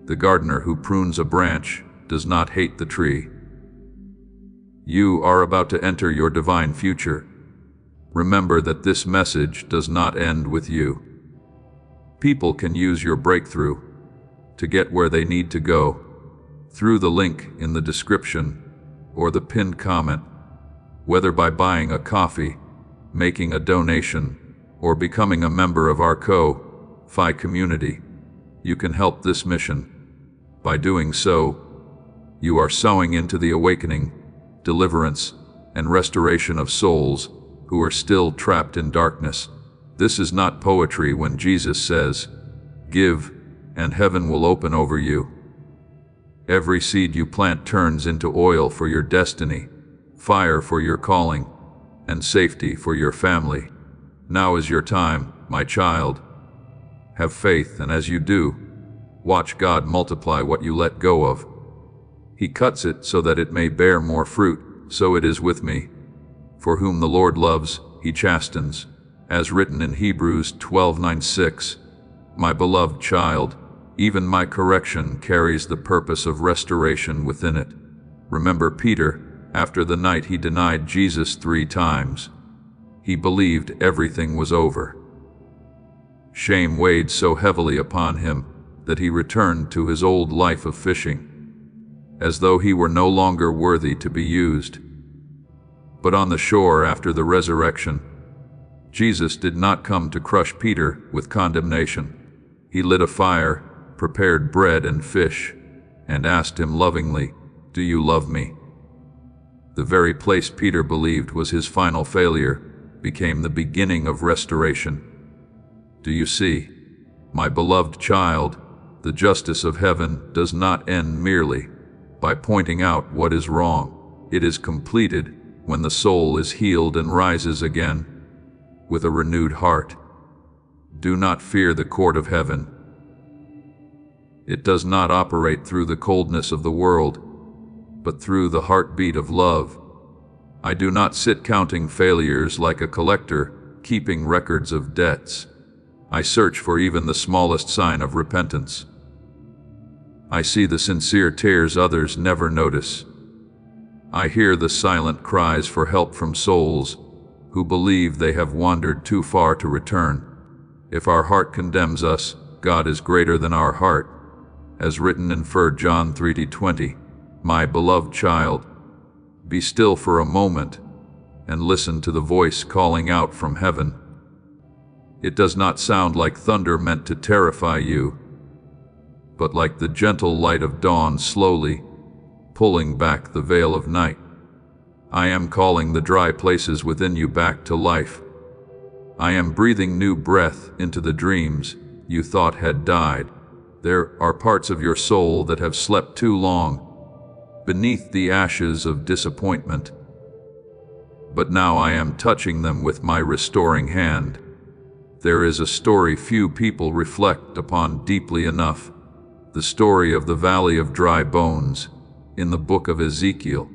The gardener who prunes a branch does not hate the tree. You are about to enter your divine future. Remember that this message does not end with you. People can use your breakthrough to get where they need to go through the link in the description or the pinned comment, whether by buying a coffee, making a donation, or becoming a member of our Ko-Fi community. You can help this mission. By doing so, you are sowing into the awakening, deliverance, and restoration of souls who are still trapped in darkness. This is not poetry when Jesus says, "Give, and heaven will open over you." Every seed you plant turns into oil for your destiny, fire for your calling, and safety for your family. Now is your time, my child. Have faith, and as you do, watch God multiply what you let go of. He cuts it so that it may bear more fruit. So it is with me. For whom the Lord loves, he chastens, as written in Hebrews 12:9-6. My beloved child, even my correction carries the purpose of restoration within it. Remember Peter, after the night he denied Jesus 3 times. He believed everything was over. Shame weighed so heavily upon him that he returned to his old life of fishing, as though he were no longer worthy to be used. But on the shore after the resurrection, Jesus did not come to crush Peter with condemnation. He lit a fire, prepared bread and fish, and asked him lovingly, "Do you love me?" The very place Peter believed was his final failure became the beginning of restoration. Do you see, my beloved child, the justice of heaven does not end merely by pointing out what is wrong. It is completed when the soul is healed and rises again with a renewed heart. Do not fear the court of heaven. It does not operate through the coldness of the world, but through the heartbeat of love. I do not sit counting failures like a collector, keeping records of debts. I search for even the smallest sign of repentance. I see the sincere tears others never notice. I hear the silent cries for help from souls who believe they have wandered too far to return. If our heart condemns us, God is greater than our heart, as written in 1 John 3:20. My beloved child, be still for a moment and listen to the voice calling out from heaven. It does not sound like thunder meant to terrify you, but like the gentle light of dawn slowly pulling back the veil of night. I am calling the dry places within you back to life. I am breathing new breath into the dreams you thought had died. There are parts of your soul that have slept too long beneath the ashes of disappointment. But now I am touching them with my restoring hand. There is a story few people reflect upon deeply enough, the story of the valley of dry bones in the book of Ezekiel.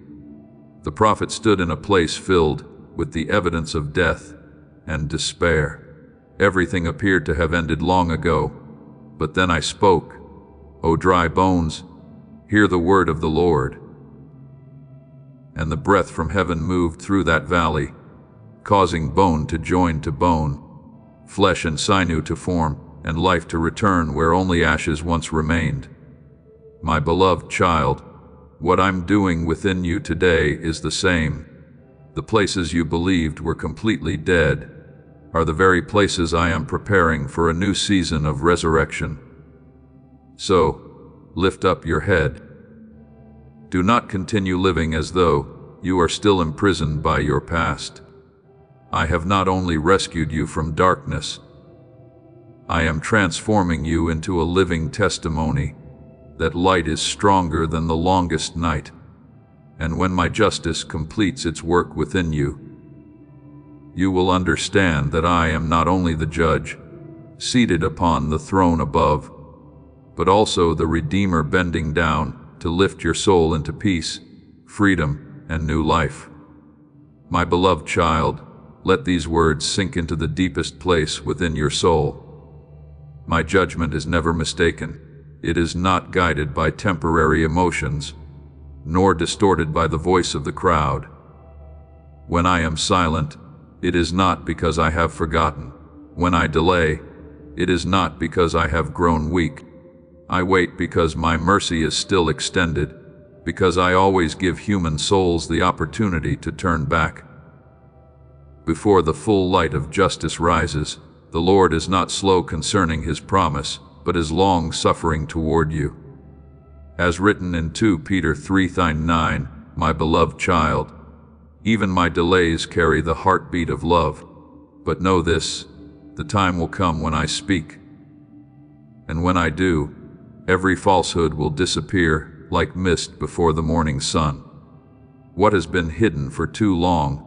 The prophet stood in a place filled with the evidence of death and despair. Everything appeared to have ended long ago, but then I spoke, "O dry bones, hear the word of the Lord." And the breath from heaven moved through that valley, causing bone to join to bone, flesh and sinew to form, and life to return where only ashes once remained. My beloved child, what I'm doing within you today is the same. The places you believed were completely dead are the very places I am preparing for a new season of resurrection. So, lift up your head. Do not continue living as though you are still imprisoned by your past. I have not only rescued you from darkness, I am transforming you into a living testimony that light is stronger than the longest night. And when my justice completes its work within you, you will understand that I am not only the judge, seated upon the throne above, but also the Redeemer bending down to lift your soul into peace, freedom, and new life. My beloved child, let these words sink into the deepest place within your soul. My judgment is never mistaken. It is not guided by temporary emotions, nor distorted by the voice of the crowd. When I am silent, it is not because I have forgotten. When I delay, it is not because I have grown weak. I wait because my mercy is still extended, because I always give human souls the opportunity to turn back. Before the full light of justice rises, the Lord is not slow concerning his promise, but is long-suffering toward you. As written in 2 Peter 3:9, my beloved child, even my delays carry the heartbeat of love. But know this, the time will come when I speak. And when I do, every falsehood will disappear like mist before the morning sun. What has been hidden for too long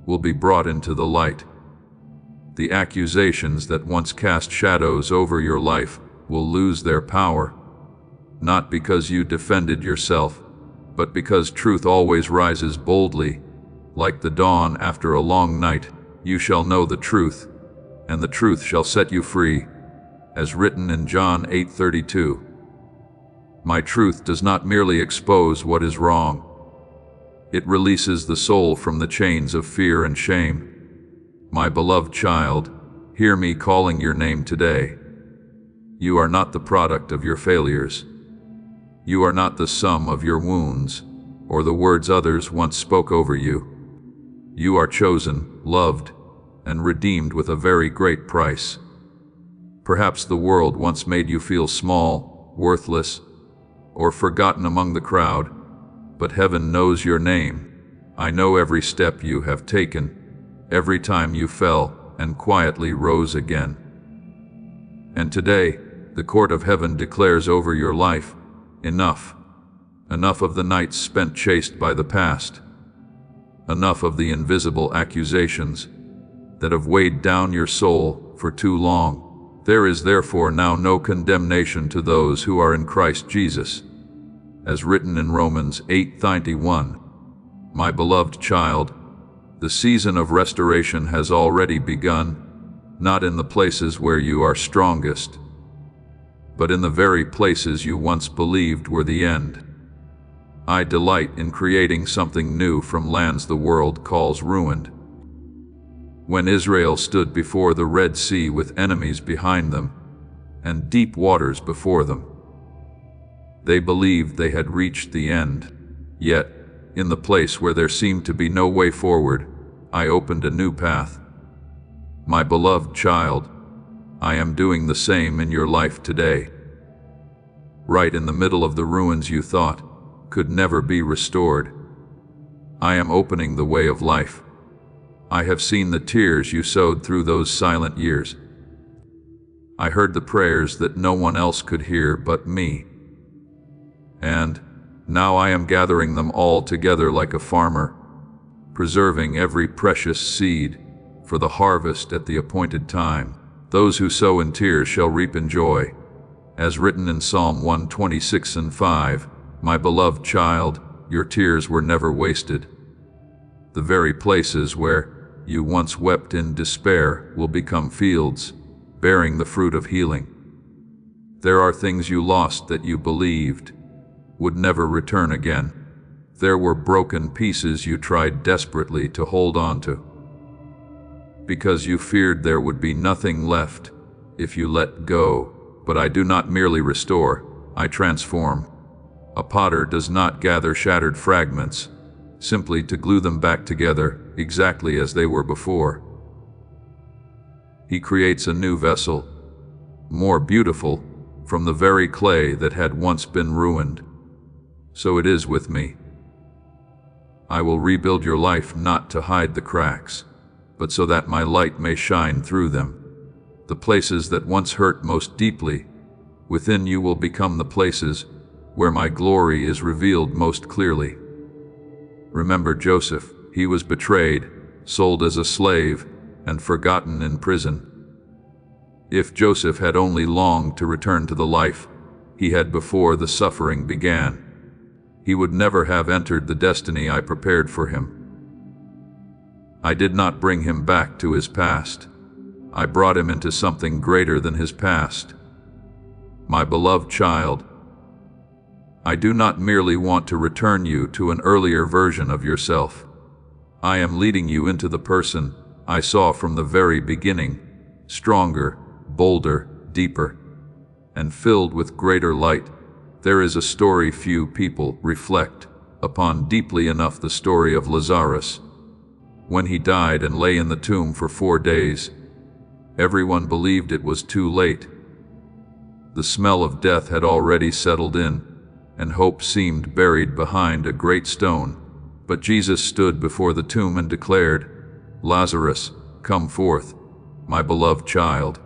will be brought into the light. The accusations that once cast shadows over your life will lose their power, not because you defended yourself, but because truth always rises boldly, like the dawn after a long night. You shall know the truth, and the truth shall set you free, as written in John 8:32. My truth does not merely expose what is wrong. It releases the soul from the chains of fear and shame. My beloved child, hear me calling your name today. You are not the product of your failures. You are not the sum of your wounds, or the words others once spoke over you. You are chosen, loved, and redeemed with a very great price. Perhaps the world once made you feel small, worthless, or forgotten among the crowd, but heaven knows your name. I know every step you have taken, every time you fell and quietly rose again. And today, the court of heaven declares over your life, enough. Enough of the nights spent chased by the past. Enough of the invisible accusations that have weighed down your soul for too long. There is therefore now no condemnation to those who are in Christ Jesus, as written in Romans 8:31. My beloved child, the season of restoration has already begun, not in the places where you are strongest, but in the very places you once believed were the end. I delight in creating something new from lands the world calls ruined. When Israel stood before the Red Sea with enemies behind them and deep waters before them, they believed they had reached the end. Yet, in the place where there seemed to be no way forward, I opened a new path. My beloved child, I am doing the same in your life today. Right in the middle of the ruins you thought could never be restored, I am opening the way of life. I have seen the tears you sowed through those silent years. I heard the prayers that no one else could hear but me. And now I am gathering them all together like a farmer, preserving every precious seed for the harvest at the appointed time. Those who sow in tears shall reap in joy, as written in Psalm 126:5. My beloved child, your tears were never wasted. The very places where you once wept in despair will become fields, bearing the fruit of healing. There are things you lost that you believed would never return again. There were broken pieces you tried desperately to hold on to, because you feared there would be nothing left if you let go. But I do not merely restore, I transform. A potter does not gather shattered fragments simply to glue them back together exactly as they were before. He creates a new vessel, more beautiful, from the very clay that had once been ruined. So it is with me. I will rebuild your life not to hide the cracks, but so that my light may shine through them. The places that once hurt most deeply within you will become the places where my glory is revealed most clearly. Remember Joseph. He was betrayed, sold as a slave, and forgotten in prison. If Joseph had only longed to return to the life he had before the suffering began, he would never have entered the destiny I prepared for him. I did not bring him back to his past. I brought him into something greater than his past. My beloved child, I do not merely want to return you to an earlier version of yourself. I am leading you into the person I saw from the very beginning, stronger, bolder, deeper, and filled with greater light. There is a story few people reflect upon deeply enough, the story of Lazarus. When he died and lay in the tomb for 4 days, everyone believed it was too late. The smell of death had already settled in, and hope seemed buried behind a great stone. But Jesus stood before the tomb and declared, Lazarus, come forth, my beloved child.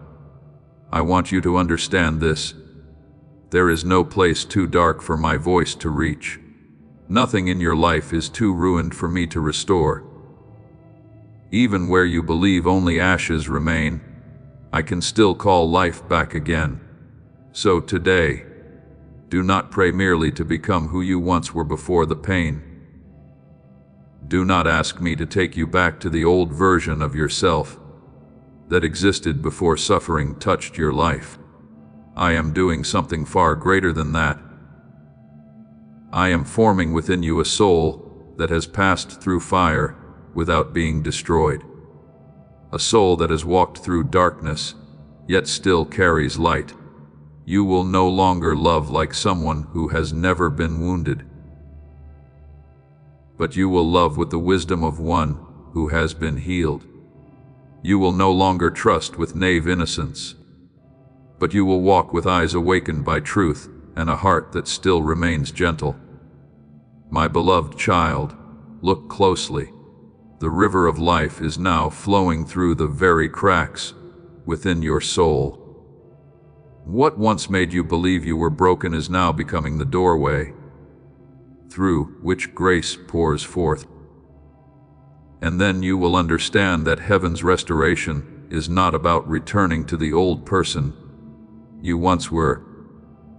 I want you to understand this. There is no place too dark for my voice to reach. Nothing in your life is too ruined for me to restore. Even where you believe only ashes remain, I can still call life back again. So today, do not pray merely to become who you once were before the pain. Do not ask me to take you back to the old version of yourself that existed before suffering touched your life. I am doing something far greater than that. I am forming within you a soul that has passed through fire without being destroyed. A soul that has walked through darkness, yet still carries light. You will no longer love like someone who has never been wounded, but you will love with the wisdom of one who has been healed. You will no longer trust with naive innocence, but you will walk with eyes awakened by truth and a heart that still remains gentle. My beloved child, look closely. The river of life is now flowing through the very cracks within your soul. What once made you believe you were broken is now becoming the doorway through which grace pours forth. And then you will understand that heaven's restoration is not about returning to the old person you once were,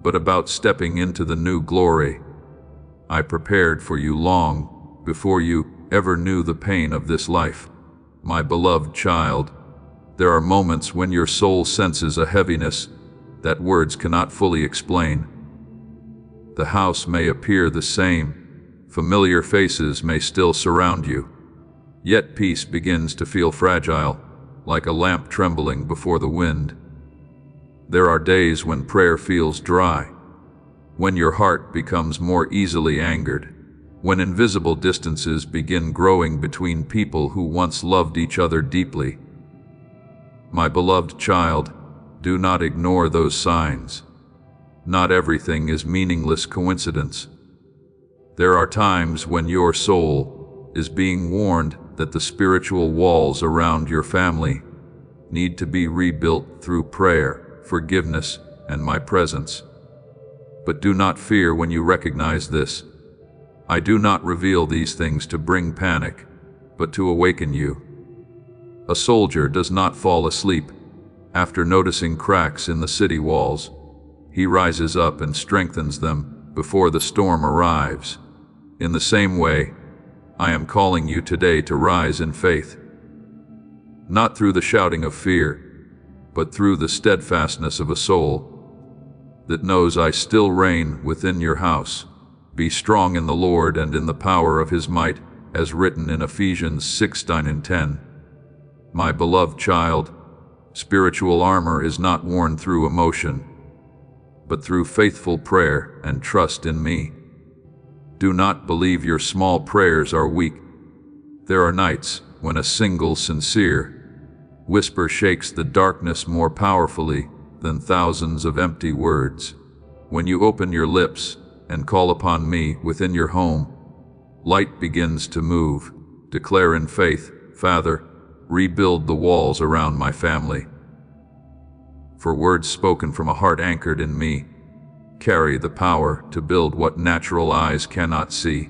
but about stepping into the new glory I prepared for you long before you ever knew the pain of this life. My beloved child, there are moments when your soul senses a heaviness that words cannot fully explain. The house may appear the same, familiar faces may still surround you, yet peace begins to feel fragile, like a lamp trembling before the wind. There are days when prayer feels dry, when your heart becomes more easily angered, when invisible distances begin growing between people who once loved each other deeply. My beloved child, do not ignore those signs. Not everything is meaningless coincidence. There are times when your soul is being warned that the spiritual walls around your family need to be rebuilt through prayer, forgiveness, and my presence. But do not fear when you recognize this. I do not reveal these things to bring panic, but to awaken you. A soldier does not fall asleep after noticing cracks in the city walls. He rises up and strengthens them before the storm arrives. In the same way, I am calling you today to rise in faith, not through the shouting of fear, but through the steadfastness of a soul that knows I still reign within your house. Be strong in the Lord and in the power of his might, as written in Ephesians 6:9 and 10. My beloved child, spiritual armor is not worn through emotion, but through faithful prayer and trust in me. Do not believe your small prayers are weak. There are nights when a single sincere whisper shakes the darkness more powerfully than thousands of empty words. When you open your lips and call upon me within your home, light begins to move. Declare in faith, Father, rebuild the walls around my family. For words spoken from a heart anchored in me carry the power to build what natural eyes cannot see.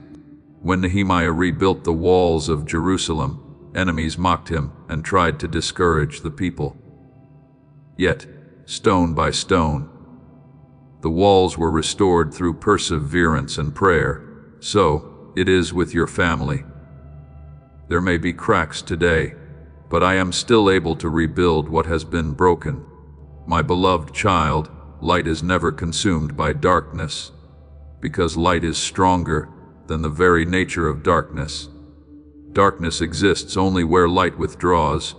When Nehemiah rebuilt the walls of Jerusalem, enemies mocked him and tried to discourage the people. Yet, stone by stone, the walls were restored through perseverance and prayer. So it is with your family. There may be cracks today, but I am still able to rebuild what has been broken. My beloved child, light is never consumed by darkness, because light is stronger than the very nature of darkness. Darkness exists only where light withdraws,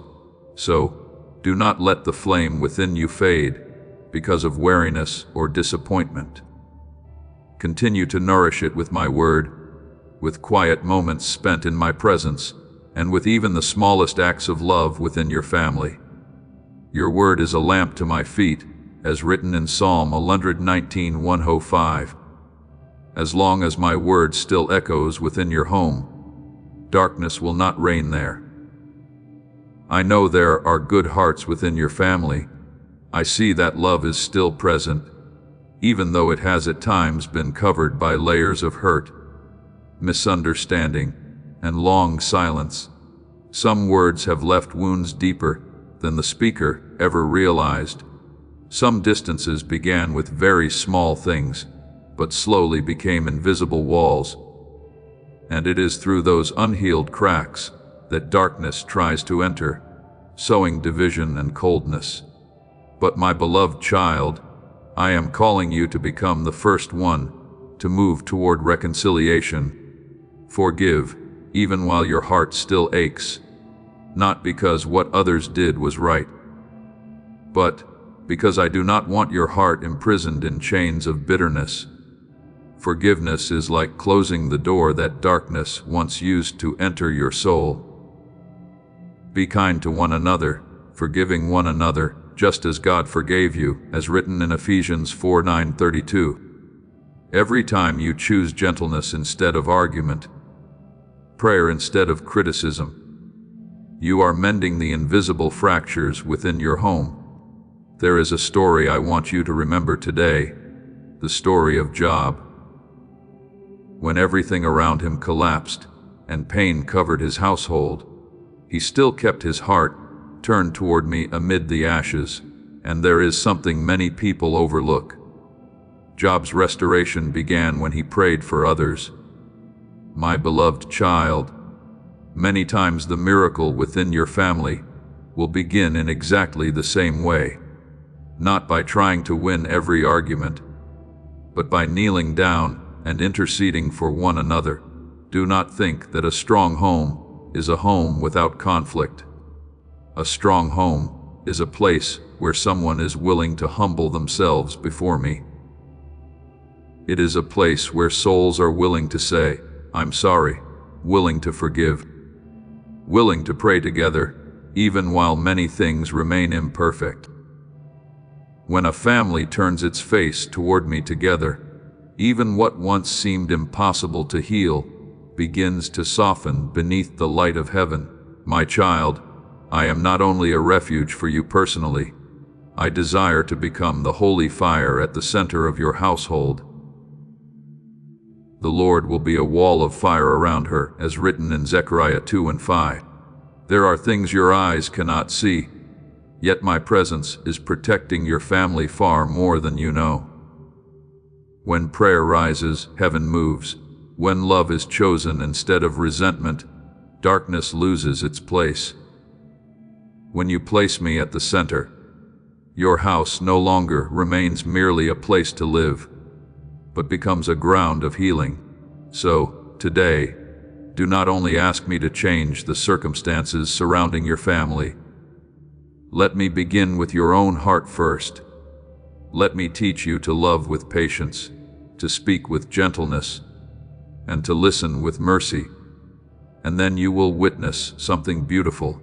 so do not let the flame within you fade because of weariness or disappointment. Continue to nourish it with my word, with quiet moments spent in my presence, and with even the smallest acts of love within your family. Your word is a lamp to my feet, as written in Psalm 119:105. As long as my word still echoes within your home, darkness will not reign there. I know there are good hearts within your family. I see that love is still present, even though it has at times been covered by layers of hurt, misunderstanding, and long silence. Some words have left wounds deeper than the speaker ever realized. Some distances began with very small things, but slowly became invisible walls. And it is through those unhealed cracks that darkness tries to enter, sowing division and coldness. But my beloved child, I am calling you to become the first one to move toward reconciliation. Forgive, even while your heart still aches, not because what others did was right, but because I do not want your heart imprisoned in chains of bitterness. Forgiveness is like closing the door that darkness once used to enter your soul. Be kind to one another, forgiving one another, just as God forgave you, as written in Ephesians 4:9-32. Every time you choose gentleness instead of argument, prayer instead of criticism, you are mending the invisible fractures within your home. There is a story I want you to remember today, the story of Job. When everything around him collapsed and pain covered his household, he still kept his heart turned toward me amid the ashes, and there is something many people overlook. Job's restoration began when he prayed for others. My beloved child, many times the miracle within your family will begin in exactly the same way, not by trying to win every argument, but by kneeling down and interceding for one another. Do not think that a strong home is a home without conflict. A strong home is a place where someone is willing to humble themselves before me. It is a place where souls are willing to say, "I'm sorry," willing to forgive, willing to pray together, even while many things remain imperfect. When a family turns its face toward me together, even what once seemed impossible to heal begins to soften beneath the light of heaven. My child, I am not only a refuge for you personally, I desire to become the holy fire at the center of your household. The Lord will be a wall of fire around her, as written in Zechariah 2:5. There are things your eyes cannot see, yet my presence is protecting your family far more than you know. When prayer rises, heaven moves. When love is chosen instead of resentment, darkness loses its place. When you place me at the center, your house no longer remains merely a place to live, but becomes a ground of healing. So, today, do not only ask me to change the circumstances surrounding your family. Let me begin with your own heart first. Let me teach you to love with patience, to speak with gentleness, and to listen with mercy, and then you will witness something beautiful.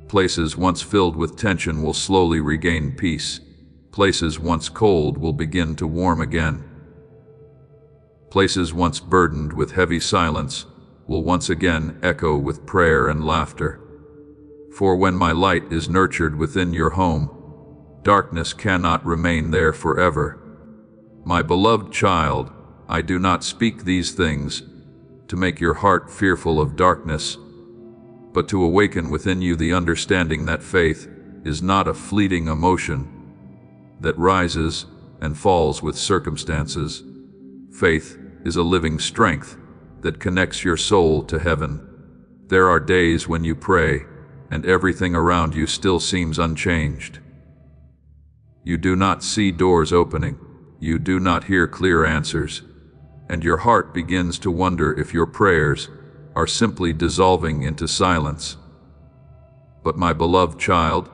Places once filled with tension will slowly regain peace. Places once cold will begin to warm again. Places once burdened with heavy silence will once again echo with prayer and laughter. For when my light is nurtured within your home, darkness cannot remain there forever. My beloved child, I do not speak these things to make your heart fearful of darkness, but to awaken within you the understanding that faith is not a fleeting emotion that rises and falls with circumstances. Faith is a living strength that connects your soul to heaven. There are days when you pray and everything around you still seems unchanged. You do not see doors opening, you do not hear clear answers, and your heart begins to wonder if your prayers are simply dissolving into silence. But my beloved child,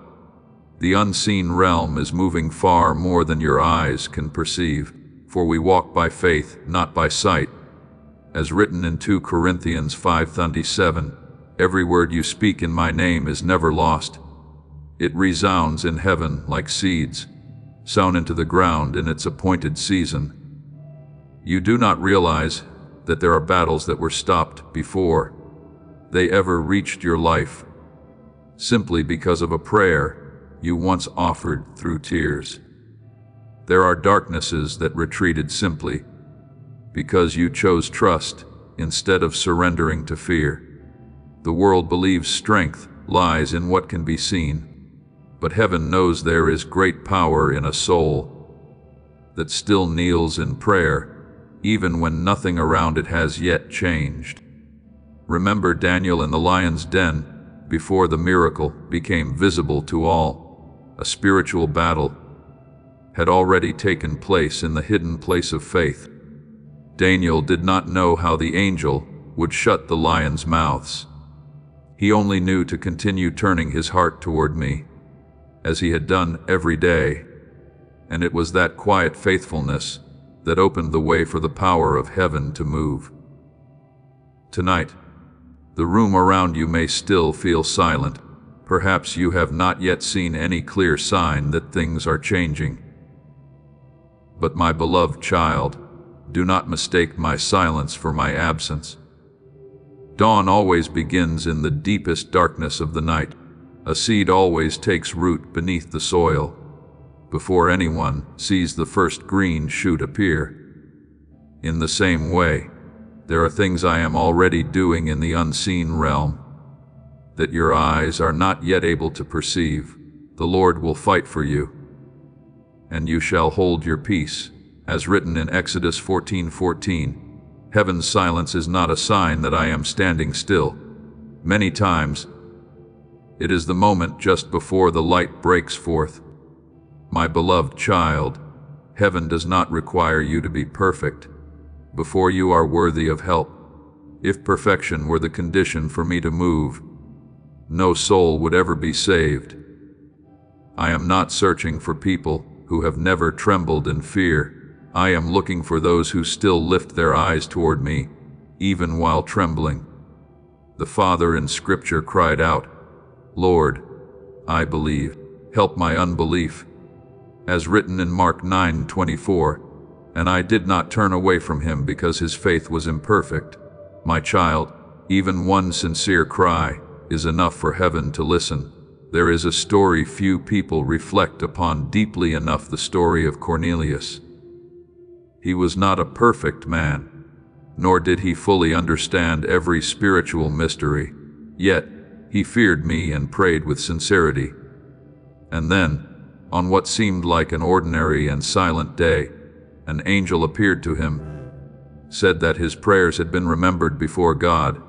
the unseen realm is moving far more than your eyes can perceive, for we walk by faith, not by sight. As written in 2 Corinthians 5:27, every word you speak in my name is never lost. It resounds in heaven like seeds, sown into the ground in its appointed season. You do not realize that there are battles that were stopped before they ever reached your life, simply because of a prayer you once offered through tears. There are darknesses that retreated simply because you chose trust instead of surrendering to fear. The world believes strength lies in what can be seen, but heaven knows there is great power in a soul that still kneels in prayer, even when nothing around it has yet changed. Remember Daniel in the lion's den before the miracle became visible to all. A spiritual battle had already taken place in the hidden place of faith. Daniel did not know how the angel would shut the lions' mouths. He only knew to continue turning his heart toward me, as he had done every day, and it was that quiet faithfulness that opened the way for the power of heaven to move. Tonight, the room around you may still feel silent. Perhaps you have not yet seen any clear sign that things are changing. But my beloved child, do not mistake my silence for my absence. Dawn always begins in the deepest darkness of the night. A seed always takes root beneath the soil, before anyone sees the first green shoot appear. In the same way, there are things I am already doing in the unseen realm that your eyes are not yet able to perceive. The Lord will fight for you, and you shall hold your peace, as written in Exodus 14:14. Heaven's silence is not a sign that I am standing still. Many times, it is the moment just before the light breaks forth. My beloved child, heaven does not require you to be perfect before you are worthy of help. If perfection were the condition for me to move, no soul would ever be saved. I am not searching for people who have never trembled in fear. I am looking for those who still lift their eyes toward me, even while trembling. The Father in Scripture cried out, "Lord, I believe, help my unbelief," as written in Mark 9:24, and I did not turn away from him because his faith was imperfect. My child, even one sincere cry is enough for heaven to listen. There is a story few people reflect upon deeply enough, the story of Cornelius. He was not a perfect man, nor did he fully understand every spiritual mystery, yet he feared me and prayed with sincerity. And then, on what seemed like an ordinary and silent day, an angel appeared to him, said that his prayers had been remembered before God.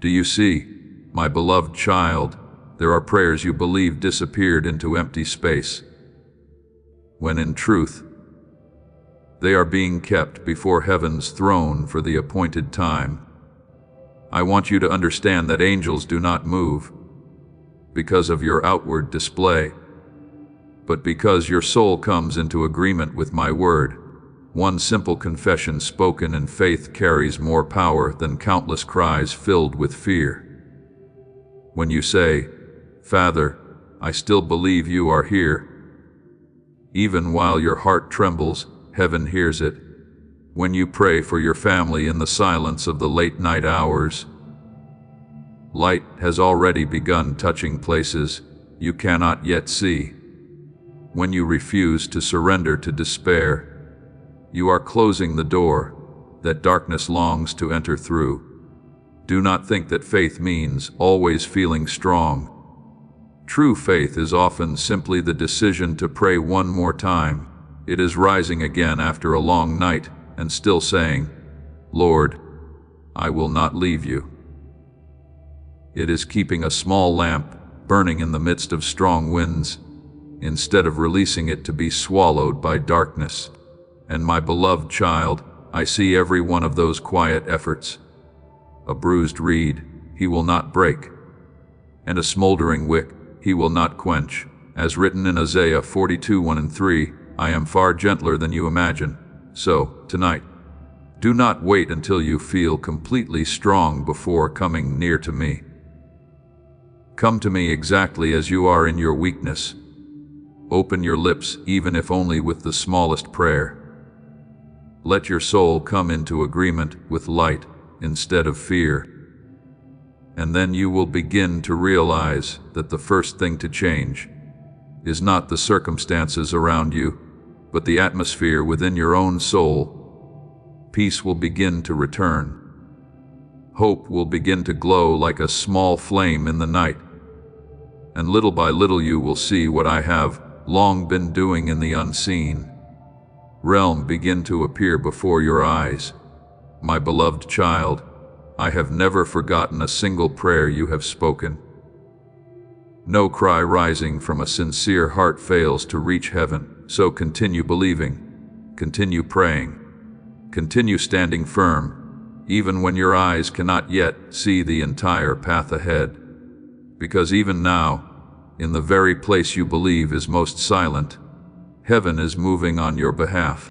Do you see, my beloved child, there are prayers you believe disappeared into empty space, when in truth, they are being kept before heaven's throne for the appointed time. I want you to understand that angels do not move because of your outward display, but because your soul comes into agreement with my word. One simple confession spoken in faith carries more power than countless cries filled with fear. When you say, "Father, I still believe you are here," even while your heart trembles, heaven hears it. When you pray for your family in the silence of the late night hours, light has already begun touching places you cannot yet see. When you refuse to surrender to despair, you are closing the door that darkness longs to enter through. Do not think that faith means always feeling strong. True faith is often simply the decision to pray one more time. It is rising again after a long night and still saying, "Lord, I will not leave you." It is keeping a small lamp burning in the midst of strong winds, instead of releasing it to be swallowed by darkness. And my beloved child, I see every one of those quiet efforts. A bruised reed he will not break, and a smoldering wick he will not quench. As written in Isaiah 42:1-3, I am far gentler than you imagine. So, tonight, do not wait until you feel completely strong before coming near to me. Come to me exactly as you are in your weakness. Open your lips, even if only with the smallest prayer. Let your soul come into agreement with light instead of fear. And then you will begin to realize that the first thing to change is not the circumstances around you, but the atmosphere within your own soul. Peace will begin to return. Hope will begin to glow like a small flame in the night. And little by little you will see what I have long been doing in the unseen realm begin to appear before your eyes. My beloved child, I have never forgotten a single prayer you have spoken. No cry rising from a sincere heart fails to reach heaven, so continue believing, continue praying, continue standing firm, even when your eyes cannot yet see the entire path ahead. Because even now, in the very place you believe is most silent, heaven is moving on your behalf.